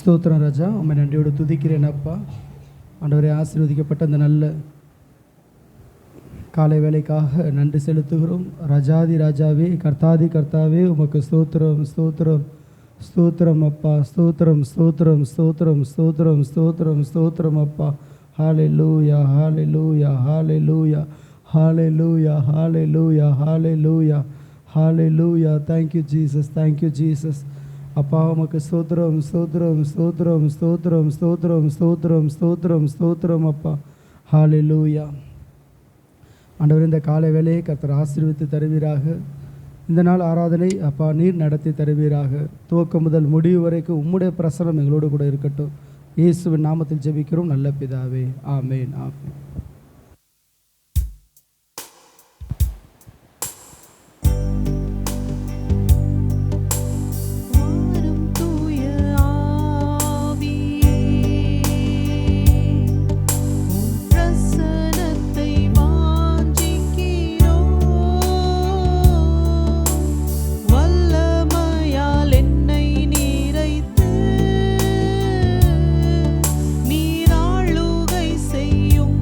ஸ்தோத்திரம் ராஜா, உம்மை நன்றியோடு துதிக்கிறேன் அப்பா. ஆண்டவரே, ஆசீர்வதிக்கப்பட்ட அந்த நல்ல காலை வேலைக்காக நன்றி செலுத்துகிறோம். ராஜாதி ராஜாவே, கர்த்தாதி கர்த்தாவே, உமக்கு ஸ்தோத்திரம் ஸ்தோத்திரம் ஸ்தோத்திரம் அப்பா. ஸ்தோத்திரம் ஸ்தோத்திரம் ஸ்தோத்திரம் ஸ்தோத்திரம் ஸ்தோத்திரம் ஸ்தோத்திரம் அப்பா. ஹல்லேலூயா ஹல்லேலூயா ஹல்லேலூயா ஹல்லேலூயா ஹல்லேலூயா ஹல்லேலூயா ஹல்லேலூயா. தேங்க்யூ ஜீசஸ், தேங்க்யூ ஜீசஸ் அப்பா. உமக்கு ஸ்தோத்திரம் ஸ்தோத்திரம் ஸ்தோத்திரம் ஸ்தோத்திரம் ஸ்தோத்திரம் ஸ்தோத்திரம் ஸ்தோத்திரம் ஸ்தோத்திரம் அப்பா. ஹல்லேலூயா. ஆண்டவர், இந்த காலை வேலையை கர்த்தர் ஆசீர்வித்து தருவீராக. இந்த நாள் ஆராதனை அப்பா நீர் நடத்தி தருவீராக. துவக்கம் முதல் முடிவு வரைக்கும் உம்முடைய பிரசனம் எங்களோடு கூட இருக்கட்டும். இயேசுவின் நாமத்தில் ஜெபிக்கிறோம் நல்ல பிதாவே, ஆமேன் ஆமேன். நீராளுகை செய்யும்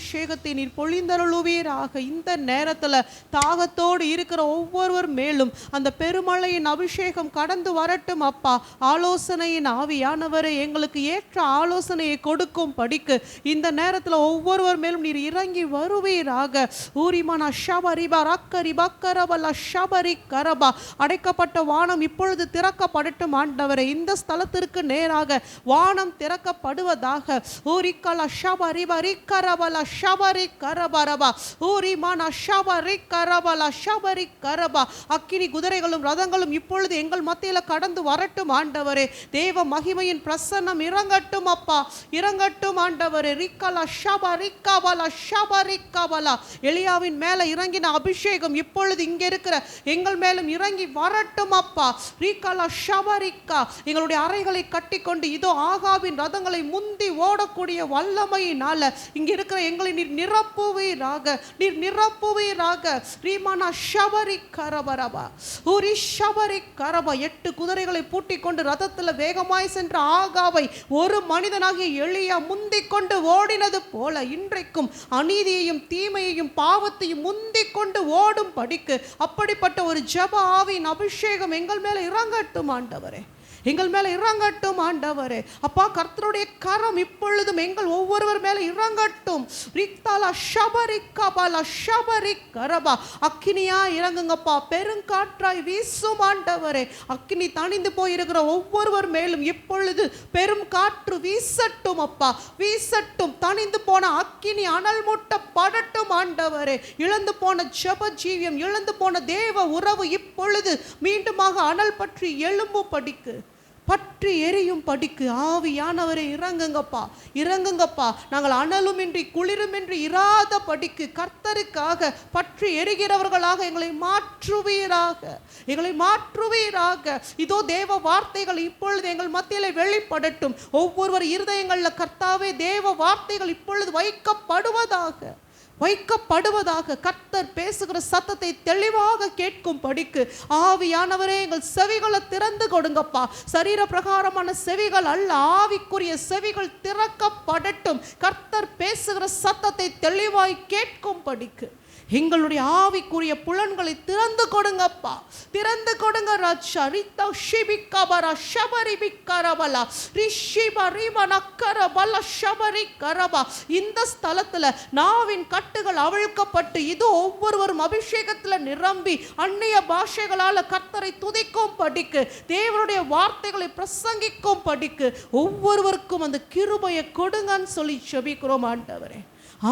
அபிஷேகத்தை நீர் பொழிந்தருளுவீராக. இந்த நேரத்தில் தாகத்தோடு இருக்கிற ஒவ்வொருவர் மேலும் அந்த பெருமழையின் அபிஷேகம் கடந்து வரட்டும் அப்பா. ஆலோசனையின் ஆவியானவரை எங்களுக்கு ஏற்ற ஆலோசனையை கொடுக்கும் படிக்கு இந்த நேரத்தில் ஒவ்வொருவர் மேலும் நீர் இறங்கி வருவீராக. ஊரிமானா ஷபரிபா ரக்கரிபா கரபலா ஷபரி கரபா. அடைக்கப்பட்ட வானம் இப்பொழுது திறக்கப்படட்டும் ஆண்டவரை. இந்த ஸ்தலத்திற்கு நேராக வானம் திறக்கப்படுவதாக. ஊரிக்கலா ஷபரிபா ரிக்கரபலா ஷபரி கரபரபா. ஊரிமானா ஷபரி கரபலா ஷபரி கரபா. அக்கினி குதிரைகளும் ரதங்களும் இப்பொழுது எங்கள் மத்தியில் கடந்து வரட்டும் ஆண்டவரே. தேவ மகிமையின் பிரசன்னம் இறங்கட்டும் அப்பா, இறங்கட்டும் ஆண்டவரே. ரிக்கலா ஷபரி கபலா ஷபரி கபலா. எலியாவின் மேல இறங்கின அபிஷேகம் இப்பொழுது இங்க இருக்கிற எங்கள் மேலும் இறங்கி வரட்டும் அப்பா. ரிக்கலா ஷபரிக்கா. எங்களுடைய அறைகளை கட்டி கொண்டு இதோ ஆகாவின் ரதங்களை முந்தி ஓடக்கூடிய வல்லமையினால இங்க இருக்கிற எங்களை நீர் நிரப்புவீராக, நீர் நிரப்புவீராக. ரீமானா ஷபரி கரபரபா ஊரி ஷபரி கரபா. 8 குதிரைகளை பூட்டி கொண்டு ரதத்தில் வேகமாய் சென்ற ஆகாவை ஒரு மனிதனாகிய எலியா முந்திக் கொண்டு ஓடினது போல இன்றைக்கும் அநீதியையும் தீமையையும் பாவத்தையும் முந்திக் கொண்டு ஓடும் படிக்கு அப்படிப்பட்ட ஒரு ஜெப ஆவியின் அபிஷேகம் எங்கள் மேல இறங்கட்டும் ஆண்டவரே, எங்கள் மேல இறங்கட்டும் ஆண்டவரே. அப்பா, கர்த்தருடைய கரம் இப்பொழுதும் எங்கள் ஒவ்வொருவர் மேல இறங்கட்டும். ரிக்தாலா ஷபரிக்கபலா ஷபரிக்கரபா. அக்கினியா இறங்குங்கப்பா, பெருங்காற்றாய் வீசும் ஆண்டவரே. அக்கினி தணிந்து போயிருக்கிற ஒவ்வொருவர் மேலும் இப்பொழுது பெரும் காற்று வீசட்டும் அப்பா, வீசட்டும். தணிந்து போன அக்கினி அனல் மூட்ட படட்டும் ஆண்டவரே. இழந்து போன ஜெப ஜீவியம், இழந்து போன தேவ உறவு இப்பொழுது மீண்டுமாக அனல் பற்றி எழும்பு படிக்கு, பற்றி எரியும் படிக்கு. ஆவியானவரை இறங்குங்கப்பா, இறங்குங்கப்பா. நாங்கள் அனலுமின்றி குளிருமின்றி இராத படிக்கு கர்த்தருக்காக பற்றி எரிகிறவர்களாக எங்களை மாற்றுவீராக, எங்களை மாற்றுவீராக. இதோ தேவ வார்த்தைகள் இப்பொழுது எங்கள் மத்தியிலே வெளிப்படட்டும். ஒவ்வொருவர் இருதயங்களில் கர்த்தாவே தேவ வார்த்தைகள் இப்பொழுது வைக்கப்படுவதாக, வைக்கப்படுவதாக. கர்த்தர் பேசுகிற சத்தத்தை தெளிவாக கேட்கும் படிக்கு ஆவியானவரே எங்கள் செவிகளை திறந்து கொடுங்கப்பா. சரீர பிரகாரமான செவிகள் அல்ல, ஆவிக்குரிய செவிகள் திறக்கப்படட்டும். கர்த்தர் பேசுகிற சத்தத்தை தெளிவாய் கேட்கும் படிக்கு எங்களுடைய ஆவிக்குரிய புலன்களை திறந்து கொடுங்கப்பா, திறந்து கொடுங்க ராஜா. ரித்தா ஷிபிகபரா ஷபரிபிகரபலா ரிஷிபரிமனக்கரபல ஷபரிகரபா. இந்த ஸ்தலத்துல நாவின் கட்டுகள் அவிழ்க்கப்பட்டு இது ஒவ்வொருவரும் அபிஷேகத்துல நிரம்பி அந்நிய பாஷைகளால கர்த்தரை துதிக்கும் படிக்கு, தேவனுடைய வார்த்தைகளை பிரசங்கிக்கும் படிக்கு ஒவ்வொருவருக்கும் அந்த கிருபையை கொடுங்கன்னு சொல்லி ஜெபிக்கிறோம் ஆண்டவரே.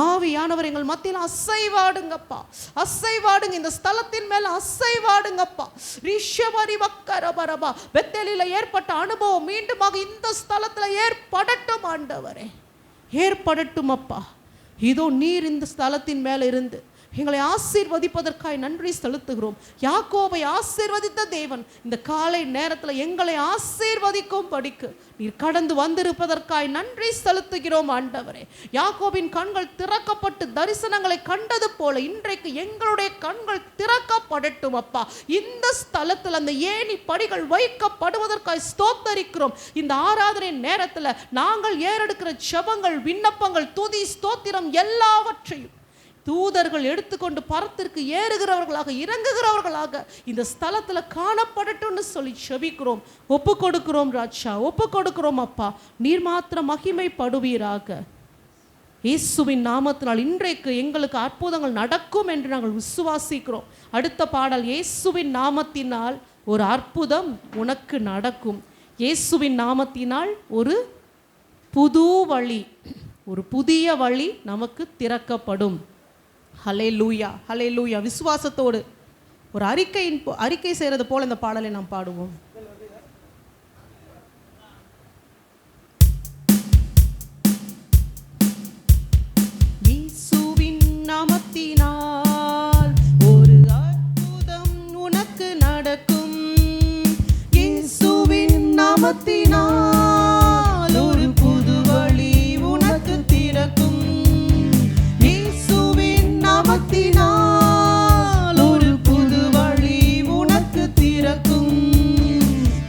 ஆவியானவர் எங்கள் மத்தியில் அசைவாடுங்கப்பா, அசைவாடுங்க. இந்த ஸ்தலத்தின் மேல அசைவாடுங்கப்பா. ரிஷபரி வக்கரபரபா. பெத்தேலில ஏற்பட்ட அனுபவம் மீண்டுமாக இந்த ஸ்தலத்துல ஏற்படட்டும் ஆண்டவரே, ஏற்படட்டும் அப்பா. இதோ நீர் இந்த ஸ்தலத்தின் மேல இருந்து எங்களை ஆசீர்வதிப்பதற்காய் நன்றி செலுத்துகிறோம். யாக்கோபை ஆசீர்வதித்த தேவன் இந்த காலை நேரத்தில் எங்களை ஆசீர்வதிக்கும் படிக்கு நீர் கடந்து வந்திருப்பதற்காய் நன்றி செலுத்துகிறோம் ஆண்டவரே. யாக்கோபின் கண்கள் திறக்கப்பட்டு தரிசனங்களை கண்டது போல இன்றைக்கு எங்களுடைய கண்கள் திறக்கப்படட்டும் அப்பா. இந்த ஸ்தலத்தில் அந்த ஏணி படிகள் வைக்கப்படுவதற்காய் ஸ்தோத்தரிக்கிறோம். இந்த ஆராதனை நேரத்தில் நாங்கள் ஏறெடுக்கிற ஜெபங்கள், விண்ணப்பங்கள், துதி, ஸ்தோத்திரம் எல்லாவற்றையும் தூதர்கள் எடுத்துக்கொண்டு பரத்திற்கு ஏறுகிறவர்களாக, இறங்குகிறவர்களாக இந்த ஸ்தலத்தில் காணப்படட்டும்னு சொல்லி செபிக்கிறோம், ஒப்பு கொடுக்கிறோம் ராஜா, ஒப்பு கொடுக்கிறோம் அப்பா. நீர் மாத்திரம் மகிமைப்படுவீராக. இயேசுவின் நாமத்தினால் இன்றைக்கு எங்களுக்கு அற்புதங்கள் நடக்கும் என்று நாங்கள் விசுவாசிக்கிறோம். அடுத்த பாடல், இயேசுவின் நாமத்தினால் ஒரு அற்புதம் உனக்கு நடக்கும். இயேசுவின் நாமத்தினால் ஒரு புது வழி, ஒரு புதிய வழி நமக்கு திறக்கப்படும். ஹல்லேலூயா, ஹல்லேலூயா. விசுவாசத்தோடு ஒரு அறிக்கை செய்கிறது போல இந்த பாடலை நாம் பாடுவோம். இயேசுவின் நாமத்தினால் ஒரு அற்புதம் உனக்கு நடக்கும். இயேசுவின் நாமத்தினால் ஒரு புது வழி உனக்கு திறக்கும். நாமத்தினால் ஒரு புது வழி உனக்கு திறக்கும்.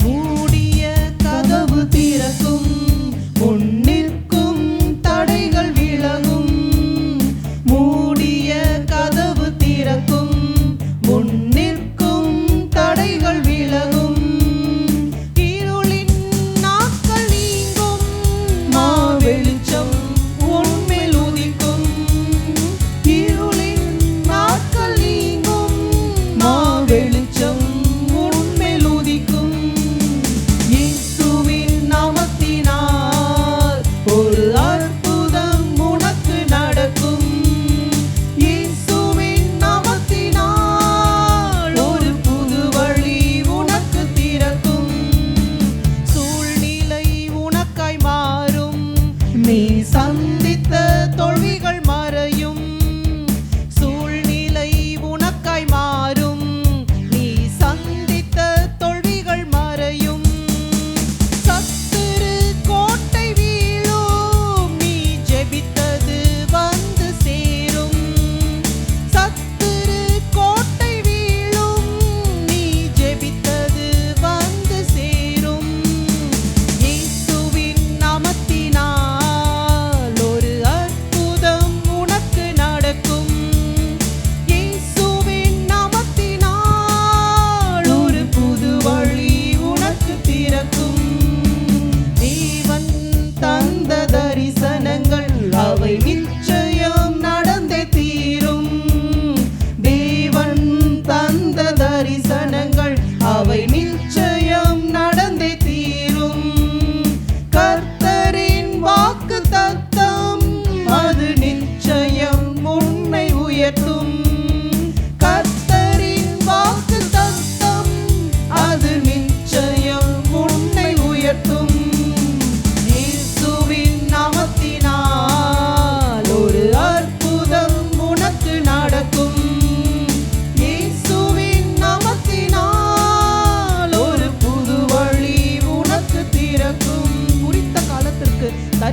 மூடிய கதவு திறக்கும், முன்னிற்கும் தடைகள் விலகும்.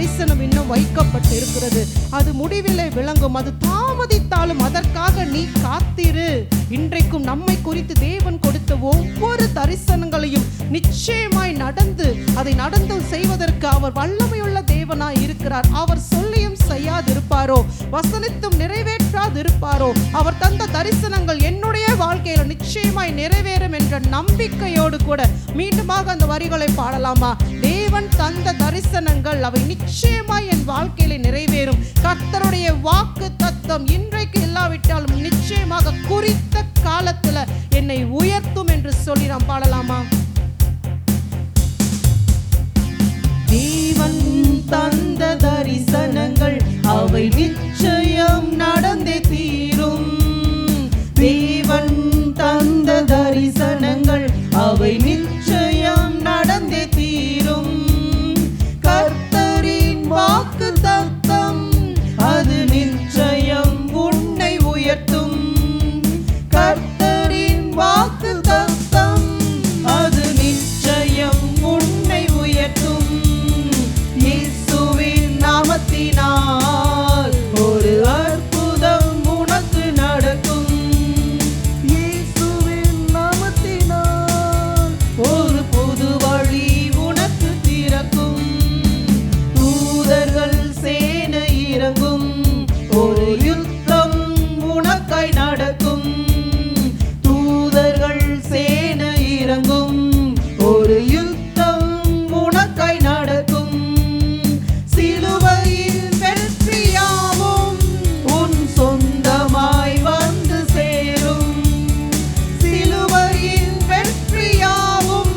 தரிசனம் இன்னும் வைக்கப்பட்டு இருக்கிறது. அது முடிவிலே விளங்கும். அது தாமதித்தாலும் அதற்காக நீ காத்திரு. இன்றைக்கும் நம்மை குறித்து தேவன் கொடுத்த ஒவ்வொரு தரிசனங்களையும் நிச்சயமாய் நடந்து அதை நடந்து செய்வதற்கு அவர் வல்லமையுள்ள தேவனாய் இருக்கிறார். அவர் சொல்லியும் செய்யாதிருப்பாரோ, வசனித்தும் நிறைவேற்றாதிருப்பாரோ? அவர் தந்த தரிசனங்கள் என்னுடைய வாழ்க்கையில நிச்சயமாய் நிறைவேறும் என்ற நம்பிக்கையோடு கூட மீண்டுமாக அந்த வரிகளை பாடலாமா? தேவன் தந்த தரிசனங்கள் அவை நிச்சயமாய் என் வாழ்க்கையில நிறைவேறும். கர்த்தருடைய வாக்கு தத்தம் இன்றைக்கு இல்லாவிட்டாலும் நிச்சயமாக குறித்த காலத்துல என்னை உயர்த்தும் என்று சொல்லி நாம் பாடலாமா? தேவன் தந்த தரிசனங்கள் அவை நிச்சயம் நடந்தே தீரும். தேவன் தந்த தரிசனங்கள் அவை நிச்சயம் நடந்தே தீரும். கர்த்தரின் வாக்கு தத்தம் அது நிச்சயம் உன்னை உயர்த்தும். கர்த்தரின் வாக்கு தத்தம் அது நிச்சயம் உன்னை உயர்த்தும். இயேசுவின் நாமத்தினால் ஒரு அற்புதம் உனக்கு நடக்கும். இயேசுவின் நாமத்தினால் ஒரு புது வழி உனக்கு திறக்கும். தூதர்கள் சேனை இறங்கும். ஒரு யுத்தம் உனக்காய் நடக்கும். தூதர்கள் சேனை இறங்கும். ஒரு யுத்தம் உனக்காய் நடக்கும். சிலுவையில் வெற்றியாவும் உன் சொந்தமாய் வந்து சேரும். சிலுவையில் வெற்றியாவும்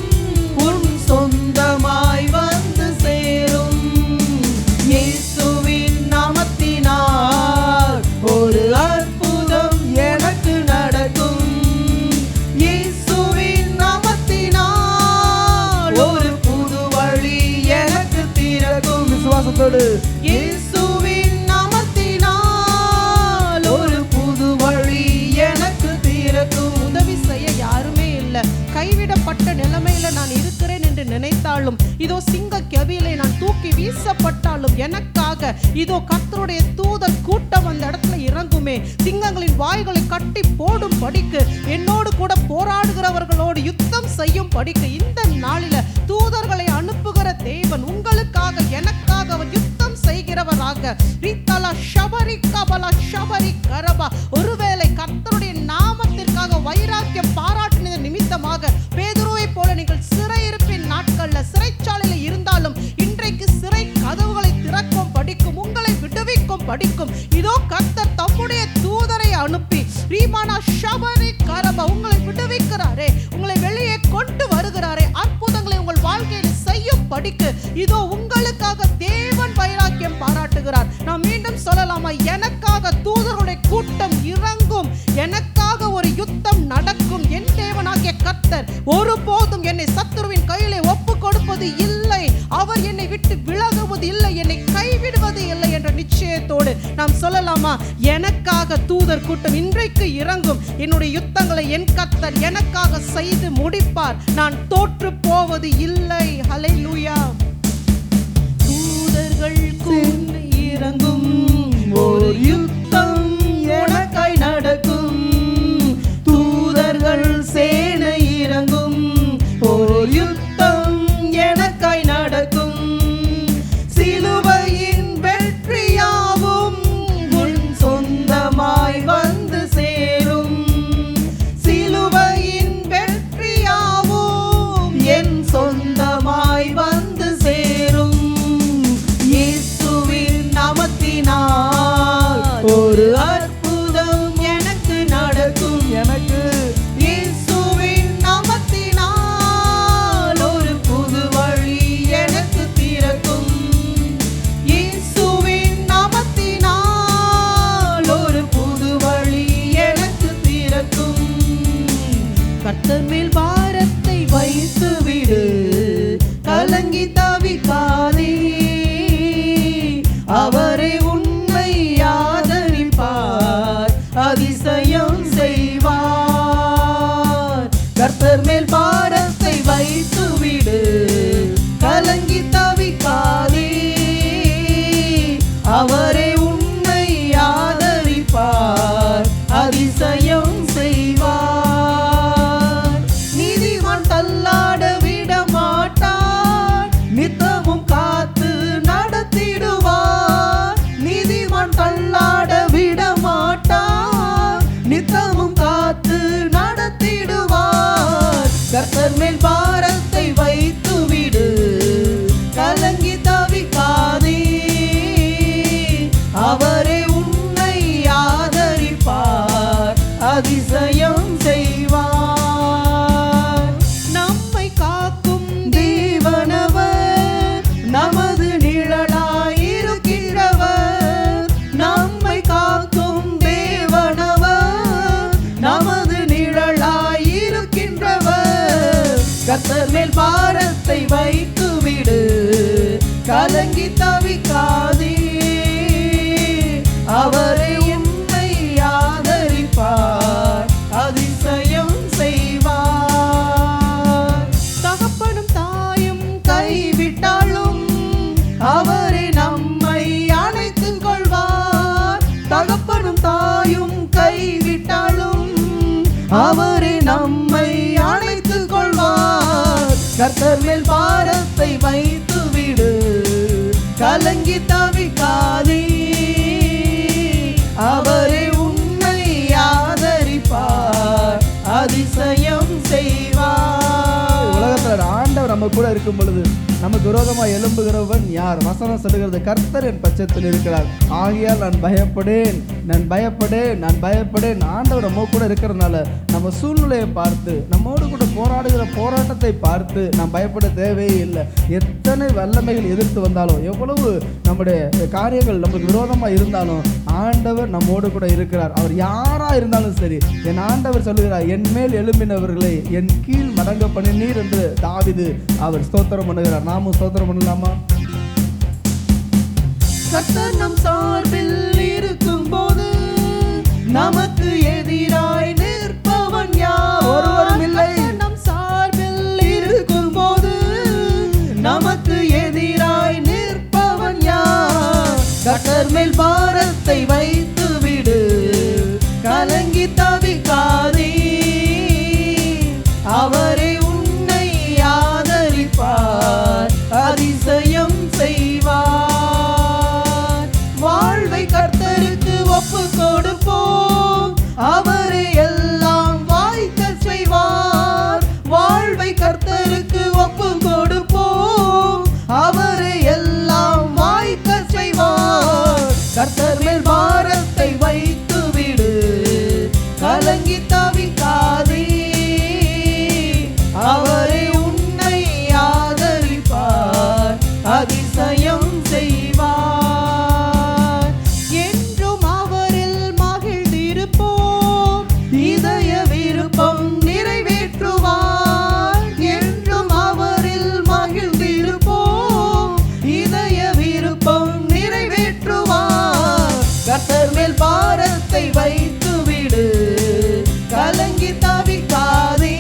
உன் சொந்தமாய் வந்து சேரும். இயேசுவின் நாமத்தினால் ஒரு அற்புதம் எனக்கு நடக்கும். இயேசுவின் நாமத்தினால் ஒரு புது வழி எனக்கு திறக்கும். விசுவாசத்தோடு இயேசுவின் நாமத்தினால் ஒரு புது வழி எனக்கு திறக்கும். உதவி செய்ய யாருமே இல்லை. கைவிடப்பட்ட நிலைமையில நான் இருக்கிறேன் என்று நினைத்தாலும், இதோ சிங்க கெபியிலே நான் தூக்கி வீசப்பட்டாலும் எனக்காக இதோ கர்த்தருடைய தூதர் கூட்டம் அந்த இடத்துல இறங்குமே. சிங்கங்களின் வாய்களை கட்டி போடும் படிக்கு, என்னோடு கூட போராடுகிறவர்களோடு யுத்தம் செய்யும் படிக்கு இந்த நாளில தூதர்களை அனுப்புகிற தேவன் உங்களுக்காக எனக்காக அவர் யுத்தம் செய்கிறவராக. ரீத்தலா ஷபரி கபலா ஷபரி கரபா. ஒருவேளை கர்த்தருடைய நாமத்திற்காக வைராக்கியம் பாராட்டினது நிமித்தமாக பேதுருவை போல நீங்கள் சிறையிருப்பின் நாட்கள்ல சிறைச்சாலையில இருந்தாலும் இன்றைக்கு சிறை கதவுகளை திறக்கும் படிக்கும், உங்களை விடுவிக்கும் படிக்கும் இதோ கர்த்தர் தம்முடைய தூதரை அனுப்பி ரீமானா ஷபரி கரபா உங்களை விடுவிக்கிறாரே, உங்களை வெளியே கொண்டு வருகிறாரே, அற்புதங்களை உங்கள் வாழ்க்கையில் செய்யும் படிக்கு இதோ உங்களுக்காக தேவன் வைராக்கியம் பாராட்டுகிறார். நான் மீண்டும் சொல்லலாமா? எனக்காக தூதர்களுடைய கூட்டம் இறங்கும். எனக்காக ஒரு யுத்தம் நடக்கும். என் தேவனாகிய கர்த்தர் ஒருபோதும் என்னை சத்துருவின் கையிலே ஒப்பு கொடுப்பது இல்லை. அவர் என்னை விட்டு விலகுவது இல்லை, என்னை கைவிடுவது இல்லை என்ற நிச்சயத்தோடு நாம் சொல்லலாமா? எனக்காக தூதர் கூட்டம் இன்றைக்கு இறங்கும். என்னுடைய யுத்தங்களை என் கர்த்தர் எனக்காக செய்து முடிப்பார். நான் தோற்று போவது இல்லை. ஹல்லேலூயா. தூதர்கள் கூண்டு இறங்கும். ஒரு யுத்தம் எனக்காய் நடக்கும். தூதர்கள் சேனை இறங்கும். ஒரு யுத்தம் எனக்காய் நடக்கும். சிலுவையின் வெற்றியாவும் உன் சொந்தமாய் வந்து சேரும். சிலுவையின் வெற்றியாவும் என் சொந்தமாய் வந்து சேரும். இயேசுவின் நாமத்தினால் ஒரு அற்புதம் எனக்கு நடக்கும். எனக்கு இயேசுவின் நாமத்தினால் ஒரு புது வழி எனக்கு திறக்கும். இயேசுவின் நாமத்தினால் ஒரு புது வழி எனக்கு திறக்கும். கர்த்தர் மேல் பாரத்தை வைத்து விடு, கலங்கி தவிக்காதே. அவரை உன்னை ஆதரிப்பார், அதிசயம் செய்வார். கர்த்தர் மேல் பாரத்தை வைத்து விடு, கலங்கி தவிக்காதே. அதிசயம் செய்வார். நீதிமான் தள்ளாட விட மாட்டார், நித்தமும் காத்து நடத்திடுவார். நீதிமான் தள்ளாட விட மாட்டார், நித்தமும் காத்து நடத்திடுவார். கர்த்தர் மேல் பாரத்தை வைத்து விடு, கலங்கி தவிக்காதே. அவரே உன்னை ஆதரிப்பார், அதிசயம் செய்வார். நம்மை காக்கும் தேவனவர், நமது நிழலாயிருக்கிறவர். நம்மை காக்கும் தேவனவர், நமது நிழலாயிருக்கின்றவர். கர்த்தர் மேல் பாரத்தை வைத்து விடு, கலங்கி தவிக்காதே. அவரை உன்னை ஆதரிப்பார், அதிசயம் செய்வார். தகப்பனும் தாயும் கைவிட்டாலும் அவரை நம்மை அணைத்துக் கொள்வார். தகப்பனும் தாயும் கைவிட்டாலும் அவரை நம்மை அணைத்துக் கொள்வார். கர்த்தர் மேல் பாரத்தை வைத்து விடு, கலங்கி தவிக்காதே. அவரே உன்னை ஆதரிப்பார், அதிசயம் செய்வார். உலகத்துல ஆண்டவர் நம்ம கூட இருக்கும் பொழுது நமக்கு விரோதமாக எழும்புகிறவன் யார்? வசனம் சொல்லுகிறது, கர்த்தர் என் பட்சத்தில் இருக்கிறார், ஆகையால் நான் பயப்படேன், நான் பயப்படேன், நான் பயப்படேன். ஆண்டவர் நம்ம கூட இருக்கிறதுனால நம்ம சூழ்நிலையை பார்த்து, நம்மோடு கூட போராடுகிற போராட்டத்தை பார்த்து நாம் பயப்பட தேவையே இல்லை. எத்தனை வல்லமைகள் எதிர்த்து வந்தாலும், எவ்வளவு நம்முடைய காரியங்கள் நமக்கு விரோதமாக இருந்தாலும் ஆண்டவர் நம்மோடு கூட இருக்கிறார். அவர் யாரா இருந்தாலும் சரி, என் ஆண்டவர் சொல்லுகிறார், என் மேல் எழும்பினவர்களை என் கீழ் மடங்க பண்ணினீர் என்று தாவீது அவர் ஸ்தோத்திரம் பண்ணுகிறார். நாமும் ஸ்தோத்திரம் பண்ணலாமா? கர்த்தர் நம் சார்பில் இருக்கும் போது நமக்கு எதிராய் நிற்பவன் யார்? ஒருவரும் இல்லை. நம் சார்பில் இருக்கும் போது நமக்கு எதிராய் நிற்பவன் யார்? கர்த்தர் மேல் பாரத்தை வைத்து விடு, கலங்கி தவிக்காதே. அவரே உன்னை ஆதரிப்பார், அதிசயம் செய்வார். வாழ்வை கர்த்தருக்கு ஒப்பு கொடுப்போம், அவரே எல்லாம் வாய்க்க செய்வார். வாழ்வை கர்த்தருக்கு ஒப்பு கொடுப்போம், அவரே எல்லாம் வாய்க்க செய்வார். கர்த்தர் மேல் பாரத்தை வைத்து விடு, கலங்கி தவிக்காதே. அவரே உன்னை ஆதரிப்பார், அதிசயம் செய்வார். என்றும் அவரில் மகிழ்ந்திருப்போம், இதய விருப்பம் நிறைவேற்றுவார். என்றும் அவரில் மகிழ்ந்திருப்போம், இதய விருப்பம் நிறைவேற்றுவார். கர்த்தர் மேல் பாரத்தை வைத்து விடு, கலங்கி தவிக்காதே.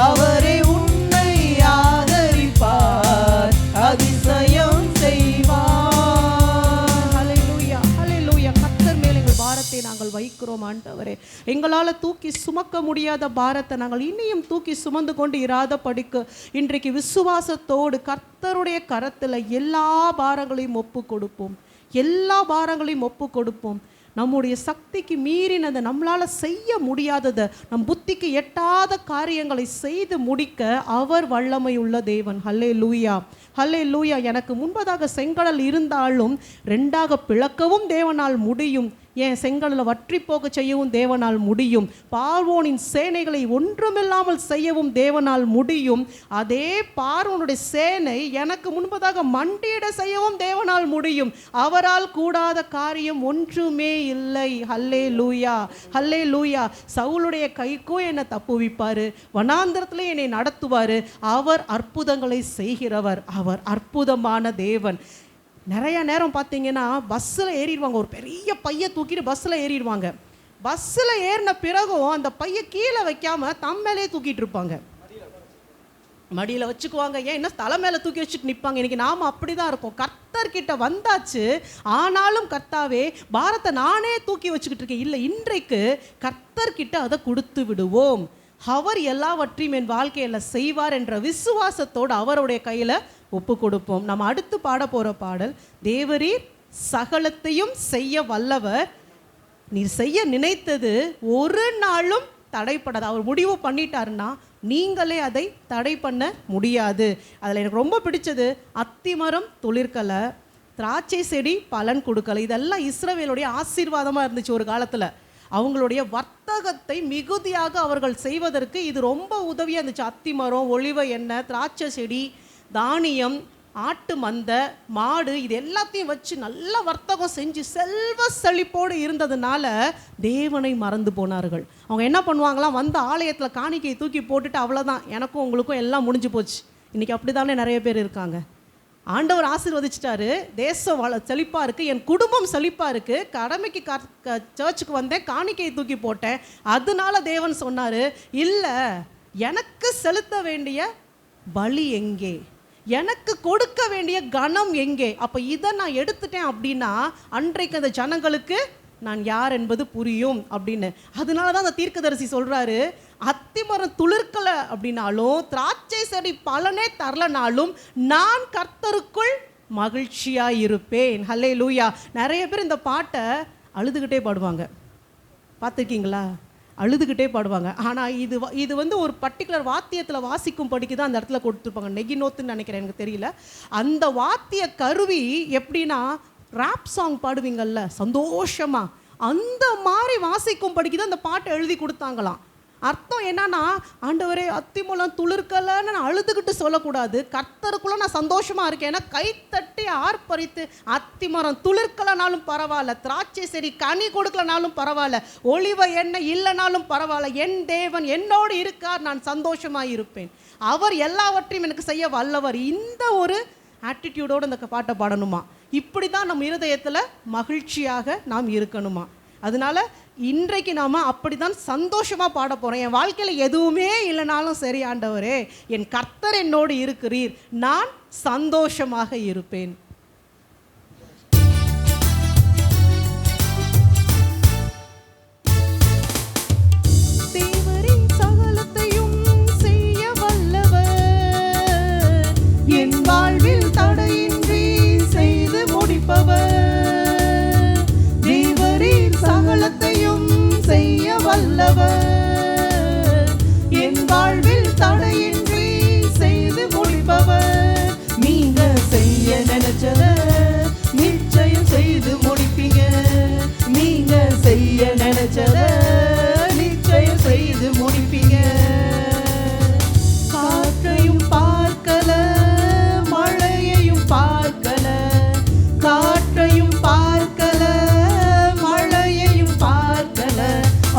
அவரே உன்னை ஆதரிப்பார், அதிசயம் செய்வார். ஹல்லேலூயா, ஹல்லேலூயா. கர்த்தர் மேல் எங்கள் பாரத்தை நாங்கள் வைக்கிறோம் ஆண்டவரே. எங்களால் தூக்கி சுமக்க முடியாத பாரத்தை நாங்கள் இன்னும் தூக்கி சுமந்து கொண்டு இராத படிக்கு இன்றைக்கு விசுவாசத்தோடு கர்த்தருடைய கரத்தில் எல்லா பாரங்களையும் ஒப்பு கொடுப்போம், எல்லா பாரங்களையும் ஒப்பு கொடுப்போம். நம்முடைய சக்திக்கு மீறினதை, நம்மளால் செய்ய முடியாததை, நம் புத்திக்கு எட்டாத காரியங்களை செய்து முடிக்க அவர் வல்லமை உள்ள தேவன். ஹல்லேலூயா, ஹல்லேலூயா. எனக்கு முன்பதாக செங்கடல் இருந்தாலும் ரெண்டாக பிளக்கவும் தேவனால் முடியும். ஏன் செங்கடலை வற்றி போக செய்யவும் தேவனால் முடியும். பார்வோனின் சேனைகளை ஒன்றுமில்லாமல் செய்யவும் தேவனால் முடியும். அதே பார்வோனுடைய சேனை எனக்கு முன்பதாக மண்டியிட செய்யவும் தேவனால் முடியும். அவரால் கூடாத காரியம் ஒன்றுமே இல்லை. ஹல்லேலூயா, ஹல்லேலூயா. சவுலுடைய கைக்கும் என்னை தப்புவிப்பார், வனாந்திரத்திலே என்னை நடத்துவார். அவர் அற்புதங்களை செய்கிறவர், அவர் அற்புதமான தேவன். நிறைய நேரம் பார்த்தீங்கன்னா பஸ்ஸில் ஏறிடுவாங்க, ஒரு பெரிய பையை தூக்கிட்டு பஸ்ஸில் ஏறிடுவாங்க. பஸ்ஸில் ஏறின பிறகும் அந்த பையை கீழே வைக்காம தம்மேலே தூக்கிட்டு இருப்பாங்க. மடியில் வச்சுக்குவாங்க, ஏன் இன்னும் தலை மேலே தூக்கி வச்சுட்டு நிற்பாங்க. இன்றைக்கி நாம் அப்படி தான் இருக்கோம். கர்த்தர்கிட்ட வந்தாச்சு, ஆனாலும் கர்த்தாவே பாரத்தை நானே தூக்கி வச்சுக்கிட்டு இருக்கேன். இல்லை, இன்றைக்கு கர்த்தர்கிட்ட அதை கொடுத்து விடுவோம். அவர் எல்லாவற்றையும் என் வாழ்க்கையில் செய்வார் என்ற விசுவாசத்தோடு அவருடைய கையில் ஒப்பு கொடுப்போம். நம்ம அடுத்து பாட போகிற பாடல், தேவரீர் சகலத்தையும் செய்ய வல்லவர், நீர் செய்ய நினைத்தது ஒரு நாளும் தடைப்படாது. அவர் முடிவு பண்ணிட்டாருன்னா நீங்களே அதை தடை பண்ண முடியாது. அதில் எனக்கு ரொம்ப பிடிச்சது, அத்திமரம் துளிர்க்கலை, திராட்சை செடி பலன் கொடுக்கலை. இதெல்லாம் இஸ்ரவேலுடைய ஆசீர்வாதமாக இருந்துச்சு ஒரு காலத்தில். அவங்களுடைய வர்த்தகத்தை மிகுதியாக அவர்கள் செய்வதற்கு இது ரொம்ப உதவியாக இருந்துச்சு. அத்திமரம், ஒலிவ எண்ணெய், திராட்சை செடி, தானியம், ஆட்டு மந்தை, மாடு, இது எல்லாத்தையும் வச்சு நல்ல வர்த்தகம் செஞ்சு செல்வ செழிப்போடு இருந்ததுனால தேவனை மறந்து போனார்கள். அவங்க என்ன பண்ணுவாங்களாம், வந்து ஆலயத்தில் காணிக்கையை தூக்கி போட்டுட்டு அவ்வளோதான், எனக்கும் உங்களுக்கும் எல்லாம் முடிஞ்சு போச்சு. இன்றைக்கி அப்படி தானே நிறைய பேர் இருக்காங்க. ஆண்டவர் ஆசீர்வதிச்சிட்டாரு, தேசம் செழிப்பாக இருக்குது, என் குடும்பம் செழிப்பாக இருக்குது, கடமைக்கு சர்ச்சுக்கு வந்தேன், காணிக்கையை தூக்கி போட்டேன், அதனால தேவன் சொன்னார், இல்லை எனக்கு செலுத்த வேண்டிய பலி எங்கே, எனக்கு கொடுக்க வேண்டிய கணம் எங்கே? அப்போ இதை நான் எடுத்துட்டேன் அப்படின்னா அன்றைக்கு அந்த ஜனங்களுக்கு நான் யார் என்பது புரியும் அப்படின்னு. அதனால தான் அந்த தீர்க்கதரிசி சொல்கிறாரு, அத்திமரம் துளிர்க்கலை அப்படின்னாலும் திராட்சை செடி பலனே தரலனாலும் நான் கர்த்தருக்குள் மகிழ்ச்சியாக இருப்பேன். ஹல்லேலூயா. நிறைய பேர் இந்த பாட்டை அழுதுகிட்டே பாடுவாங்க, பார்த்துருக்கீங்களா? அழுதுகிட்டே பாடுவாங்க. ஆனால் இது வந்து ஒரு பர்டிகுலர் வாத்தியத்தில் வாசிக்கும் படிக்கு தான் அந்த இடத்துல கொடுத்துருப்பாங்க. நெகினோத்துன்னு நினைக்கிறேன், எனக்கு தெரியல. அந்த வாத்திய கருவி எப்படின்னா, ராப் சாங் பாடுவீங்கள்ல சந்தோஷமாக, அந்த மாதிரி வாசிக்கும் படிக்கு தான் அந்த பாட்டை எழுதி கொடுத்தாங்களாம். அர்த்தம் என்னன்னா, ஆண்டவரே அத்திமூலம் துளிர்க்கலைன்னு நான் அழுதுகிட்டு சொல்லக்கூடாது, கர்த்தருக்குள்ள நான் சந்தோஷமாக இருக்கேன். ஏன்னா கைத்தட்டி ஆர்ப்பரித்து, அத்திமரம் துளிர்க்கலைனாலும் பரவாயில்ல, திராட்சை செடி கனி கொடுக்கலனாலும் பரவாயில்ல, ஒலிவ எண்ணெய் இல்லைனாலும் பரவாயில்ல, என் தேவன் என்னோடு இருக்கார், நான் சந்தோஷமாக இருப்பேன், அவர் எல்லாவற்றையும் எனக்கு செய்ய வல்லவர். இந்த ஒரு ஆட்டிடியூடோடு இந்த பாட்டை பாடணுமா? இப்படி தான் நம்ம இருதயத்தில் மகிழ்ச்சியாக நாம் இருக்கணுமா? அதனால இன்றைக்கு நாம் அப்படி தான் சந்தோஷமாக பாட போகிறோம். என் வாழ்க்கையில் எதுவுமே இல்லைனாலும் சரி, ஆண்டவரே என் கர்த்தர் என்னோடு இருக்கிறீர், நான் சந்தோஷமாக இருப்பேன். தேவரின் சகலத்தையும் செய்ய வல்லவர், என் வாழ்வில் தடையின்றி செய்து முடிப்பவர், சகலத்தையும் செய்ய வல்லவர், என் வாழ்வில் தடையின்றி செய்து முடிப்பவர். நீங்க செய்ய நினைச்சத நிச்சயம் செய்து முடிப்பீங்க, நீங்க செய்ய நினைச்சத நிச்சயம் செய்து முடிப்பீங்க. காற்றையும் பார்க்கல, மழையையும் பார்க்கல, காற்றையும் பார்க்கல,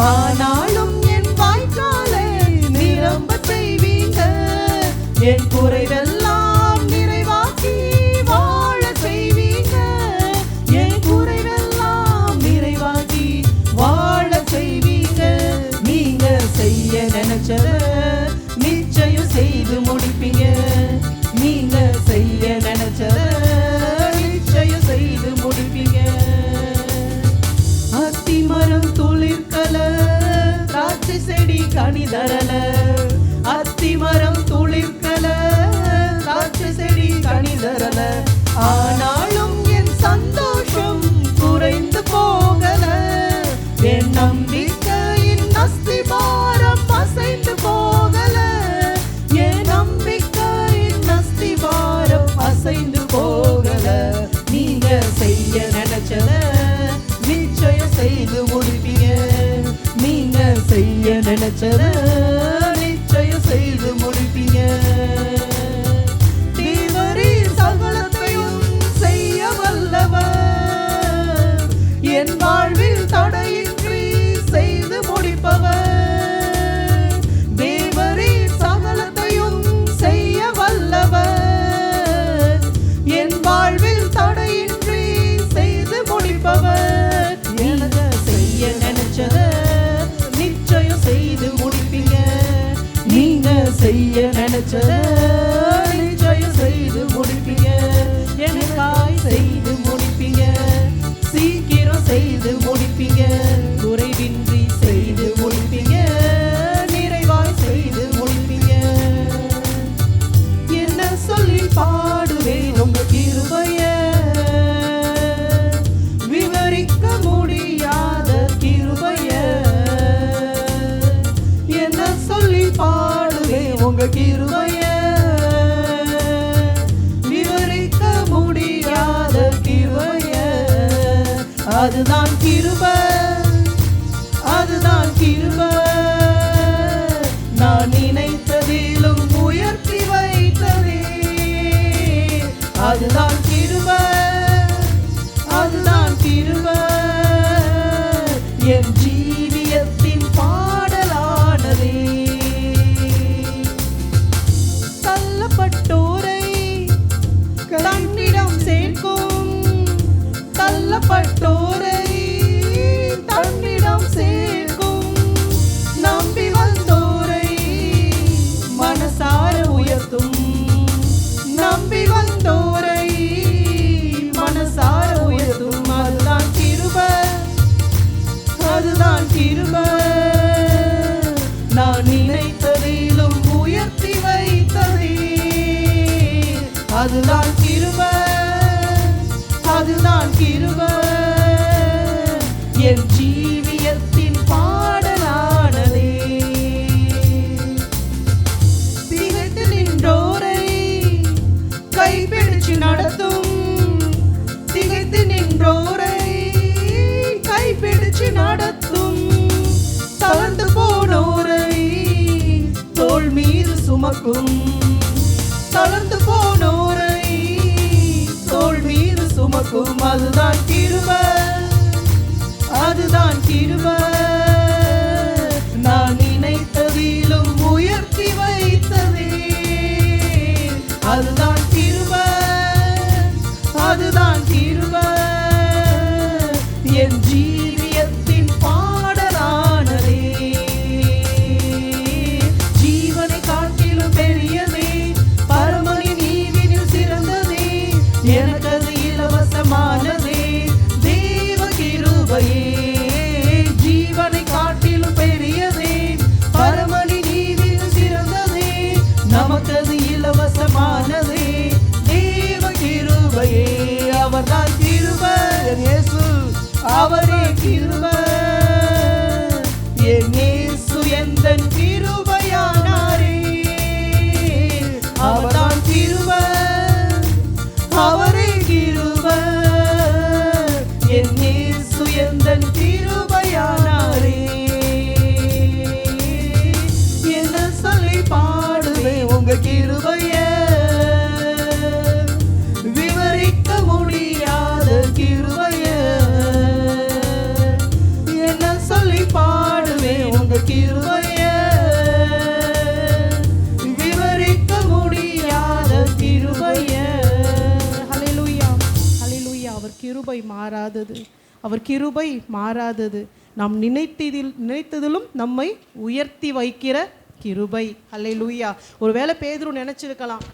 ஆனாலும் என் வாய்க்காலை நிரம்ப செய்வீங்க, என் குறைவெல்லாம் நிறைவாக்கி வாழ செய்வீங்க, என் குறைவெல்லாம் நிறைவாக்கி வாழ செய்வீங்க. நீங்க செய்ய நினைச்சத நிச்சயம் செய்து முடிப்பீங்க, நீங்க செய்ய நினைச்சத நிச்சயம் செய்து முடிப்பீங்க. அத்திமரம் துளிர்க்கல, திராட்சை செடி கனி தரல, அத்திமரம் துளிர்க்கல, திராட்சை செடி கனி தரல, ஆனாலும் என் சந்தோஷம் குறைந்து போகல, என் நம்பிக்கையின் அஸ்திபாரம் அசைந்து போகல, என் நம்பிக்கையின் அஸ்திபாரம் அசைந்து போகல. நீங்க செய்ய நினைச்சத நிச்சயம் செய்து முடிப்பீங்க, நீங்க செய்ய நினைச்சத நிச்சயம் செய்து முடிப்பீங்க. தேவரீர் சகலத்தையும் செய்ய வல்லவர், என் வாழ்வில் தடையின்றி செய்து முடிப்பவர், தேவரீர் சகலத்தையும் செய்ய வல்லவர், என் வாழ்வில் தடையின்றி செய்து முடிப்பவர். நினைச்சத நிச்சயம் செய்து முடிப்பீங்க, நினைச்சத நிச்சயம் செய்து முடிப்பீங்க, எனக்காய் செய்து முடிப்பீங்க, சீக்கிரம் செய்து முடிப்பீங்க, குறைவின்றி செய்து முடிப்பீங்க, நிறைவாய் செய்து முடிப்பீங்க. என்ன சொல்லி பாடுவேன் உங்க கிருபைய, விவரிக்க முடியாத கிருபைய. என்ன சொல்லி பாடுவேன் உங்க கிருபைய, விவரிக்க முடியாத கிருபைய. அதுதான் கிருபை, அதுதான் கிருபை, நான் நினைத்ததிலும் உயர்த்தி வைத்ததே. அதுதான் கிருபை, அதுதான் கிருபை, என் ஜீவியத்தின் பாடலானதே. தள்ளப்பட்டோரை தன்னிடம் சேர்க்கும், தள்ளப்பட்டோரை தன்னிடம் சேர்க்கும், நம்பி வந்தோரை மனசார உயர்த்தும், நம்பி வந்தோரை மனசார உயர்த்தும். அதுதான் கிருபை, அதுதான் கிருபை, நான் நினைத்ததிலும் உயர்த்தி வைத்ததே. அதுதான் கிருபை, அதுதான் கிருபை, என் ஜீவியத்தின் பாடலானதே. திகைத்து நின்றோரை கைப்பிடிச்சு நடத்தும், திகைத்து நின்றோரை கைப்பிடிச்சு நடத்தும், தளர்ந்து போனோரை தோள் மீது சுமக்கும், தளர்ந்து போனோரை தோள் மீது சுமக்கும். அதுதான் கிருபை, அதுதான் கிருபை, நான் நினைத்ததிலும் உயர்த்தி வைத்ததே. அதுதான் கிருபை, அதுதான் கிருபை, என் ஜீவியத்தின் பாடலானதே. ஜீவனை காட்டிலும் பெரியதே, பரமனின் ஈவினில் சிறந்ததே, எனக்கு அது இலவசமானதே, தேவ கிருபையே. ஜீவனை காட்டிலும் பெரியதே, பரமனின் ஈவினில் சிறந்ததே, நமக்கு அது இலவசமானதே, தேவ கிருபையே. அவர்தான் கிருபை, இயேசு அவரே கிருபை, என் இயேசு எந்தன் கிருபையானாரே. அவர்தான் கிருபை, அவரே கிருபை, என் இயேசு எந்தன் கிருபையானாரே. என்ன சொல்லி பாடுவேன் உங்க கிருபைய, விவரிக்க முடியாத கிருபைய. என்ன சொல்லி பாடுவேன் உங்க கிருபைய, விவரிக்க முடியாத கிருபைய. ஹல்லேலூயா, ஹல்லேலூயா. அவர் கிருபை மாறாதது, அவர் கிருபை மாறாதது, நாம் நினைத்ததிலும் நம்மை உயர்த்தி வைக்கிற கிருபை. ஹல்லேலூயா. ஒருவேளை பேதுரு நினைச்சிருக்கலாம்,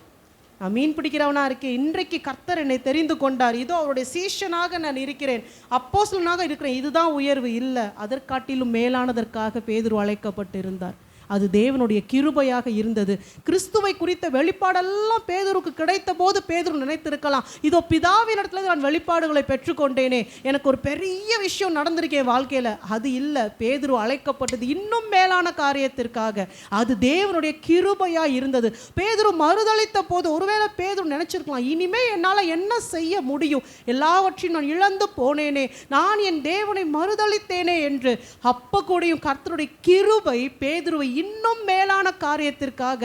நான் மீன் பிடிக்கிறவனா இருக்கேன், இன்றைக்கு கர்த்தர் என்னை தெரிந்து கொண்டார், இதோ அவருடைய சீஷனாக நான் இருக்கிறேன், அப்போஸ்தலனாக இருக்கிறேன், இதுதான் உயர்வு. இல்லை, அதற்காட்டிலும் மேலானதற்காக பேதுரு அழைக்கப்பட்டிருந்தார். அது தேவனுடைய கிருபையாக இருந்தது. கிறிஸ்துவை குறித்த வெளிப்பாடெல்லாம் பேதுருக்கு கிடைத்த போது பேதுரு நினைத்திருக்கலாம், இதோ பிதாவின் இடத்துல நான் வெளிப்பாடுகளை பெற்றுக்கொண்டேனே, எனக்கு ஒரு பெரிய விஷயம் நடந்திருக்கேன் வாழ்க்கையில். அது இல்லை, பேதுரு அழைக்கப்பட்டது இன்னும் மேலான காரியத்திற்காக. அது தேவனுடைய கிருபையாக இருந்தது. பேதுரு மறுதளித்த போது ஒருவேளை பேதுரு நினைச்சிருக்கலாம், இனிமே என்னால் என்ன செய்ய முடியும், எல்லாவற்றையும் நான் இழந்து போனேனே, நான் என் தேவனை மறுதளித்தேனே என்று. அப்ப கூடயும் கர்த்தருடைய கிருபை பேதுருவை இன்னும் மேலான காரியத்திற்காக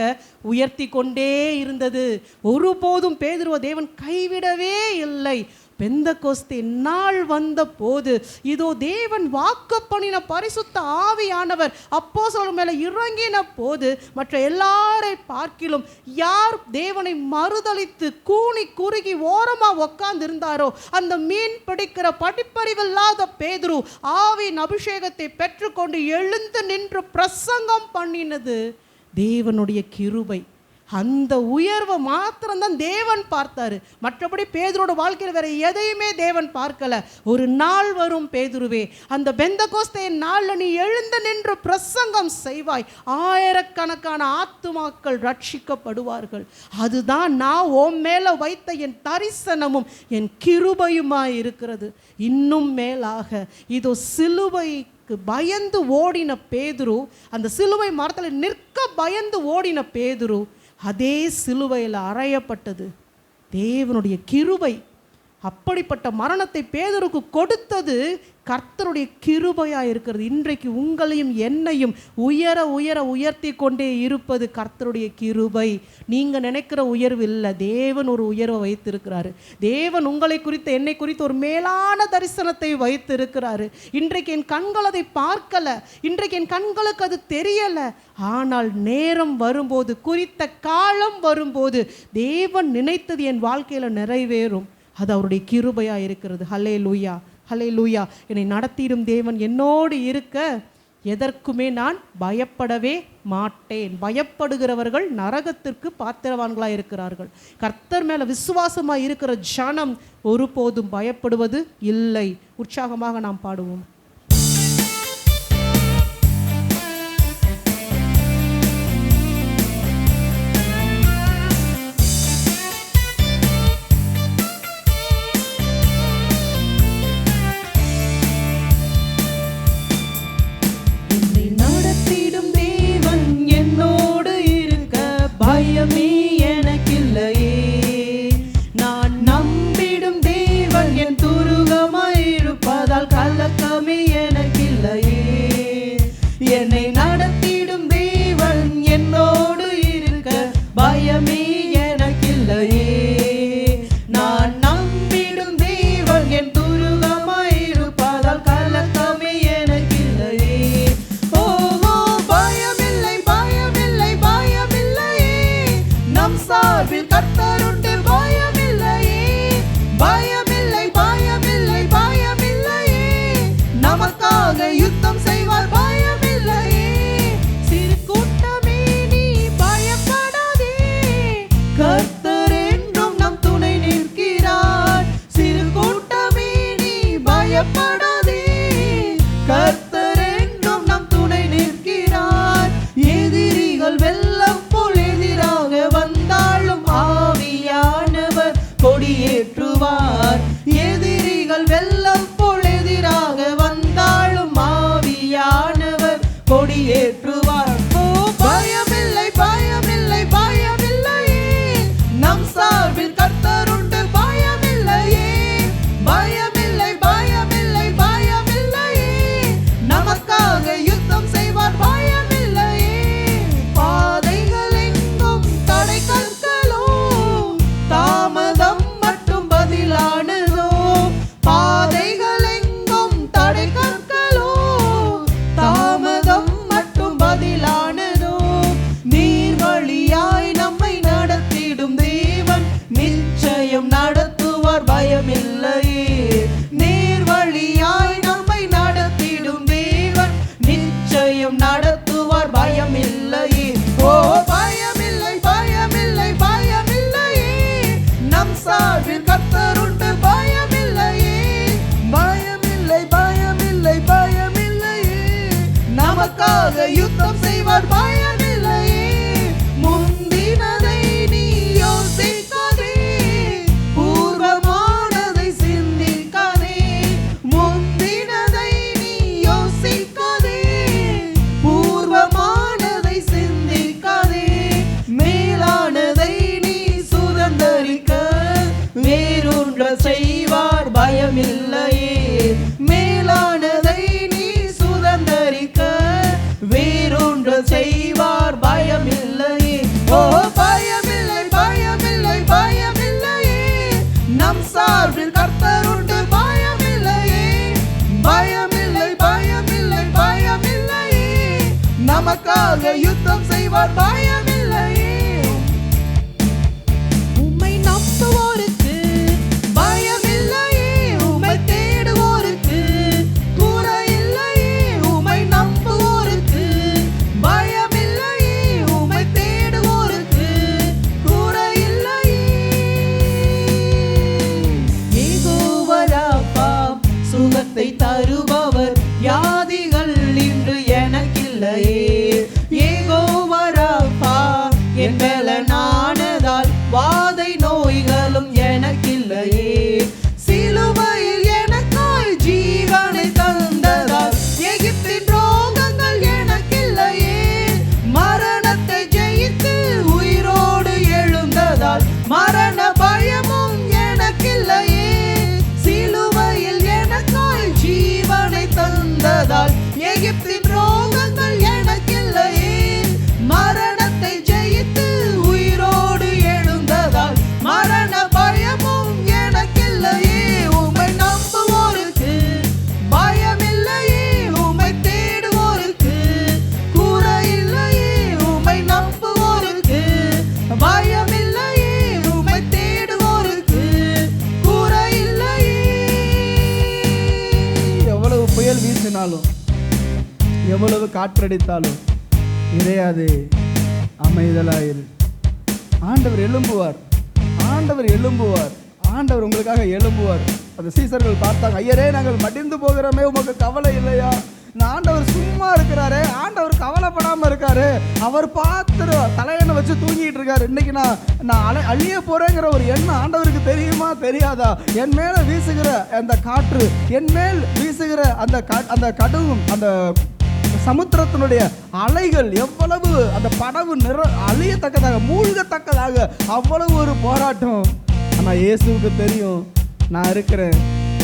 உயர்த்தி கொண்டே இருந்தது. ஒருபோதும் பேதுருவை தேவன் கைவிடவே இல்லை. பெந்தகோஸ்தே நாள் வந்த போது இதோ தேவன் வாக்கு பண்ணின பரிசுத்த ஆவியானவர் அப்போஸ்தலர் மேல இறங்கின போது மற்ற எல்லாரை பார்க்கிலும் யார் தேவனை மறுதலித்து கூனி குறுகி ஓரமா உட்கார்ந்து இருந்தாரோ அந்த மீன் பிடிக்கிற படிப்பறிவில்லாத பேதுரு ஆவியின் அபிஷேகத்தை பெற்றுக்கொண்டு எழுந்து நின்று பிரசங்கம் பண்ணினது தேவனுடைய கிருபை. அந்த உயர்வை மாத்திரம்தான் தேவன் பார்த்தாரு. மற்றபடி பேதுருவோட வாழ்க்கையில் வேற எதையுமே தேவன் பார்க்கல. ஒரு நாள் வரும் பேதுருவே, அந்த பெந்தகோஸ்தே நாள்ல நீ எழுந்து நின்று பிரசங்கம் செய்வாய், ஆயிரக்கணக்கான ஆத்துமாக்கள் ரட்சிக்கப்படுவார்கள். அதுதான் நான் உன் மேல வைத்த என் தரிசனமும் என் கிருபையுமாய் இருக்கிறது. இன்னும் மேலாக இதோ சிலுவைக்கு பயந்து ஓடின பேதுரு, அந்த சிலுவை மரத்தில் நிற்க பயந்து ஓடின பேதுரு, அதே சிலுவையில் அறையப்பட்டது தேவனுடைய கிருபை. அப்படிப்பட்ட மரணத்தை பேதுருக்கு கொடுத்தது கர்த்தருடைய கிருபையாக இருக்கிறது. இன்றைக்கு உங்களையும் என்னையும் உயர உயர உயர்த்தி கொண்டே இருப்பது கர்த்தருடைய கிருபை. நீங்கள் நினைக்கிற உயர்வு இல்லை, தேவன் ஒரு உயர்வை வைத்திருக்கிறாரு. தேவன் உங்களை குறித்து என்னை குறித்து ஒரு மேலான தரிசனத்தை வைத்திருக்கிறாரு. இன்றைக்கு என் கண்கள் அதை பார்க்கல, இன்றைக்கு என் கண்களுக்கு அது தெரியலை. ஆனால் நேரம் வரும்போது, குறித்த காலம் வரும்போது தேவன் நினைத்தது என் வாழ்க்கையில் நிறைவேறும். அது அவருடைய கிருபையாக இருக்கிறது. ஹல்லேலூயா, ஹல்லேலூயா. என்னை நடத்திடும் தேவன் என்னோடு இருக்க எதற்குமே நான் பயப்படவே மாட்டேன். பயப்படுகிறவர்கள் நரகத்திற்கு பாத்திரவான்களாக இருக்கிறார்கள். கர்த்தர் மேலே விசுவாசமாக இருக்கிற ஜனம் ஒருபோதும் பயப்படுவது இல்லை. உற்சாகமாக நாம் பாடுவோம். பயமே எனக்கில்லையே, நான் நம்பிடும் தேவன் என் துருகமாயிருப்பதால் கலக்கமே எனக்கில்லையே. என்னை நடத்திடும் தேவன் என்னோடு இருக்க பயமே எனக்கில்லையே. நான் நம்பிடும் தேவன் என் துருகமாயிருப்பதால் கலக்கமே எனக்கில்லையே. ஓஹோ, பயமில்லை பயமில்லை பயமில்லையே, நம் சார்பில் கர்த்தருண்டு பயமில்லையே. பயமில்லை பயமில்லை பயமில்லையே, நமக்காக யுத்தம் செய்வார் பயமில்லையே. சிறு கூட்டமே நீ பயப்படாதே, கர்த்தர் என்றும் நம் துணை நிற்கிறார். சிறு கூட்டமே நீ பயப்படாதே, கர்த்தர் என்றும் நம் துணை நிற்கிறார். எதிரிகள் வெள்ளம் போல் எதிராக வந்தாலும் ஆவியானவர் கொடியேற்றுவார். எதிரிகள் வெள்ளம் போல் எதிராக வந்தாலும் ஆவியானவர் கொடியேற்றுவார். ஓ, பயமில்லை பயமில்லை பயமில்லையே, நம் சார்பில் கர்த்தருண்டு பயமில்லையே. பயமில்லை பயமில்லை பயமில்லையே, நமக்காக யுத்தம் செய்வார் பயமில்லையே. பாதைகள் எங்கும் தடை கற்களோ, தாமதம் மட்டும் பதிலானதோ. பாதைகள் எங்கும் தடை கற்களோ, தாமதம் மட்டும் பதிலானதோ. நீர்வழியாய் நம்மை நடத்திடும் தேவன் நிச்சயம் நடத்துவார் பயமில்லையே. நீர்வழியாய் நம்மை நடத்திடும் தேவன் நிச்சயம் நடத்துவார் பயமில்லையே. ஓ, பயமில்லை பயமில்லை பயமில்லையே, நம் சார்பில் கர்த்தருண்டு பயமில்லையே. பயமில்லை பயமில்லை பயமில்லையே, நமக்காக யுத்தம் செய்வார் பயமில்லையே. முந்தினதை நீ யோசிக்காதே, பூர்வமானதை சிந்திக்காதே. முந்தினதை நீ யோசிக்காதே, பூர்வமானதை சிந்திக்காதே. மேலானதை நீ சுதந்தரிக்க வேறொன்ற செய்வார் பயமில்லையே. மேலானதை நீ சுதந்தரிக்க வேறொன்ற செய்வார் பயமில்லையே. ஓ, பயமில்லை பயமில்லை பயமில்லையே, நம் சார்பில் கர்த்தருண்டு பயமில்லையே. பயமில்லை பயமில்லை பயமில்லையே, நமக்காக யுத்தம் செய்வார் பயமில்லையே. உம்மை நம்புவோருக்கு பயமில்லையே, உம்மை தேடுவோருக்கு குறையில்லையே. உம்மை நம்புவோருக்கு பயமில்லையே, உம்மை தேடுவோருக்கு எவ்வளவு காற்றடித்தாலும் இறையாதே, அமைதலாயிரு. ஆண்டவர் எழும்புவார், ஆண்டவர் எழும்புவார், ஆண்டவர் உங்களுக்காக எழும்புவார். அந்த சீசர்கள் பார்த்தாங்க, ஐயரே நாங்கள் மடிந்து போகிறோமே, உமக்கு கவலை இல்லையா? இந்த ஆண்டவர் சும்மா இருக்கிறாரு, ஆண்டவர் கவலைப்படாம இருக்காரு, அவர் பார்த்து தலையணை வச்சு தூங்கிட்டு இருக்காரு. இன்னைக்கு நான் அழிய போறேங்கிற ஒரு எண்ணம் ஆண்டவருக்கு தெரியுமா தெரியாதா? என் மேல வீசுகிற அந்த காற்று, என் மேல் வீசுகிற அந்த கடுகும், அந்த சமுத்திரத்தினுடைய அலைகள் எவ்வளவு, அந்த படகு அழியத்தக்கதாக, மூழ்கத்தக்கதாக, அவ்வளவு ஒரு போராட்டம். ஆனால் இயேசுவுக்கு தெரியும், நான் இருக்கிறேன்,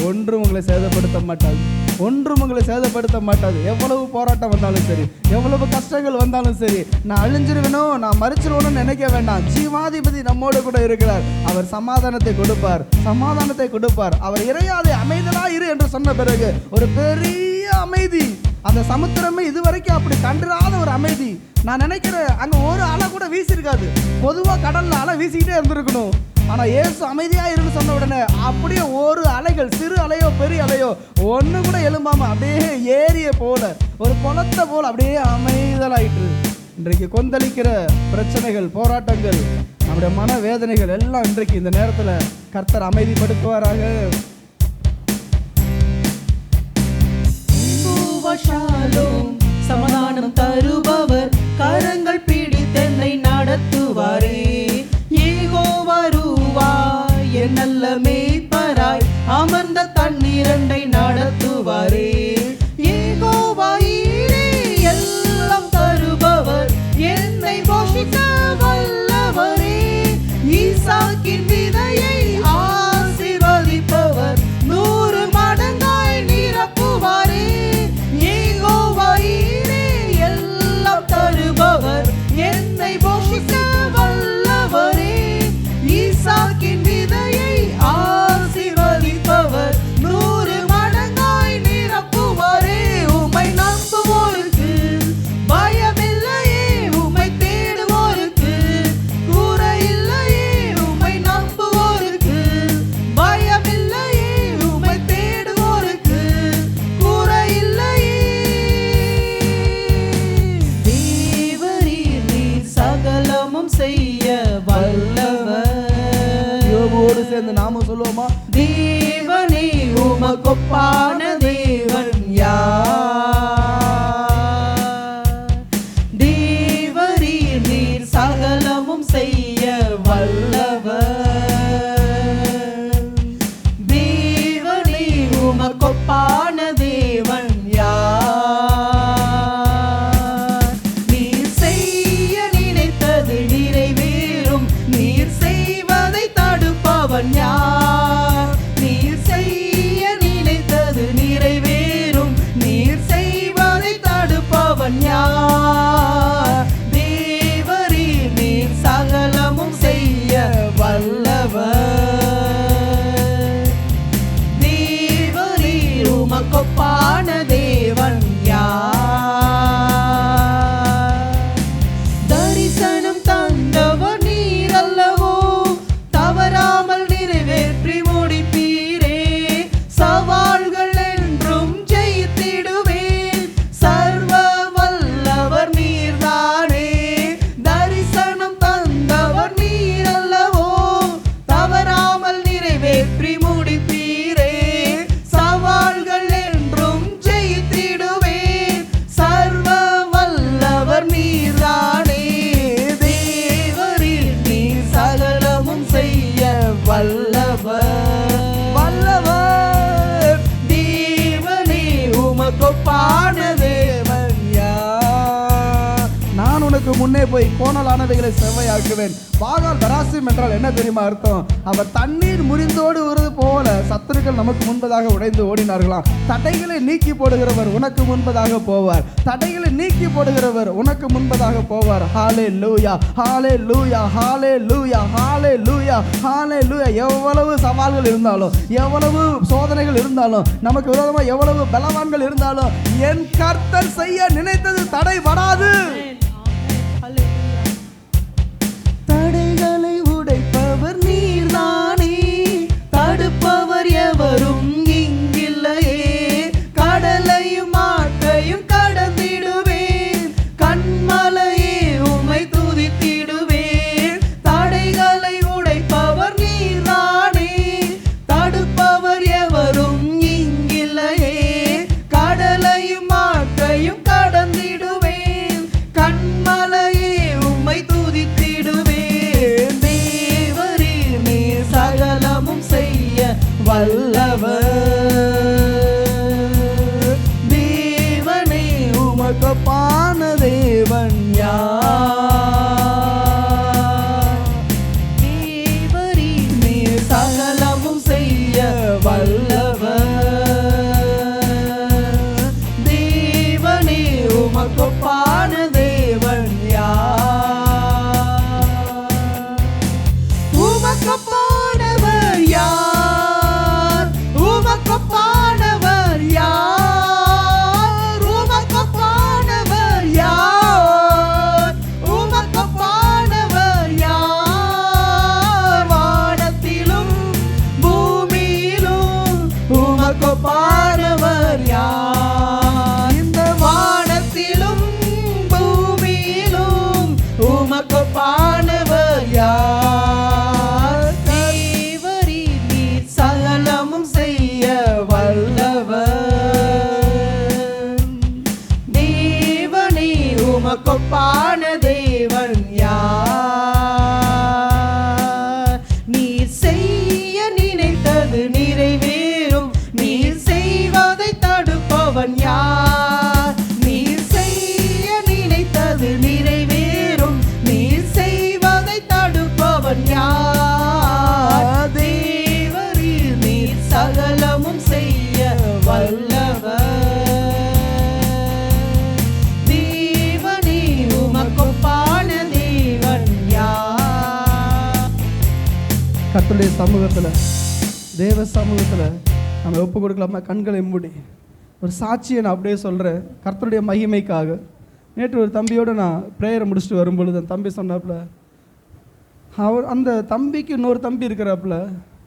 ஒன்றும் உங்களை சேதப்படுத்த மாட்டாது, ஒன்றும் உங்களை சேதப்படுத்த மாட்டாது. எவ்வளவு போராட்டம் வந்தாலும் சரி, எவ்வளவு கஷ்டங்கள் வந்தாலும் சரி, நான் அழிஞ்சிருவேணும், நான் மறிச்சிருவேணும்னு நினைக்க வேண்டாம். ஜீவாதிபதி நம்மோடு கூட இருக்கிறார். அவர் சமாதானத்தை கொடுப்பார், சமாதானத்தை கொடுப்பார். அவர் இறையாதே, அமைதலா இரு என்று சொன்ன பிறகு ஒரு பெரிய அமைதி. அந்த சமுத்திரமே இதுவரைக்கும் அப்படி கண்டிராத ஒரு அமைதி. நான் நினைக்கிறேன் அங்கே ஒரு அலை கூட வீசியிருக்காது. பொதுவாக கடலில் அலை வீசிக்கிட்டே இருந்திருக்கணும். ஆனால் இயேசு அமைதியாக இருந்து சொன்ன உடனே அப்படியே ஒரு அலைகள், சிறு அலையோ பெரிய அலையோ ஒன்று கூட எழும்பாமல் அப்படியே ஏரிய போல, ஒரு குளத்தை போல் அப்படியே அமைதலாயிற்று. இன்றைக்கு கொந்தளிக்கிற பிரச்சனைகள், போராட்டங்கள், நம்முடைய மன வேதனைகள் எல்லாம் இன்றைக்கு இந்த நேரத்தில் கர்த்தர் அமைதிப்படுத்துவாராக. சமாதானம் தருபவர், கரங்கள் பிடித்தென்னை நடத்துவாரே. யெகோவா ரூவா, என் நல்ல மேய்ப்பராய் அமர்ந்த தண்ணீரண்டை நடத்துவாரே. யெகோவா ஈரே, எல்லாம் தருபவர், என்னை போஷிக்க வல்லவரே. ஈசாக்கின் விதையை ஆசீர்வதிப்பவர், 100 மடங்காய் நிரப்புவாரே. யெகோவா ஈரே, எல்லாம் தருபவர், என்னை போஷிக்க வல்லவரே. ஈசாக்கின் விதையை ஆசீர்வதிப்பவர், 100 மடங்காய் நிரப்புவாரே. உம்மை நம்புவோருக்கு பயமில்லையே, உம்மை தேடுவோருக்கு குறையில்லையே. உம்மை நம்புவோருக்கு பயமில்லையே, உம்மை தேடுவோருக்கு குறையில்லையே. தேவரீர் நீர் சகலமும் செய்ய வல்லவர். யோபோடு சேர்ந்து நாம சொல்லுவோமா? தேவனே உமக்கொப்பான தேவன் யார்? தேவரீர் நீர் சகலமும் செய்ய வல்லவர். தேவனே உமக்கொப்பான தேவன் யார்? நீர் செய்ய நினைத்தது நிறைவேறும், நீர் செய்வதை தடுப்பவன் யார்? நீர் செய்ய நினைத்தது நிறைவேறும், நீர் செய்வதை தடுப்பவன் யார்? தேவரீர் நீர் சகலமும் செய்ய வல்லவர். தேவரீர் உமக்கொப்பான தேவன் யார்? தரிசனம் தந்தவர் நீர் அல்லவோ, தவறாமல் நிறைவேற்றி முடிப்பீரே. சவால்கள் என்றும் ஜெயித்திடுவேன், சர்வ வல்லவர் நீர்தானே. தரிசனம் தந்தவர் நீர் அல்லவோ, தவறாமல் நிறைவேற்றி முடிப்பீரே. சவால்கள் என்றும் ஜெயித்திடுவேன், சர்வ வல்லவர் நீர்தானே. தேவரீர் நீர் சகலமும் செய்ய வல்லவர், வல்லவர். தேவனே உமக்கொப்பான தேவன் யார்? நான் உனக்கு முன்னே போய் கோணலானவைகளை செவ்வையாக்குவேன். பாகால் பராசிம் என்றால் என்ன தெரியுமா அர்த்தம்? அவர் தண்ணீர் முறிந்தோடு வருவது போல சத்துருக்கள் நமக்கு முன்பதாக உடைந்து ஓடினார்களாம். தடைகளை நீக்கி போடுகிறவர் உனக்கு முன்பதாக போவார், தடைகளை நீக்கி போடுகிறவர் உனக்கு முன்பதாக போவார். ஹல்லேலூயா, ஹல்லேலூயா, ஹல்லேலூயா, ஹல்லேலூயா, ஹல்லேலூயா. எவ்வளவு சவால்கள் இருந்தாலும், எவ்வளவு சோதனைகள் இருந்தாலும், நமக்கு விரோதமாக எவ்வளவு பலவான்கள் இருந்தாலும், என் கர்த்தர் செய்ய நினைத்தது தடைபடாது. தடைகளை உடைப்பவர் நீர்தானே, தடுப்பவர் எவரும் இங்கில்லையே. கடலையும் ஆற்றையும் கடந்திடு உமக்கொப்பான தேவன் யார்? தேவரீர் நீர் சகலமும் செய்ய வல்லவர். தேவனே உமக்கொப்பான தேவன் யார்? உமக்கொப்பானவர் யார்? உமக்கொப்பானவர் யார்? உமக்கொப்பானவர் யார்? உமக்கொப்பானவர் யார்? வானத்திலும் பூமியிலும் உமக்கொப்பானவர் யார்? இந்த வானத்திலும் பூமியிலும் உமக்கொப்பானவர் யார்? தேவரீர் நீர் சகலமும் செய்ய வல்லவர். தேவனே உமக்கொப்பான தேவன் யார்? நீர் செய்ய நினைத்தது நிறைவேறும். நீர் செய்வதை தடுப்பவன் யார்? நீர் செய்ய நினைத்தது நிறைவேறும். நீர் செய்வதை தடுப்பவன் யார்? தேவரீர் நீர் சகலமும் செய்ய வல்லவர். தேவனே உமக்கொப்பான தேவன் யார்? கர்த்தருடைய சமூகத்தில், தேவ சமூகத்தில் நம்ம ஒப்பு கொடுக்கலாமா? கண்களை மூடி ஒரு சாட்சியை நான் அப்படியே சொல்கிறேன் கர்த்தருடைய மகிமைக்காக. நேற்று ஒரு தம்பியோடு நான் ப்ரேயரை முடிச்சுட்டு வரும்பொழுது அந்த தம்பி சொன்னாப்புல, அந்த தம்பிக்கு இன்னொரு தம்பி இருக்கிறாப்புல,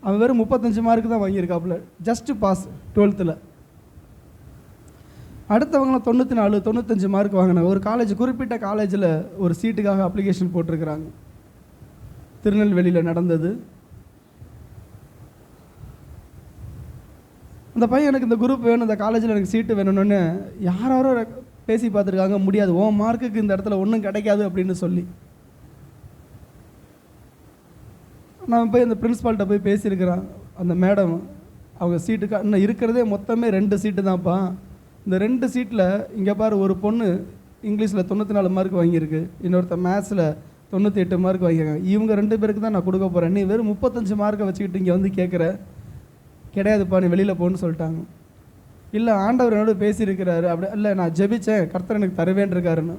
அவன் வெறும் 35 மார்க்கு தான் வாங்கியிருக்காப்புல, ஜஸ்ட்டு பாஸ் 12th. அடுத்தவங்களாம் 94 95 மார்க் வாங்கினாங்க. ஒரு காலேஜ், குறிப்பிட்ட காலேஜில் ஒரு சீட்டுக்காக அப்ளிகேஷன் போட்டிருக்கிறாங்க. திருநெல்வேலியில் நடந்தது. அந்த பையன் எனக்கு இந்த குரூப் வேணும், இந்த காலேஜில் எனக்கு சீட்டு வேணும்னு யாரோ பேசி பார்த்துருக்காங்க. முடியாது, உன் மார்க்குக்கு இந்த இடத்துல ஒன்றும் கிடைக்காது அப்படின்னு சொல்லி. நான் போய் அந்த பிரின்ஸ்பால்கிட்ட போய் பேசியிருக்கிறான். அந்த மேடம் அவங்க சீட்டுக்கு இன்னும் இருக்கிறதே மொத்தமே 2 சீட்டு தான்ப்பா. இந்த 2 சீட்டில் இங்கே பாரு, ஒரு பொண்ணு இங்கிலீஷில் 94 மார்க் வாங்கியிருக்கு, இன்னொருத்த மேத்ஸில் 98 மார்க் வாங்கியிருக்காங்க. இவங்க 2 பேருக்கு தான் நான் கொடுக்க போகிறேன். நீ வெறும் 35 மார்க்கை வச்சுக்கிட்டு இங்கே வந்து கேட்குற. கிடையாதுப்பா, நீ வெளியில் போன்னு சொல்லிட்டாங்க. இல்லை, ஆண்டவர் என்னோட பேசியிருக்கிறாரு. அப்படி இல்லை, நான் ஜெபிச்சேன், கர்த்தர் எனக்கு தருவேன் இருக்காருன்னு.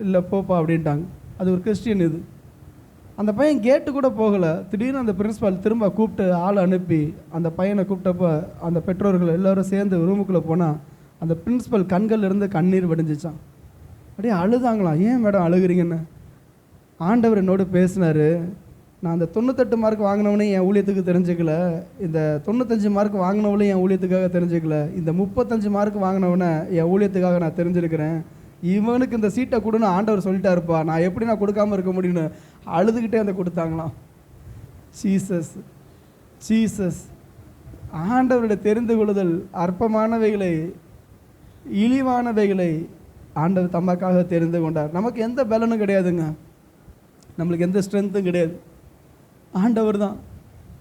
இல்லை போப்பா அப்படின்ட்டாங்க. அது ஒரு கிறிஸ்டியன் இது. அந்த பையன் கேட்டு கூட போகலை. திடீர்னு அந்த பிரின்ஸ்பால் திரும்ப கூப்பிட்டு ஆள் அனுப்பி அந்த பையனை கூப்பிட்டப்போ அந்த பெற்றோர்கள் எல்லோரும் சேர்ந்து ரூமுக்குள்ளே போனால் அந்த பிரின்ஸ்பல் கண்கள்லேருந்து கண்ணீர் வடிஞ்சிச்சான். அப்படியே அழுதாங்களாம். ஏன் மேடம் அழுகிறீங்கன்னு? ஆண்டவர் என்னோடு பேசினார். நான் அந்த 98 மார்க் வாங்கினவனையும் என் ஊழியத்துக்கு தெரிஞ்சுக்கல, இந்த 95 மார்க் வாங்கினவளையும் என் ஊழியத்துக்காக தெரிஞ்சுக்கல, இந்த 35 மார்க் வாங்கினவனை என் ஊழியத்துக்காக நான் தெரிஞ்சிருக்கிறேன். இவனுக்கு இந்த சீட்டை கொடுன்னு ஆண்டவர் சொல்லிட்டாருப்பா, நான் எப்படி நான் கொடுக்காமல் இருக்க முடியும்னு அழுதுகிட்டே அந்த கொடுத்தாங்களாம். Jesus Jesus. ஆண்டவருடைய தெரிந்து கொள்ளுதல் அற்பமானவைகளை, இழிவானவைகளை ஆண்டவர் தமக்காக தெரிந்து கொண்டார். நமக்கு எந்த பலனும் கிடையாதுங்க, நம்மளுக்கு எந்த ஸ்ட்ரென்த்தும் கிடையாது. ஆண்டவர் தான்,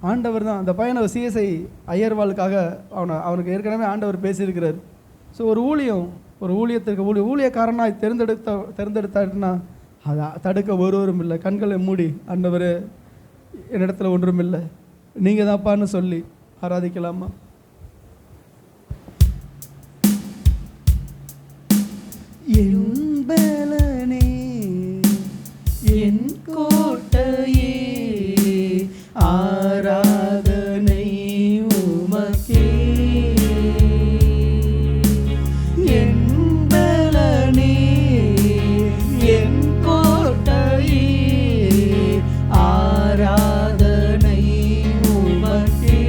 ஆண்டவர் தான். அந்த பையனை சிஎஸ்ஐ ஐயர்வாளுக்காக அவனுக்கு ஏற்கனவே ஆண்டவர் பேசியிருக்கிறார். ஸோ ஒரு ஊழியத்திற்கு ஊழியக்காரனாக தேர்ந்தெடுத்தாருன்னா அதை தடுக்க ஒருவரும் இல்லை. கண்களை மூடி, ஆண்டவர் என்னிடத்துல ஒன்றும் இல்லை, நீங்கள் தான்ப்பான்னு சொல்லி ஆராதிக்கலாமா? என் பலனே, என் கோட்டையே, ஆராதனை உமக்கே. என் பலனே, என் கோட்டையே, ஆராதனை உமக்கே.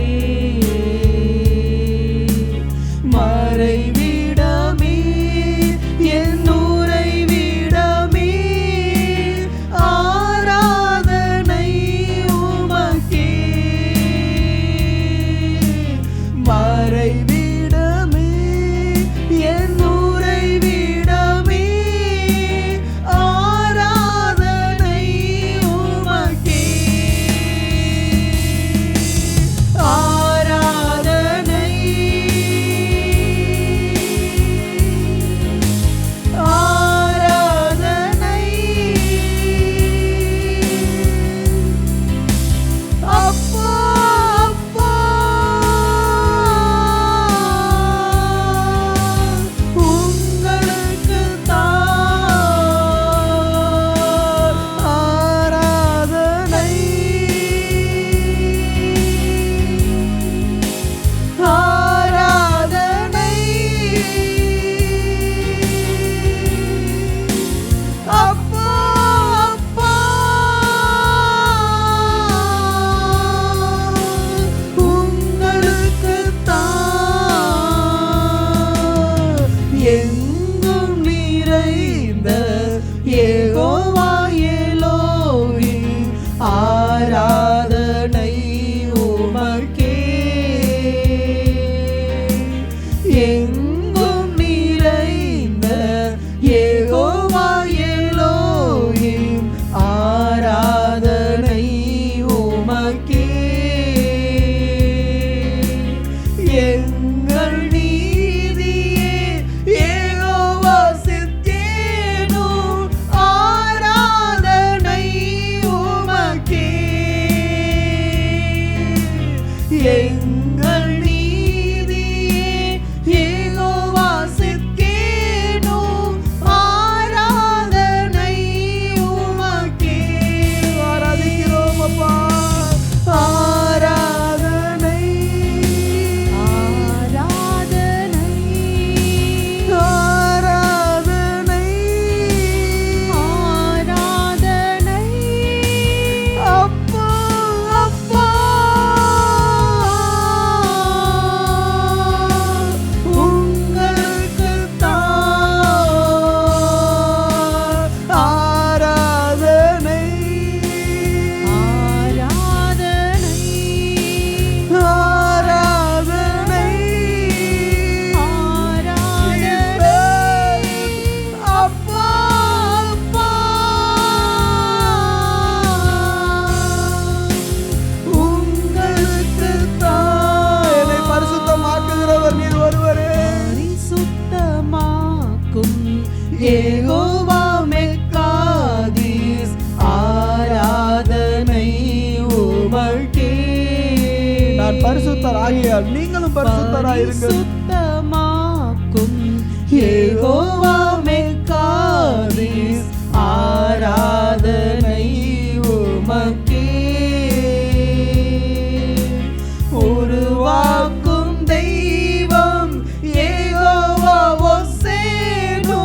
யெகோவா மெக்காதீஸ் ஆராதனை உமக்கே. நான் பரிசுத்தர் ஆகியால் நீங்களும் பரிசுத்தராயிருங்கள். சுத்தமாக்கும் யெகோவா மெக்காதீஸ் ஆராதனை உமக்கே. உருவாக்கும் தெய்வம் யெகோவா ஒசேனு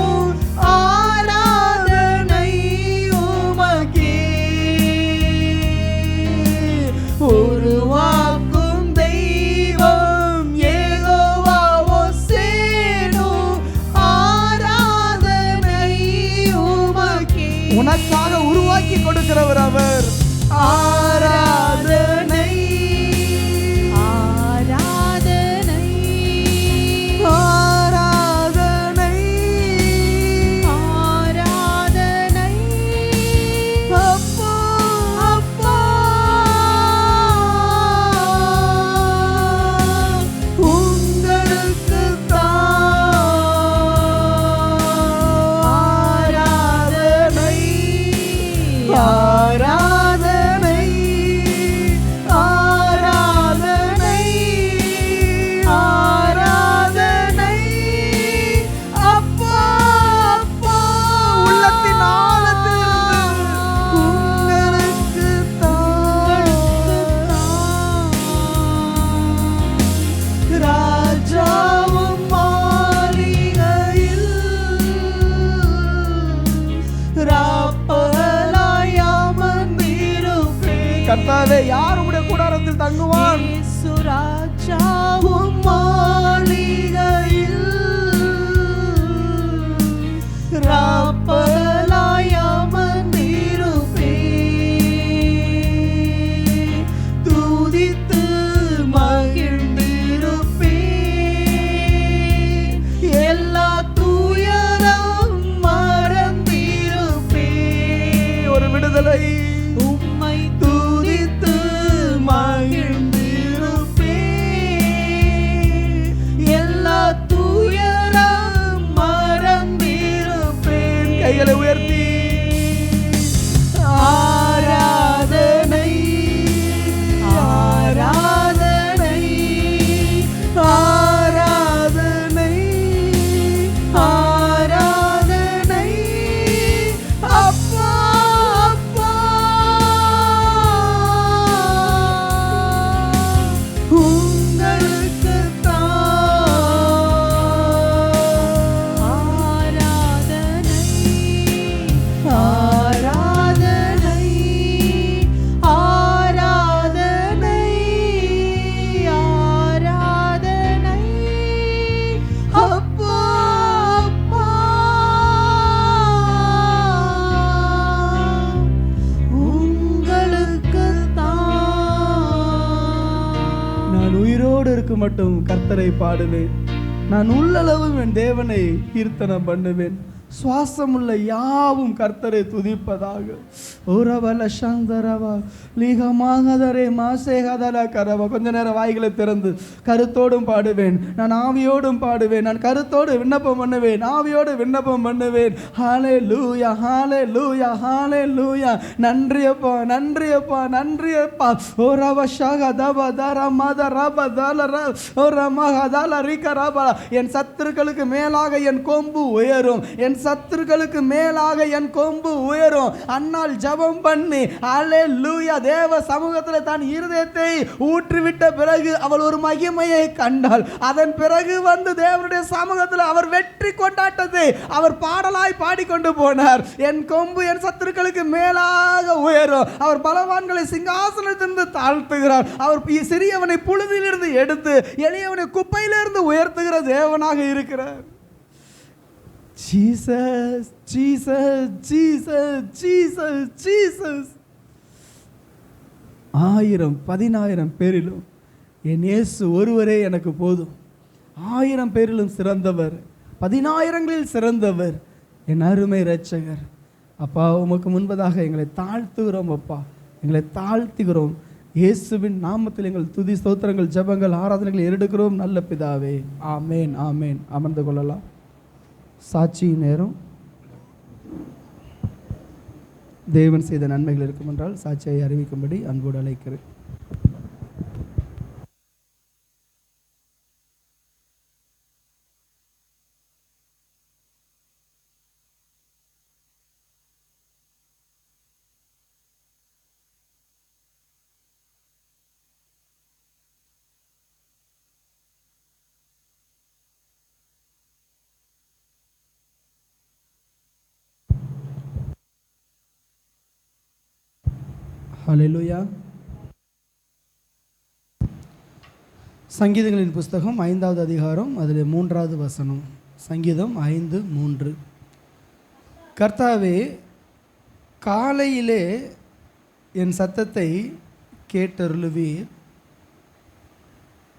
ஆராதனை உமக்கே. உருவாக்கும் தெய்வம் யெகோவா ஒசேனு ஆராதனை உமக்கே. உனக்காக உருவாக்கி கொடுக்கிறவர் அவர். ஆராதனை ஆராதனை ஆராதனை ஆராதனை அப்பா அப்பா உங்களுக்கு ஆராதனை ஆராதனை ஆராதனை ஆராதனை அப்பா அப்பா உள்ளத்தின் ஆழத்திலிருந்து உங்களுக்கு ராஜாவும் மாளிகையில் ராப்பகலாய் அமர்ந்திருப்பேன். கர்த்தாவே, யார் உம்முடைய கூடாரத்தில் தங்குவான்? இயேசு ராஜாவும் மாளிகையில் ராப்பகலாய் அமர்ந்திருப்பேன். துதித்து மகிழ்ந்திருப்பேன். எல்லா துயரம் மறந்திருப்பேன். ஒரு விடுதலை. உம்மை துதித்து மகிழ்ந்திருப்பேன். எல்லா துயரம் மறந்திருப்பேன். கைகளை உயர்த்தி ஆராதனை ஆராதனை ஆராதனை ஆராதனை அப்பா அப்பா உங்களுக்கு ஆராதனை ஆராதனை ஆராதனை ஆராதனை அப்பா அப்பா உங்களுக்கு நான் உயிரோடு இருக்க மட்டும் கர்த்தரை பாடுவேன். நான் உள்ளளவும் என் தேவனை கீர்த்தனம் பண்ணுவேன். சுவாசமுள்ள யாவும் கர்த்தரை துதிப்பதாக. ஓரவல சந்தரவா லீகமாகதரே மாசேகதல கரவா. கொஞ்ச நேரம் வாய்களை திறந்து கருத்தோடும் பாடுவேன். நான் ஆவியோடும் பாடுவேன். நான் கருத்தோடு விண்ணப்பம் பண்ணுவேன். ஆவியோடு விண்ணப்பம் பண்ணுவேன். ஹalleluya ஹalleluya ஹalleluya. நன்றியப்பா நன்றியப்பா நன்றியப்பா. ஓரவ ஷகதப தரமத ரபதலர ஓரமகதல ரிகரபா. என் சத்துருக்களுக்கு மேலாக என் கொம்பு உயரும். என் சத்துருக்களுக்கு மேலாக என் கொம்பு உயரும். அன்னாள் ஜெபம் பண்ணி ஹalleluya தேவ சமூகத்தில் தான் இருதயத்தை ஊற்றிவிட்ட பிறகு அவள் ஒரு மகிமையை கண்டாள். அதன் பிறகு வந்து தேவனுடைய சமூகத்தில் அவர் வெற்றி கொண்டாட்டத்தை அவர் பாடலாய் பாடிக்கொண்டு போனார். என் கொம்பு என் சத்துருக்களுக்கு மேலாக உயரும். அவர் பலவான்களை சிங்காசனத்திலிருந்து தாழ்த்துகிறார். அவர் சிறியவனை புழுதியிலிருந்து எடுத்து எளியவனை குப்பையிலிருந்து உயர்த்துகிற தேவனாக இருக்கிறார். Jesus, Jesus, Jesus, Jesus, Jesus. 1000 10,000 பேரிலும் என் இயேசு ஒருவரே எனக்கு போதும். 1000 பேரிலும் சிறந்தவர், 10,000ங்களில் சிறந்தவர் என் அருமை இரட்சகர். அப்பா, உமக்கு முன்பதாக எங்களை தாழ்த்துகிறோம். அப்பா, எங்களை தாழ்த்துகிறோம். இயேசுவின் நாமத்தில் எங்கள் துதி ஸ்தோத்திரங்கள் ஜெபங்கள் ஆராதனைகள் ஏறெடுக்கிறோம் நல்ல பிதாவே. ஆமேன் ஆமேன். அமர்ந்து கொள்ளலாம். சாட்சி நேரம். தேவன் செய்த நன்மைகள் இருக்கும் என்றால் சாட்சியை அறிவிக்கும்படி அன்போடு அழைக்கிறேன். ஹல்லேலூயா. சங்கீதங்களின் புஸ்தகம் 5வது அதிகாரம் அதில் 3வது வசனம். சங்கீதம் 5:3. கர்த்தாவே, காலையிலே என் சத்தத்தை கேட்டருளுவீர்,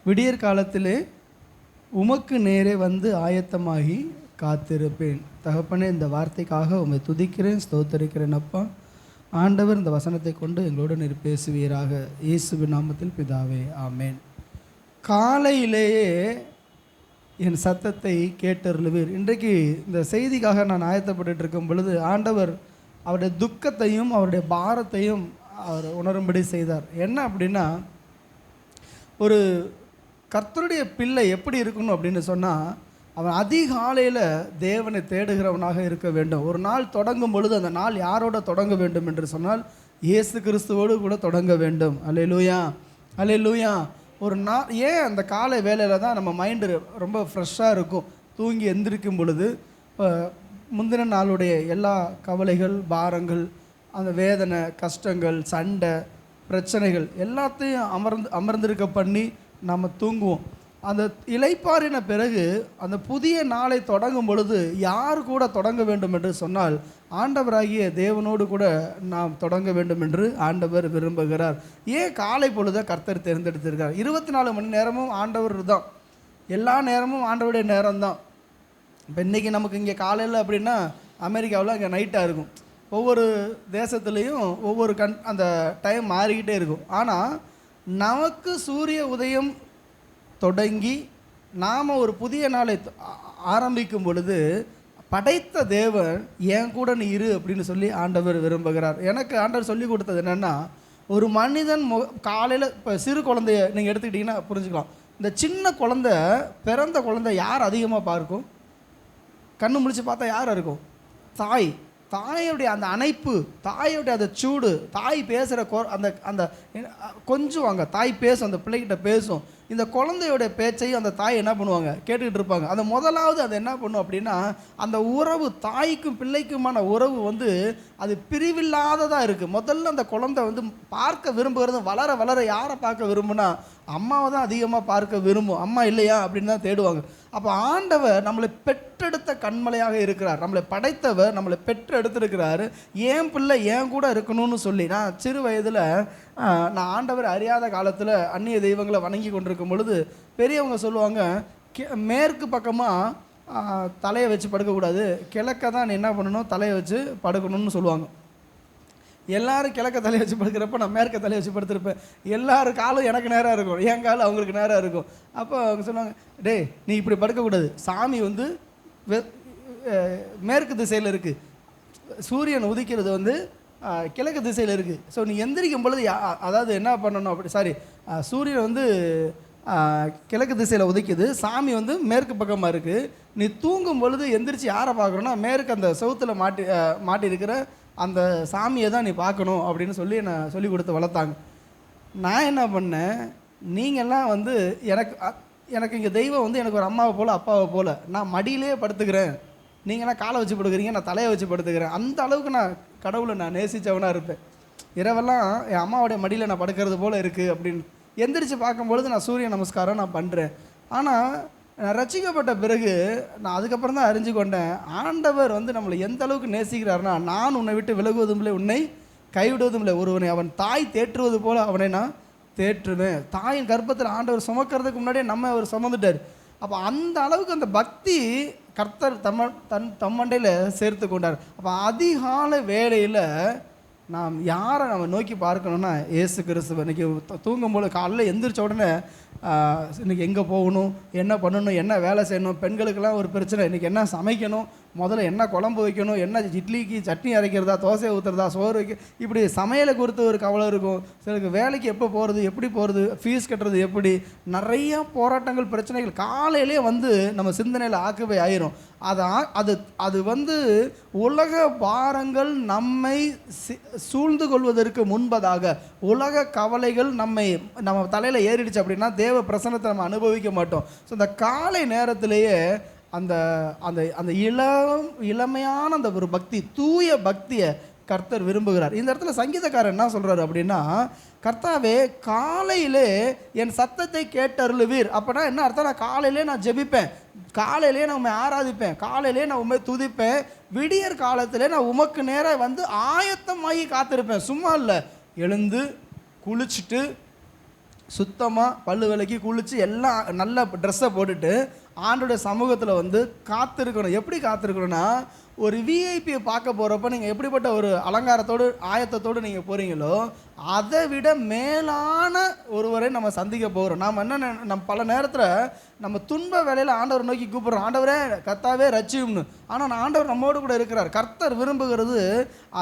விடியற் காலத்திலே உமக்கு நேரே வந்து ஆயத்தமாகி காத்திருப்பேன். தகப்பனே, இந்த வார்த்தைக்காக உம்மை துதிக்கிறேன், ஸ்தோத்தரிக்கிறேன் அப்பா. ஆண்டவர் இந்த வசனத்தை கொண்டு எங்களோடு நீர் பேசுவீராக. இயேசுவின் நாமத்தில் பிதாவே, ஆமேன். காலையிலேயே என் சத்தத்தை கேட்டருளுவீர். இன்றைக்கு இந்த செய்திக்காக நான் ஆயத்தப்பட்டு இருக்கும் பொழுது ஆண்டவர் அவருடைய துக்கத்தையும் அவருடைய பாரத்தையும் அவர் உணரும்படி செய்தார். என்ன அப்படின்னா, ஒரு கர்த்தருடைய பிள்ளை எப்படி இருக்கணும் அப்படின்னு சொன்னால், அவன் அதிகாலையில் தேவனை தேடுகிறவனாக இருக்க வேண்டும். ஒரு நாள் தொடங்கும் பொழுது அந்த நாள் யாரோட தொடங்க வேண்டும் என்று சொன்னால் இயேசு கிறிஸ்துவோடு கூட தொடங்க வேண்டும். அல்லேலூயா, அல்லேலூயா. ஒரு நாள் ஏன் அந்த காலை வேளையில் தான் நம்ம மைண்டு ரொம்ப ஃப்ரெஷ்ஷாக இருக்கும். தூங்கி எந்திரிக்கும் பொழுது முந்தின நாளுடைய எல்லா கவலைகள், பாரங்கள், அந்த வேதனை, கஷ்டங்கள், சண்டை, பிரச்சனைகள் எல்லாத்தையும் அமர்ந்திருக்க பண்ணி நம்ம தூங்குவோம். அந்த இளைப்பாறின பிறகு அந்த புதிய நாளை தொடங்கும் பொழுது யார் கூட தொடங்க வேண்டும் என்று சொன்னால் ஆண்டவராகிய தேவனோடு கூட நாம் தொடங்க வேண்டும் என்று ஆண்டவர் விரும்புகிறார். ஏன் காலை பொழுதை கர்த்தர் தேர்ந்தெடுத்திருக்கிறார்? 24 மணி நேரமும் ஆண்டவர் தான், எல்லா நேரமும் ஆண்டவருடைய நேரம்தான். இப்போ இன்றைக்கி நமக்கு இங்கே காலையில் அப்படின்னா அமெரிக்காவில் அங்கே நைட்டாக இருக்கும். ஒவ்வொரு தேசத்துலேயும் ஒவ்வொரு அந்த டைம் மாறிக்கிட்டே இருக்கும். ஆனால் நமக்கு சூரிய உதயம் தொடங்கி நாம் ஒரு புதிய நாளை ஆரம்பிக்கும் பொழுது படைத்த தேவன் என் கூட நீ இரு அப்படின்னு சொல்லி ஆண்டவர் விரும்புகிறார். எனக்கு ஆண்டவர் சொல்லி கொடுத்தது என்னென்னா, ஒரு மனிதன் காலையில் இப்போ சிறு குழந்தைய நீங்கள் எடுத்துக்கிட்டிங்கன்னா புரிஞ்சுக்கலாம். இந்த சின்ன குழந்தை, பிறந்த குழந்தை யார் அதிகமாக பார்க்கும்? கண்ணு முழிச்சு பார்த்தா யார் இருக்கும்? தாய். தாயோடைய அந்த அணைப்பு, தாயோடைய அந்த சூடு, தாய் பேசுகிற அந்த அந்த கொஞ்சம் வாங்க தாய் பேசும், அந்த பிள்ளைகிட்ட பேசும். இந்த குழந்தையோடைய பேச்சையும் அந்த தாய் என்ன பண்ணுவாங்க? கேட்டுக்கிட்டு இருப்பாங்க. அந்த முதலாவது அது என்ன பண்ணும் அப்படின்னா, அந்த உறவு, தாய்க்கும் பிள்ளைக்குமான உறவு அது பிரிவில்லாததாக இருக்குது. முதல்ல அந்த குழந்தை பார்க்க விரும்புகிறது, வளர வளர யாரை பார்க்க விரும்புனா அம்மாவை தான் அதிகமாக பார்க்க விரும்பும். அம்மா இல்லையா அப்படின்னு தான் தேடுவாங்க. அப்போ ஆண்டவர் நம்மளை பெற்றெடுத்த கண்மலையாக இருக்கிறார். நம்மளை படைத்தவர் நம்மளை பெற்றெடுத்திருக்கிறாரு. ஏன் பிள்ளை ஏன் கூட இருக்கணும்னு சொல்லி. நான் சிறு வயதில் நான் ஆண்டவர் அறியாத காலத்தில் அந்நிய தெய்வங்களை வணங்கி கொண்டிருக்கும் பொழுது பெரியவங்க சொல்லுவாங்க, மேற்கு பக்கமாக தலையை வச்சு படுக்கக்கூடாது, கிழக்க தான் நீ என்ன பண்ணணும், தலையை வச்சு படுக்கணும்னு சொல்லுவாங்க. எல்லோரும் கிழக்க தலையை வச்சு படுக்கிறப்ப நான் மேற்க தலையை வச்சு படுத்திருப்பேன். எல்லாரும் காலும் எனக்கு நேராக இருக்கும், என் காலம் அவங்களுக்கு நேராக இருக்கும். அப்போ அவங்க சொன்னாங்க, டே நீ இப்படி படுக்கக்கூடாது, சாமி மேற்கு திசையில் இருக்குது, சூரியன் உதிக்கிறது கிழக்கு திசையில் இருக்குது. ஸோ நீ எந்திரிக்கும் பொழுது அதாவது என்ன பண்ணணும் அப்படி சூரியன் கிழக்கு திசையில் உதிக்குது, சாமி மேற்கு பக்கமாக இருக்குது. நீ தூங்கும் பொழுது எந்திரிச்சு யாரை பார்க்கணுன்னா மேற்கு அந்த செவுத்தில் மாட்டியிருக்கிற அந்த சாமியை தான் நீ பார்க்கணும் அப்படின்னு சொல்லி நான் சொல்லி கொடுத்து வளர்த்தாங்க. நான் என்ன பண்ணேன், நீங்கள்லாம் எனக்கு இங்கே தெய்வம் எனக்கு ஒரு அம்மாவை போல் அப்பாவை போல், நான் மடியிலே படுத்துக்கிறேன், நீங்களாம் காலை வச்சு படுக்கிறீங்க, நான் தலையை வச்சு படுத்துக்கிறேன். அந்த அளவுக்கு நான் கடவுளை நான் நேசித்தவனாக இருப்பேன். இரவெல்லாம் என் அம்மாவோடைய மடியில் நான் படுக்கிறது போல் இருக்குது அப்படின்னு எந்திரிச்சு பார்க்கும்பொழுது நான் சூரிய நமஸ்காரம் நான் பண்ணுறேன். ஆனால் நான் ரட்சிக்கப்பட்ட பிறகு நான் அதுக்கப்புறம் தான் அறிஞ்சு கொண்டேன், ஆண்டவர் நம்மளை எந்த அளவுக்கு நேசிக்கிறாருன்னா, நான் உன்னை விட்டு விலகுவதும் இல்லை, உன்னை கைவிடுவதும் இல்லை, ஒருவனை அவன் தாய் தேற்றுவது போல் அவனை நான் தேற்றுவேன். தாயின் கர்ப்பத்தில் ஆண்டவர் சுமக்கிறதுக்கு முன்னாடியே நம்ம அவர் சுமந்துட்டார். அப்போ அந்த அளவுக்கு அந்த பக்தி கர்த்தர் தம்மண்டையில் சேர்த்து கொண்டார். அப்போ அதிகாலை வேளையில் நாம் யாரை நம்ம நோக்கி பார்க்கணுன்னா இயேசு கிறிஸ்துவ. இன்றைக்கி தூங்கும்போது காலையில் எந்திரிச்ச உடனே இன்றைக்கி எங்கே போகணும், என்ன பண்ணணும், என்ன வேலை செய்யணும், பெண்களுக்கெல்லாம் ஒரு பிரச்சனை, இன்றைக்கி என்ன சமைக்கணும், முதல்ல என்ன குழம்பு வைக்கணும், என்ன இட்லிக்கு சட்னி அரைக்கிறதா, தோசை ஊற்றுறதா, சோறு வைக்க, இப்படி சமையலை குறித்து ஒரு கவலை இருக்கும். சிலருக்கு வேலைக்கு எப்போ போகிறது, எப்படி போகிறது, ஃபீஸ் கட்டுறது எப்படி, நிறைய போராட்டங்கள் பிரச்சனைகள் காலையிலே வந்து நம்ம சிந்தனையில் ஆக்கவே ஆயிரும். அது வந்து உலக பாரங்கள் நம்மை சூழ்ந்து கொள்வதற்கு முன்பதாக, உலக கவலைகள் நம்ம தலையில் ஏறிடுச்சு அப்படின்னா தேவ பிரசன்னத்தை நம்ம அனுபவிக்க மாட்டோம். ஸோ இந்த காலை நேரத்திலேயே அந்த அந்த அந்த இளமையான அந்த ஒரு பக்தி, தூய பக்தியை கர்த்தர் விரும்புகிறார். இந்த இடத்துல சங்கீதக்காரர் என்ன சொல்கிறார் அப்படின்னா, கர்த்தாவே காலையிலே என் சத்தத்தை கேட்டருளுவீர். அப்படின்னா என்ன அர்த்தம்? நான் காலையிலே நான் ஜெபிப்பேன், காலையிலே நான் உண்மை ஆராதிப்பேன், காலையிலே நான் உண்மை துதிப்பேன், விடியற் காலத்திலே நான் உமக்கு நேராக வந்து ஆயத்தமாகி காத்திருப்பேன். சும்மா இல்லை, எழுந்து குளிச்சுட்டு சுத்தமாக பல்லு விளக்கி குளித்து எல்லாம் நல்ல ட்ரெஸ்ஸை போட்டுட்டு ஆண்டோடைய சமூகத்தில் வந்து காத்திருக்கணும். எப்படி காத்திருக்கணும்னா, ஒரு விஐபியை பார்க்க போகிறப்ப நீங்கள் எப்படிப்பட்ட ஒரு அலங்காரத்தோடு ஆயத்தத்தோடு நீங்கள் போகிறீங்களோ அதை விட மேலான ஒருவரை நம்ம சந்திக்க போகிறோம். நாம் என்ன நம்ம பல நேரத்தில் நம்ம துன்ப வேலையில் ஆண்டவர் நோக்கி கூப்பிட்றோம், ஆண்டவரே கர்த்தாவே ரட்சியும்னு. ஆனால் ஆண்டவர் நம்மோடு கூட இருக்கிறார். கர்த்தர் விரும்புகிறது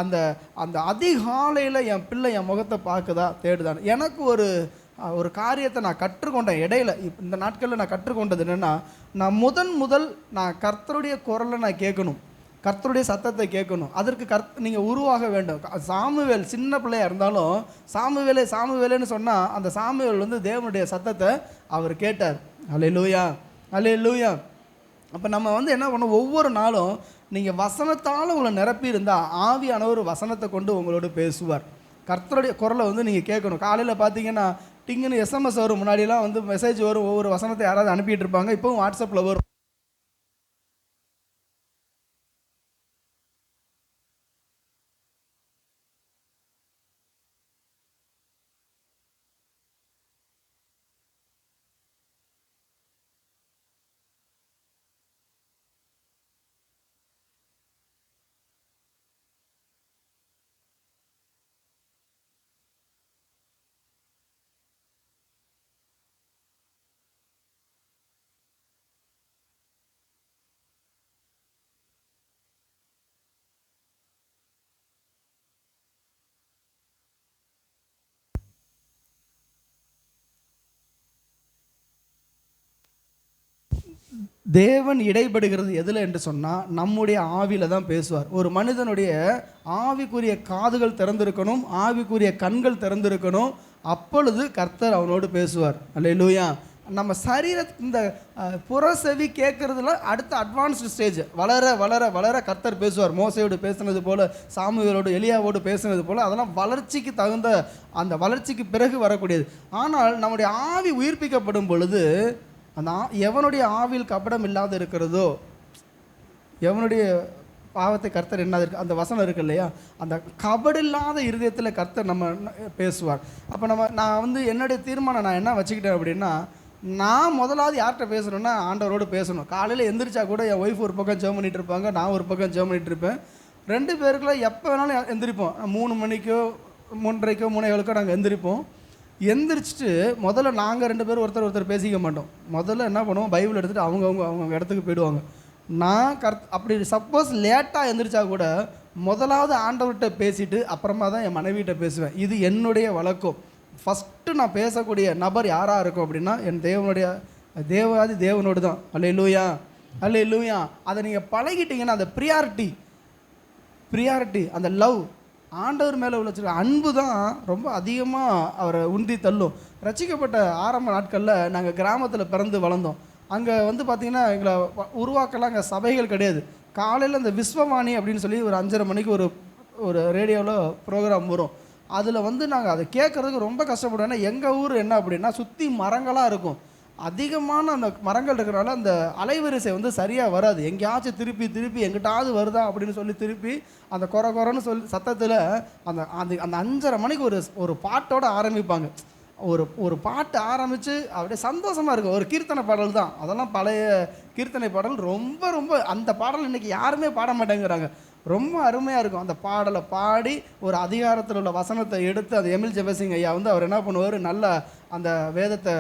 அந்த அந்த அதிகாலையில் என் பிள்ளை என் முகத்தை பார்க்குதா தேடுதான். எனக்கு ஒரு காரியத்தை நான் கற்றுக்கொண்டேன் இடையில, இந்த நாட்களில் நான் கற்றுக்கொண்டது என்னென்னா, நான் முதல் நான் கர்த்தருடைய குரலை நான் கேட்கணும், கர்த்தருடைய சத்தத்தை கேட்கணும். அதற்கு நீங்கள் உருவாக வேண்டும். சாமுவேல் சின்ன பிள்ளையாக இருந்தாலும் சாமுவேலேன்னு சொன்னால் அந்த சாமுவேல் வந்து தேவனுடைய சத்தத்தை அவர் கேட்டார். அல்லேலூயா, அல்லேலூயா. அப்போ நம்ம வந்து என்ன பண்ணோம், ஒவ்வொரு நாளும் நீங்கள் வசனத்தால் உங்களை நிரப்பி இருந்தால் ஆவியானவர் வசனத்தை கொண்டு உங்களோட பேசுவார். கர்த்தருடைய குரலை வந்து நீங்கள் கேட்கணும். காலையில் பார்த்தீங்கன்னா டிங்குன்னு எஸ்எம்எஸ் வரும், முன்னாடியெல்லாம் வந்து மெசேஜ் வரும், ஒவ்வொரு வசனத்தை யாராவது அனுப்பிட்டு இருப்பாங்க, இப்போவும் வாட்ஸ்அப்பில் வரும். தேவன் இடைப்படுகிறது எதில் என்று சொன்னால் நம்முடைய ஆவியில் தான் பேசுவார். ஒரு மனிதனுடைய ஆவிக்குரிய காதுகள் திறந்திருக்கணும், ஆவிக்குரிய கண்கள் திறந்திருக்கணும், அப்பொழுது கர்த்தர் அவனோடு பேசுவார். அல்லேலூயா. நம்ம இந்த புறசெவி கேட்குறதுல அடுத்த அட்வான்ஸ்டு ஸ்டேஜ் வளர வளர வளர கர்த்தர் பேசுவார். மோசையோடு பேசுனது போல், சாமுவேலோடு எலியாவோடு பேசுனது போல், அதெல்லாம் வளர்ச்சிக்கு தகுந்த, அந்த வளர்ச்சிக்கு பிறகு வரக்கூடியது. ஆனால் நம்முடைய ஆவி உயிர்ப்பிக்கப்படும் பொழுது அந்த எவனுடைய ஆவியில் கபடம் இல்லாத இருக்கிறதோ, எவனுடைய பாவத்தை கர்த்தர் என்ன இருக்கு, அந்த வசனம் இருக்கு இல்லையா, அந்த கபடில்லாத இருதயத்தில் கர்த்தர் நம்ம பேசுவார். அப்போ நான் வந்து என்னுடைய தீர்மானம் நான் என்ன வச்சுக்கிட்டேன் அப்படின்னா, நான் முதலாவது யார்கிட்ட பேசணும்னா ஆண்டவரோடு பேசணும். காலையில் எந்திரிச்சா கூட என் ஒய்ஃப் ஒரு பக்கம் ஜெபம் பண்ணிகிட்டு இருப்பாங்க, நான் ஒரு பக்கம் ஜெபம் பண்ணிகிட்டு இருப்பேன். 2 பேருக்குள்ள எப்போ வேணாலும் எந்திரிப்போம். 3 மணிக்கோ 3:30க்கோ 3:15க்கோ நாங்கள் எந்திரிப்போம். எந்திரிச்சிட்டு முதல்ல நாங்கள் 2 பேரும் ஒருத்தர் பேசிக்க மாட்டோம். முதல்ல என்ன பண்ணுவோம், பைபிள் எடுத்துகிட்டு அவங்க இடத்துக்கு போயிடுவாங்க. நான் அப்படி சப்போஸ் லேட்டாக எந்திரிச்சா கூட முதலாவது ஆண்டவர்கிட்ட பேசிட்டு அப்புறமா தான் என் மனைவிகிட்ட பேசுவேன். இது என்னுடைய வழக்கம். ஃபஸ்ட்டு நான் பேசக்கூடிய நபர் யாராக இருக்கும் அப்படின்னா என் தேவாதி தேவனோடு தான். அல்லேலூயா, அல்லேலூயா. அதை நீங்கள் பழகிட்டீங்கன்னா அந்த ப்ரியாரிட்டி, அந்த லவ், ஆண்டவர் மேலே உள்ள அன்பு தான் ரொம்ப அதிகமாக அவரை உந்தி தள்ளும். ரட்சிக்கப்பட்ட ஆரம்ப நாட்களில் நாங்கள் கிராமத்தில் பிறந்து வளர்ந்தோம். அங்கே வந்து பார்த்திங்கன்னா எங்களை உருவாக்கலாம் அங்கே சபைகள் கிடையாது. காலையில் அந்த விஸ்வவாணி அப்படின்னு சொல்லி ஒரு 5:30 மணிக்கு ஒரு ரேடியோவில் ப்ரோக்ராம் வரும். அதில் வந்து நாங்கள் அதை கேட்குறதுக்கு ரொம்ப கஷ்டப்படுவோம். ஏன்னா எங்கள் ஊர் என்ன அப்படின்னா சுற்றி மரங்களாக இருக்கும். அதிகமான அந்த மரங்கள் இருக்கிறனால அந்த அலைவரிசை வந்து சரியாக வராது. எங்கேயாச்சும் திருப்பி எங்கிட்டாவது வருதா அப்படின்னு சொல்லி திருப்பி அந்த குறைன்னு சொல்லி சத்தத்தில் அந்த அந்த 5:30 மணிக்கு ஒரு பாட்டோடு ஆரம்பிப்பாங்க. ஒரு பாட்டு ஆரம்பித்து அப்படியே சந்தோஷமாக இருக்கும். ஒரு கீர்த்தனை பாடல் தான், அதெல்லாம் பழைய கீர்த்தனை பாடல். ரொம்ப அந்த பாடல் இன்றைக்கி யாருமே பாட மாட்டேங்கிறாங்க. ரொம்ப அருமையாக இருக்கும். அந்த பாடலை பாடி ஒரு அதிகாரத்தில் உள்ள வசனத்தை எடுத்து அது எமில் ஜெபசிங் ஐயா வந்து அவர் என்ன பண்ணுவார், நல்ல அந்த வேதத்தை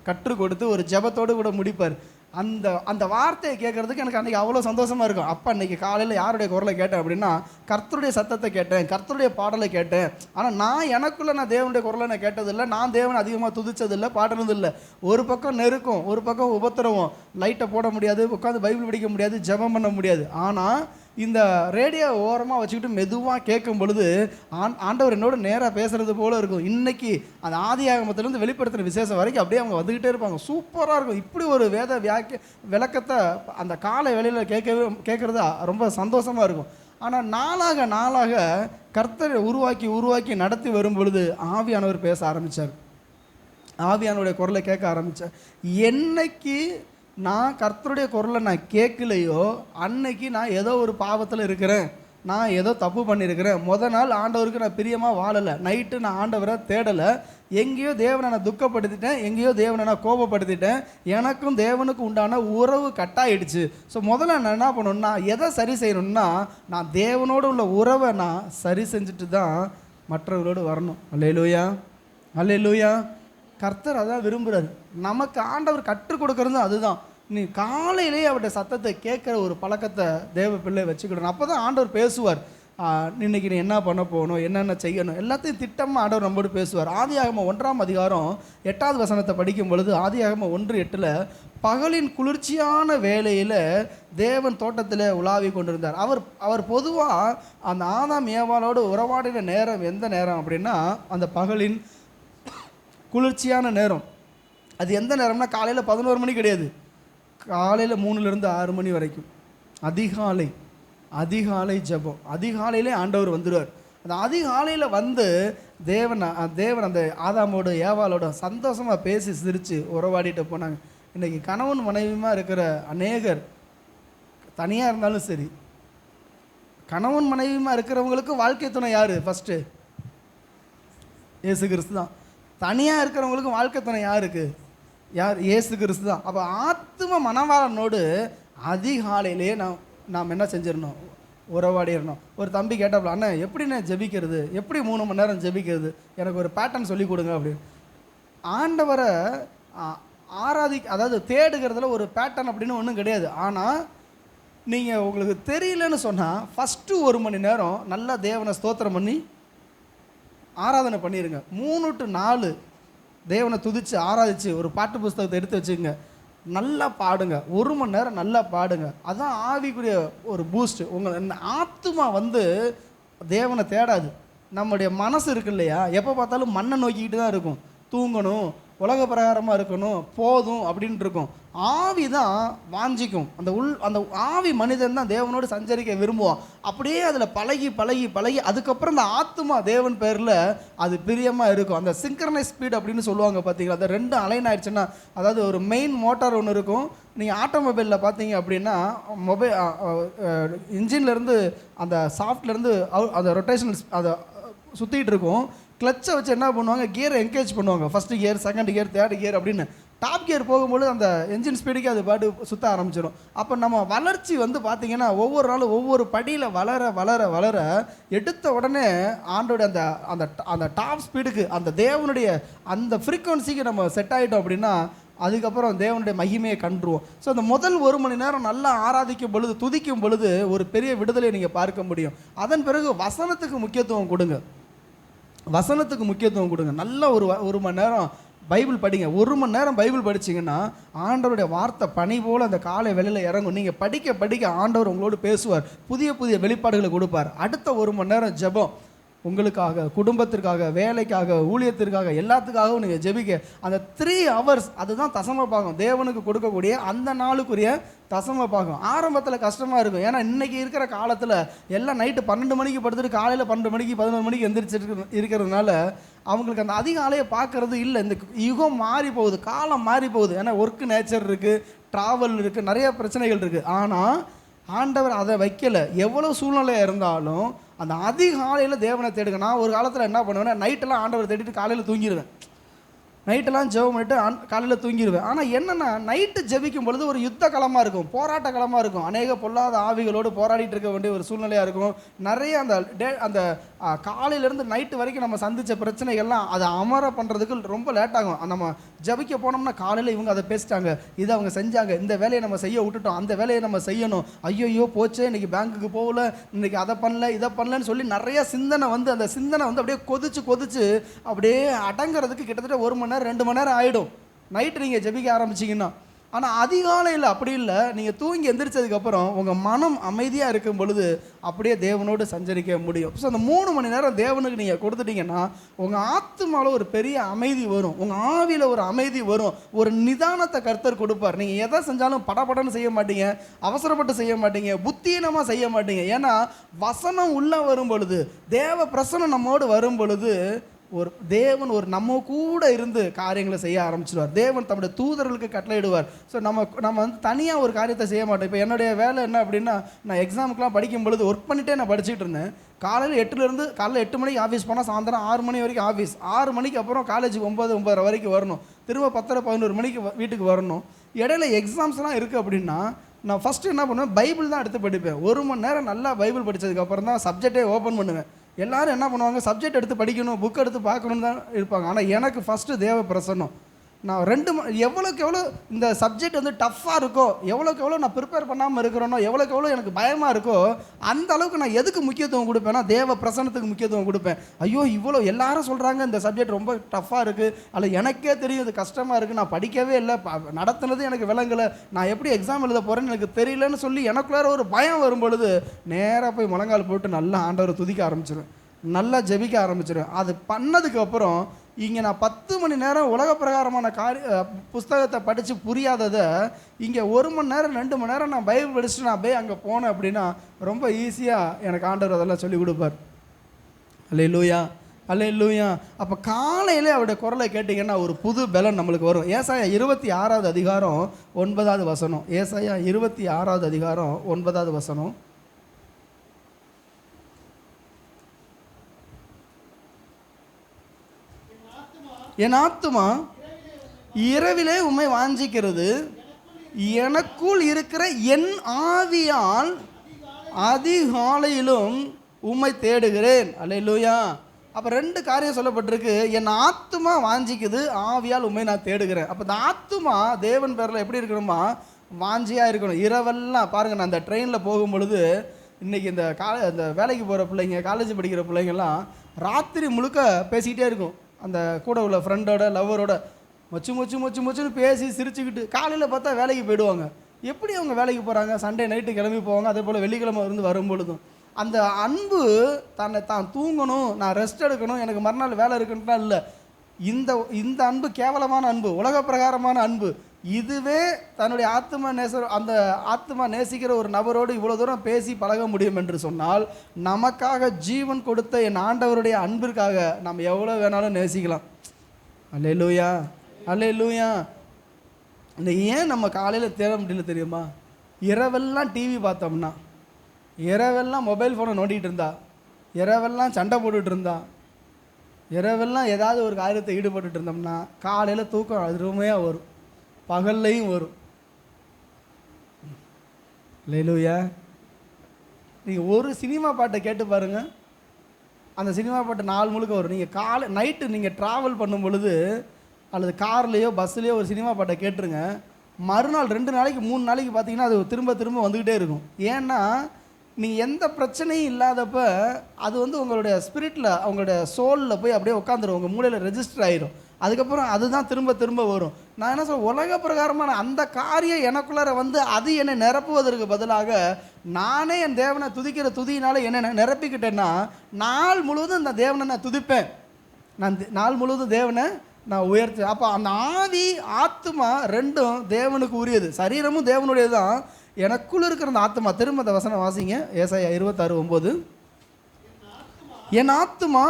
கற்றுக் கொடுத்து ஒரு ஜெபத்தோடு கூட முடிப்பார். அந்த அந்த வார்த்தையை கேட்குறதுக்கு எனக்கு அன்றைக்கி அவ்வளோ சந்தோஷமாக இருக்கும். அப்போ அன்றைக்கி காலையில் யாருடைய குரலை கேட்டேன் அப்படின்னா கர்த்தருடைய சத்தத்தை கேட்டேன், கர்த்தருடைய பாடலை கேட்டேன். ஆனால் நான் தேவனுடைய குரலை நான் கேட்டதில்லை, நான் தேவனை அதிகமாக துதிச்சதில்லை, பாடுறதில்லை. ஒரு பக்கம் நெருக்கம், ஒரு பக்கம் உபத்திரவம், லைட்டை போட முடியாது, உட்காந்து பைபிள் படிக்க முடியாது, ஜெபம் பண்ண முடியாது. ஆனால் இந்த ரேடியோ ஓரமாக வச்சுக்கிட்டு மெதுவாக கேட்கும் பொழுது ஆண்டவர் என்னோட நேராக பேசுகிறது போல இருக்கும். இன்றைக்கி அந்த ஆதியாகமத்திலேருந்து வெளிப்படுத்துகிற விசேஷம் வரைக்கும் அப்படியே அவங்க வந்துக்கிட்டே இருப்பாங்க. சூப்பராக இருக்கும். இப்படி ஒரு வேத விளக்கத்தை அந்த காலை வேளையில் கேட்குறது ரொம்ப சந்தோஷமாக இருக்கும். ஆனால் நாளாக கர்த்தரை உருவாக்கி நடத்தி வரும் பொழுது ஆவியானவர் பேச ஆரம்பித்தார். ஆவியானவருடைய குரலை கேட்க ஆரம்பித்தார். என்னைக்கு நான் கர்த்தருடைய குரலை நான் கேட்கலையோ அன்னைக்கு நான் ஏதோ ஒரு பாவத்தில் இருக்கிறேன், நான் ஏதோ தப்பு பண்ணியிருக்கிறேன். நாள் ஆண்டவருக்கு நான் பிரியமாக வாழலை, நைட்டு நான் ஆண்டவரை தேடலை, எங்கேயோ தேவனை நான் துக்கப்படுத்திட்டேன், எங்கேயோ தேவனை நான் கோபப்படுத்திட்டேன், எனக்கும் தேவனுக்கும் உண்டான உறவு கட்டாயிடுச்சு. ஸோ முதல்ல நான் என்ன பண்ணணும்னா எதை சரி செய்யணும்னா நான் தேவனோடு உள்ள உறவை நான் சரி செஞ்சுட்டு தான் மற்றவர்களோடு வரணும். அல்லேலூயா, அல்லேலூயா. கர்த்தர் அதான் விரும்புகிறார். நமக்கு ஆண்டவர் கற்றுக் கொடுக்கறது அதுதான். நீ காலையிலேயே அவருடைய சத்தத்தை கேட்குற ஒரு பழக்கத்தை தேவ பிள்ளை வச்சுக்கிடணும். அப்போ தான் ஆண்டவர் பேசுவார். இன்றைக்கி நீ என்ன பண்ண போகணும், என்னென்ன செய்யணும், எல்லாத்தையும் திட்டமாக ஆண்டவர் நம்மோடு பேசுவார். ஆதியாகமம் 1ஆம் அதிகாரம் 8வது வசனத்தை படிக்கும் பொழுது ஆதியாகமம் 1:8 பகலின் குளிர்ச்சியான வேளையில் தேவன் தோட்டத்தில் உலாவி கொண்டிருந்தார். அவர் பொதுவாக அந்த ஆதாம் ஏவாளோடு உறவாடின நேரம் எந்த நேரம் அப்படின்னா அந்த பகலின் குளிர்ச்சியான நேரம். அது எந்த நேரம்னா காலையில் 11 மணி கிடையாது, காலையில் 3லேருந்து 6 மணி வரைக்கும் அதிகாலை ஜெபம். அதிகாலையிலே ஆண்டவர் வந்துடுவார். அந்த அதிகாலையில் வந்து தேவன் அந்த ஆதாமோட ஏவாளோட சந்தோஷமாக பேசி சிரித்து உறவாடிட்டு போனாங்க. இன்றைக்கி கணவன் மனைவியுமா இருக்கிற அநேகர் தனியாக இருந்தாலும் சரி, கணவன் மனைவியுமா இருக்கிறவங்களுக்கு வாழ்க்கை துணை யார்? ஃபஸ்ட்டு இயேசு கிறிஸ்து தான். தனியாக இருக்கிறவங்களுக்கு வாழ்க்கை துணை யாருக்கு? இயேசு கிறிஸ்து தான். அப்போ ஆத்ம மனவாளனோடு அதிகாலையிலேயே நாம் என்ன செஞ்சிடணும்? உறவாடிடணும். ஒரு தம்பி கேட்டாப்புல, அண்ணா எப்படி நான் ஜெபிக்கிறது, எப்படி 3 மணி நேரம் ஜெபிக்கிறது, எனக்கு ஒரு பேட்டர்ன் சொல்லி கொடுங்க அப்படின்னு. ஆண்டவரை அதாவது தேடுகிறதுல ஒரு பேட்டர்ன் அப்படின்னு ஒன்றும் கிடையாது. ஆனால் நீங்கள் உங்களுக்கு தெரியலன்னு சொன்னால் ஃபஸ்ட்டு 1 மணி நேரம் நல்லா தேவனை ஸ்தோத்திரம் பண்ணி ஆராதனை பண்ணிடுங்க. 3 to 4 தேவனை துதித்து ஆராதித்து ஒரு பாட்டு புஸ்தகத்தை எடுத்து வச்சுக்கோங்க, நல்லா பாடுங்க. 1 மணி நேரம் நல்லா பாடுங்க. அதுதான் ஆவிக்குரிய ஒரு பூஸ்ட்டு. உங்கள் ஆத்துமா வந்து தேவனை தேடாது. நம்முடைய மனசு இருக்கு இல்லையா, எப்போ பார்த்தாலும் மண்ணை நோக்கிக்கிட்டு தான் இருக்கும். தூங்கணும், உலக பிரகாரமாக இருக்கணும், போதும் அப்படின்ட்டு இருக்கும். ஆவி தான் வாஞ்சிக்கும். அந்த ஆவி மனிதன் தான் தேவனோடு சஞ்சரிக்க விரும்புவான். அப்படியே அதில் பழகி அதுக்கப்புறம் இந்த ஆத்துமா தேவன் பேரில் அது பிரியமாக இருக்கும். அந்த சிங்க்ரனைஸ் ஸ்பீட் அப்படின்னு சொல்லுவாங்க பார்த்தீங்களா, அந்த 2 அலைன் ஆயிடுச்சுன்னா, அதாவது ஒரு மெயின் மோட்டார் ஒன்று இருக்கும். நீங்கள் ஆட்டோமொபைலில் பார்த்தீங்க அப்படின்னா இன்ஜின்லேருந்து அந்த சாஃப்ட்லேருந்து அந்த ரொட்டேஷனல் அதை சுற்றிக்கிட்டு இருக்கும். கிளச்சை வச்சு என்ன பண்ணுவாங்க, கியரை என்கேஜ் பண்ணுவாங்க. First gear, second gear, third gear அப்படின்னு. டாப் கியர் போகும்போது அந்த என்ஜின் ஸ்பீடுக்கு அது பாட்டு சுற்ற ஆரம்பிச்சிடும். அப்போ நம்ம வளர்ச்சி வந்து பார்த்திங்கன்னா ஒவ்வொரு நாளும் ஒவ்வொரு படியில் வளர எடுத்த உடனே ஆண்டோட அந்த டாப் ஸ்பீடுக்கு அந்த தேவனுடைய அந்த ஃப்ரீக்வன்சிக்கு நம்ம செட் ஆகிட்டோம் அப்படின்னா அதுக்கப்புறம் தேவனுடைய மகிமையை கண்டுருவோம். ஸோ அந்த முதல் 1 மணி நேரம் நல்லா ஆராதிக்கும் பொழுது, துதிக்கும் பொழுது ஒரு பெரிய விடுதலையை நீங்கள் பார்க்க முடியும். அதன் பிறகு வசனத்துக்கு முக்கியத்துவம் கொடுங்க. நல்ல ஒரு மணி நேரம் பைபிள் படிங்க. 1 மணி நேரம் பைபிள் படிச்சிங்கன்னா ஆண்டவருடைய வார்த்தை பனி போல் அந்த காலை வேளையில் இறங்கும். நீங்கள் படிக்க ஆண்டவர் உங்களோடு பேசுவார், புதிய வெளிப்பாடுகளை கொடுப்பார். அடுத்த 1 மணி நேரம் ஜெபம். உங்களுக்காக, குடும்பத்திற்காக, வேலைக்காக, ஊழியத்திற்காக, எல்லாத்துக்காகவும் நீங்கள் ஜெபிக்க. அந்த 3 hours அதுதான் தசம பாகம், தேவனுக்கு கொடுக்கக்கூடிய அந்த நாளுக்குரிய தசம பாகம். ஆரம்பத்தில் கஷ்டமாக இருக்கும். ஏன்னா இன்றைக்கி இருக்கிற காலத்தில் எல்லாம் நைட்டு 12 மணிக்கு படுத்துட்டு காலையில் 12 மணிக்கு 11 மணிக்கு எந்திரிச்சிட்டு இருக்கிறதுனால அவங்களுக்கு அந்த அதிகாலையை பார்க்கறது இல்லை. இந்த யுகம் மாறி போகுது, காலம் மாறி போகுது. ஏன்னா ஒர்க்கு நேச்சர் இருக்குது, ட்ராவல் இருக்குது, நிறைய பிரச்சனைகள் இருக்குது. ஆனால் ஆண்டவர் அதை வைக்கலை. எவ்வளோ சூழ்நிலை இருந்தாலும் அந்த அதிகாலையில் தேவனை தேடுங்க. நான் ஒரு காலத்தில் என்ன பண்ணுவேன்னா, நைட்டெல்லாம் ஆண்டவர் தேடிட்டு காலையில் தூங்கிடுவேன். நைட்டெல்லாம் ஜெபம் பண்ணிட்டு காலையில் தூங்கிடுவேன். ஆனால் என்னென்னா நைட்டு ஜெபிக்கும் பொழுது ஒரு யுத்த களமாக இருக்கும், போராட்ட களமாக இருக்கும். அநேக பொல்லாத ஆவிகளோடு போராடிட்டு இருக்க வேண்டிய ஒரு சூழ்நிலையாக இருக்கும். நிறைய அந்த காலையிலேருந்து நைட்டு வரைக்கும் நம்ம சந்தித்த பிரச்சனைகள்லாம் அதை அமர பண்ணுறதுக்கு ரொம்ப லேட் ஆகும். நம்ம ஜபிக்க போனோம்னா காலையில் இவங்க அதை பேசிட்டாங்க, இதை அவங்க செஞ்சாங்க, இந்த வேலையை நம்ம செய்ய விட்டுட்டோம், அந்த வேலையை நம்ம செய்யணும், ஐயோ போச்சே இன்றைக்கி பேங்க்குக்கு போகல, இன்றைக்கி அதை பண்ணல இதை பண்ணலன்னு சொல்லி நிறைய சிந்தனை வந்து அந்த சிந்தனை வந்து அப்படியே கொதிச்சு அப்படியே அடங்கிறதுக்கு கிட்டத்தட்ட 1 மணி நேரம் 2 மணி நேரம் ஆகிடும் நைட்டு நீங்கள் ஜெபிக்க ஆரம்பிச்சிங்கன்னா. ஆனால் அதிகாலையில் அப்படி இல்லை, நீங்கள் தூங்கி எந்திரிச்சதுக்கப்புறம் உங்கள் மனம் அமைதியாக இருக்கும் பொழுது அப்படியே தேவனோடு சஞ்சரிக்க முடியும். ஸோ அந்த 3 மணி நேரம் தேவனுக்கு நீங்கள் கொடுத்துட்டீங்கன்னா உங்கள் ஆத்துமாவில் ஒரு பெரிய அமைதி வரும், உங்கள் ஆவியில் ஒரு அமைதி வரும், ஒரு நிதானத்தை கர்த்தர் கொடுப்பார். நீங்கள் எதை செஞ்சாலும் படபடன்னு செய்ய மாட்டீங்க, அவசரப்பட்டு செய்ய மாட்டீங்க, புத்தீனமாக செய்ய மாட்டீங்க. ஏன்னா வசனம் உள்ளே வரும் பொழுது, தேவ பிரசனம் நம்மோடு வரும் பொழுது தேவன் நம்ம கூட இருந்து காரியங்களை செய்ய ஆரம்பிச்சிடுவார். தேவன் தம்முடைய தூதர்களுக்கு கட்டளையிடுவார். ஸோ நம்ம வந்து தனியாக ஒரு காரியத்தை செய்ய மாட்டோம். இப்போ என்னுடைய வேலை என்ன அப்படின்னா, நான் எக்ஸாமுக்குலாம் படிக்கும் பொழுது ஒர்க் பண்ணிகிட்டே நான் படிச்சுட்டு இருந்தேன். காலையில் 8 மணிக்கு ஆஃபீஸ் போனால் சாயந்தரம் 6 மணி வரைக்கும் ஆஃபீஸ், 6 மணிக்கு அப்புறம் காலேஜுக்கு 9-9:30 வரைக்கும் வரணும், திரும்ப 10-11 மணிக்கு வீட்டுக்கு வரணும். இடையில எக்ஸாம்ஸ்லாம் இருக்குது அப்படின்னா நான் ஃபஸ்ட்டு என்ன பண்ணுவேன், பைபிள் தான் எடுத்து படிப்பேன். 1 மணி நேரம் நல்லா பைபிள் படித்ததுக்கப்புறம் தான் சப்ஜெக்டே ஓப்பன் பண்ணுவேன். எல்லோரும் என்ன பண்ணுவாங்க, சப்ஜெக்ட் எடுத்து படிக்கணும், புக் எடுத்து பார்க்கணுன்னு தான் இருப்பாங்க. ஆனால் எனக்கு ஃபஸ்ட்டு தேவ பிரசன்னம். நான் எவ்வளோக்கு எவ்வளோ இந்த சப்ஜெக்ட் வந்து டஃப்பாக இருக்கோ, எவ்வளோக்கு எவ்வளோ நான் ப்ரிப்பேர் பண்ணாமல் இருக்கிறேனோ, எவ்வளோக்கு எவ்வளோ எனக்கு பயமாக இருக்கோ, அந்த அளவுக்கு நான் எதுக்கு முக்கியத்துவம் கொடுப்பேன்னா தேவ பிரசன்னத்துக்கு முக்கியத்துவம் கொடுப்பேன். ஐயோ இவ்வளோ எல்லாரும் சொல்கிறாங்க இந்த சப்ஜெக்ட் ரொம்ப டஃப்பாக இருக்குது, அதில் எனக்கே தெரியும் இது கஷ்டமாக இருக்குது, நான் படிக்கவே இல்லை, நடத்துனது எனக்கு விளங்கலை, நான் எப்படி எக்ஸாம் எழுத போகிறேன்னு எனக்கு தெரியலன்னு சொல்லி எனக்குள்ளார ஒரு பயம் வரும் பொழுது நேராக போய் முழங்கால் போட்டு நல்லா ஆண்டவரை துதிக்க ஆரம்பிச்சிடுவேன், நல்லா ஜெபிக்க ஆரம்பிச்சிடுவேன். அது பண்ணதுக்கப்புறம் இங்கே நான் 10 மணி நேரம் உலக பிரகாரமான புஸ்தகத்தை படித்து புரியாததை இங்கே 1 மணி நேரம் 2 மணி நேரம் நான் பைபிள் படிச்சுட்டு நான் போய் அங்கே போனேன் அப்படின்னா ரொம்ப ஈஸியாக எனக்கு ஆண்டவர் அதெல்லாம் சொல்லி கொடுப்பார். அல்லேலூயா அல்லேலூயா. அப்போ காலையில் அவருடைய குரலை கேட்டிங்கன்னா ஒரு புது பலன் நம்மளுக்கு வரும். ஏசாயா 26வது அதிகாரம் 9வது வசனம். ஏசாயா 26வது அதிகாரம் 9வது வசனம். என் ஆத்துமா இரவிலே உம்மை வாஞ்சிக்கிறது, எனக்குள் இருக்கிற என் ஆவியால் அதிகாலையிலும் உம்மை தேடுகிறேன். அல்லேலூயா. அப்போ 2 காரியம் சொல்லப்பட்டிருக்கு. என் ஆத்துமா வாஞ்சிக்குது, ஆவியால் உம்மை நான் தேடுகிறேன். அப்போ இந்த ஆத்துமா தேவன் பேரில் எப்படி இருக்கணுமா, வாஞ்சியாக இருக்கணும். இரவெல்லாம் பாருங்கள், நான் அந்த ட்ரெயினில் போகும் பொழுது இன்றைக்கி இந்த வேலைக்கு போகிற பிள்ளைங்க, காலேஜ் படிக்கிற பிள்ளைங்கள்லாம் ராத்திரி முழுக்க பேசிக்கிட்டே இருக்கும். அந்த கூட உள்ள ஃப்ரெண்டோட லவ்வரோட மொச்சுன்னு பேசி சிரிச்சுக்கிட்டு காலையில் பார்த்தா வேலைக்கு போயிடுவாங்க. எப்படி அவங்க வேலைக்கு போகிறாங்க, சண்டே நைட்டு கிளம்பி போவாங்க, அதே போல் வெள்ளிக்கிழமை இருந்து வரும்பொழுதும் அந்த அன்பு தான் தூங்கணும், நான் ரெஸ்ட் எடுக்கணும், எனக்கு மறுநாள் வேலை இருக்குன்ட்டுலாம் இல்லை. இந்த அன்பு கேவலமான அன்பு, உலக பிரகாரமான அன்பு. இதுவே தன்னுடைய அந்த ஆத்மா நேசிக்கிற ஒரு நபரோடு இவ்வளோ தூரம் பேசி பழக முடியும் என்று சொன்னால், நமக்காக ஜீவன் கொடுத்த என் ஆண்டவருடைய அன்பிற்காக நம்ம எவ்வளோ வேணாலும் நேசிக்கலாம். அல்லேலூயா அல்லேலூயா. இந்த ஏன் நம்ம காலையில் தேட முடியல தெரியுமா, இரவெல்லாம் டிவி பார்த்தோம்னா, இரவெல்லாம் மொபைல் ஃபோனை நோண்டிகிட்டு இருந்தா, இரவெல்லாம் சண்டை போட்டுட்டு இருந்தா, இரவெல்லாம் ஏதாவது ஒரு காரியத்தை ஈடுபட்டு இருந்தோம்னா காலையில் தூக்கம் அருமையாக வரும், பகல்லையும் வரும். அல்லேலூயா. நீங்கள் ஒரு சினிமா பாட்டை கேட்டு பாருங்கள், அந்த சினிமா பாட்டு நாள் முழுக்க வரும். நீங்கள் நைட்டு நீங்கள் ட்ராவல் பண்ணும் பொழுது அல்லது கார்லேயோ பஸ்லேயோ ஒரு சினிமா பாட்டை கேட்டுருங்க, மறுநாள் 2 நாளைக்கு 3 நாளைக்கு பார்த்தீங்கன்னா அது திரும்ப வந்துக்கிட்டே இருக்கும். ஏன்னா நீங்கள் எந்த பிரச்சனையும் இல்லாதப்ப அது வந்து உங்களுடைய ஸ்பிரிட்டில், அவங்களுடைய சோலில் போய் அப்படியே உட்காந்துரும், உங்கள் மூளையில் ரெஜிஸ்டர் ஆகிடும். அதுக்கப்புறம் அதுதான் திரும்ப வரும். நான் என்ன சொல்ல, உலக பிரகாரமான அந்த காரியம் எனக்குள்ளார வந்து அது என்னை நிரப்புவதற்கு பதிலாக நானே என் தேவனை துதிக்கிற துதியினால என்னை நிரப்பிக்கிட்டேன்னா நாள் முழுவதும் இந்த தேவனை நான் துதிப்பேன், நான் நாள் முழுவதும் தேவனை நான் உயர்த்து. அப்போ அந்த ஆவி ஆத்மா 2ம் தேவனுக்கு உரியது, சரீரமும் தேவனுடையது தான். எனக்குள்ள இருக்கிற அந்த ஆத்மா, திரும்ப அந்த வசனம் வாசிங்க, ஏசாயா 26:9. என் ஆத்மா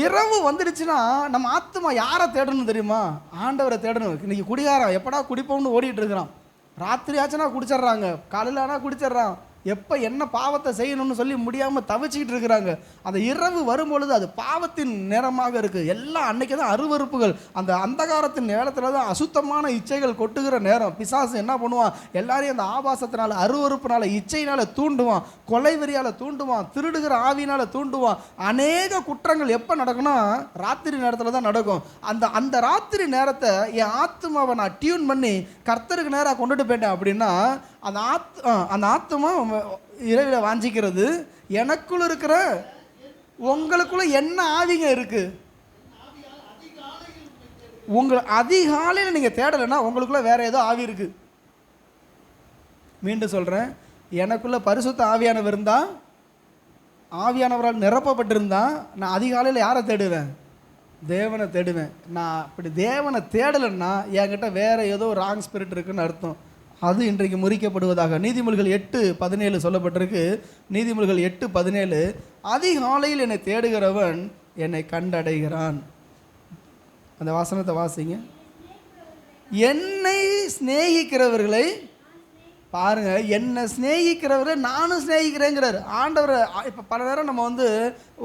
இரவு வந்துடுச்சுன்னா நம்ம ஆத்மா யாரை தேடணும் தெரியுமா, ஆண்டவரை தேடணும். இன்றைக்கி குடிகாரம் எப்படா குடிப்போம்னு ஓடிட்டு இருக்கிறான், ராத்திரி ஆச்சுன்னா குடிச்சிட்றாங்க, காலையில் ஆனால் குடிச்சிட்றான், எப்போ என்ன பாவத்தை செய்யணும்னு சொல்லி முடியாமல் தவிச்சிக்கிட்டு இருக்கிறாங்க. அந்த இரவு வரும்பொழுது அது பாவத்தின் நேரமாக இருக்குது. எல்லாம் அன்னைக்கு தான் அருவருப்புகள், அந்த அந்தகாரத்தின் நேரத்தில் தான் அசுத்தமான இச்சைகள் கொட்டுகிற நேரம். பிசாசு என்ன பண்ணுவான், எல்லாரையும் அந்த ஆபாசத்தினால, அருவருப்புனால, இச்சையினால் தூண்டுவான், கொலை வெறியால் தூண்டுவான், திருடுகிற ஆவியினால் தூண்டுவான். அநேக குற்றங்கள் எப்போ நடக்கும்னா ராத்திரி நேரத்தில் தான் நடக்கும். அந்த ராத்திரி நேரத்தை என் ஆத்மாவை நான் டியூன் பண்ணி கர்த்தருக்கு நேராக கொண்டுட்டு போயிட்டேன் அப்படின்னா அந்த ஆத்மா இரவில் வாஞ்சிக்கிறது, எனக்குள்ள இருக்கிற உங்களுக்குள்ள என்ன ஆவிங்க இருக்கு, உங்களை அதிகாலையில் நீங்கள் தேடலைன்னா உங்களுக்குள்ள வேற ஏதோ ஆவி இருக்கு. மீண்டும் சொல்கிறேன், எனக்குள்ள பரிசுத்த ஆவியானவர் இருந்தால், ஆவியானவரால் நிரப்பப்பட்டிருந்தா நான் அதிகாலையில் யாரை தேடுவேன், தேவனை தேடுவேன். நான் அப்படி தேவனை தேடலைன்னா என்கிட்ட வேற ஏதோ ராங் ஸ்பிரிட் இருக்குன்னு அர்த்தம். அது இன்றைக்கு முறிக்கப்படுவதாக. நீதிமொழிகள் 8:17 சொல்லப்பட்டிருக்கு. நீதிமொழிகள் 8:17, அதிகாலையில் என்னை தேடுகிறவன் என்னை கண்டடைகிறான். அந்த வசனத்தை வாசிங்க. என்னை சிநேகிக்கிறவர்களை பாருங்க, என்னை சிநேகிக்கிறவரை நானும் சிநேகிக்கிறேங்கிறார் ஆண்டவர். இப்போ பல நேரம் நம்ம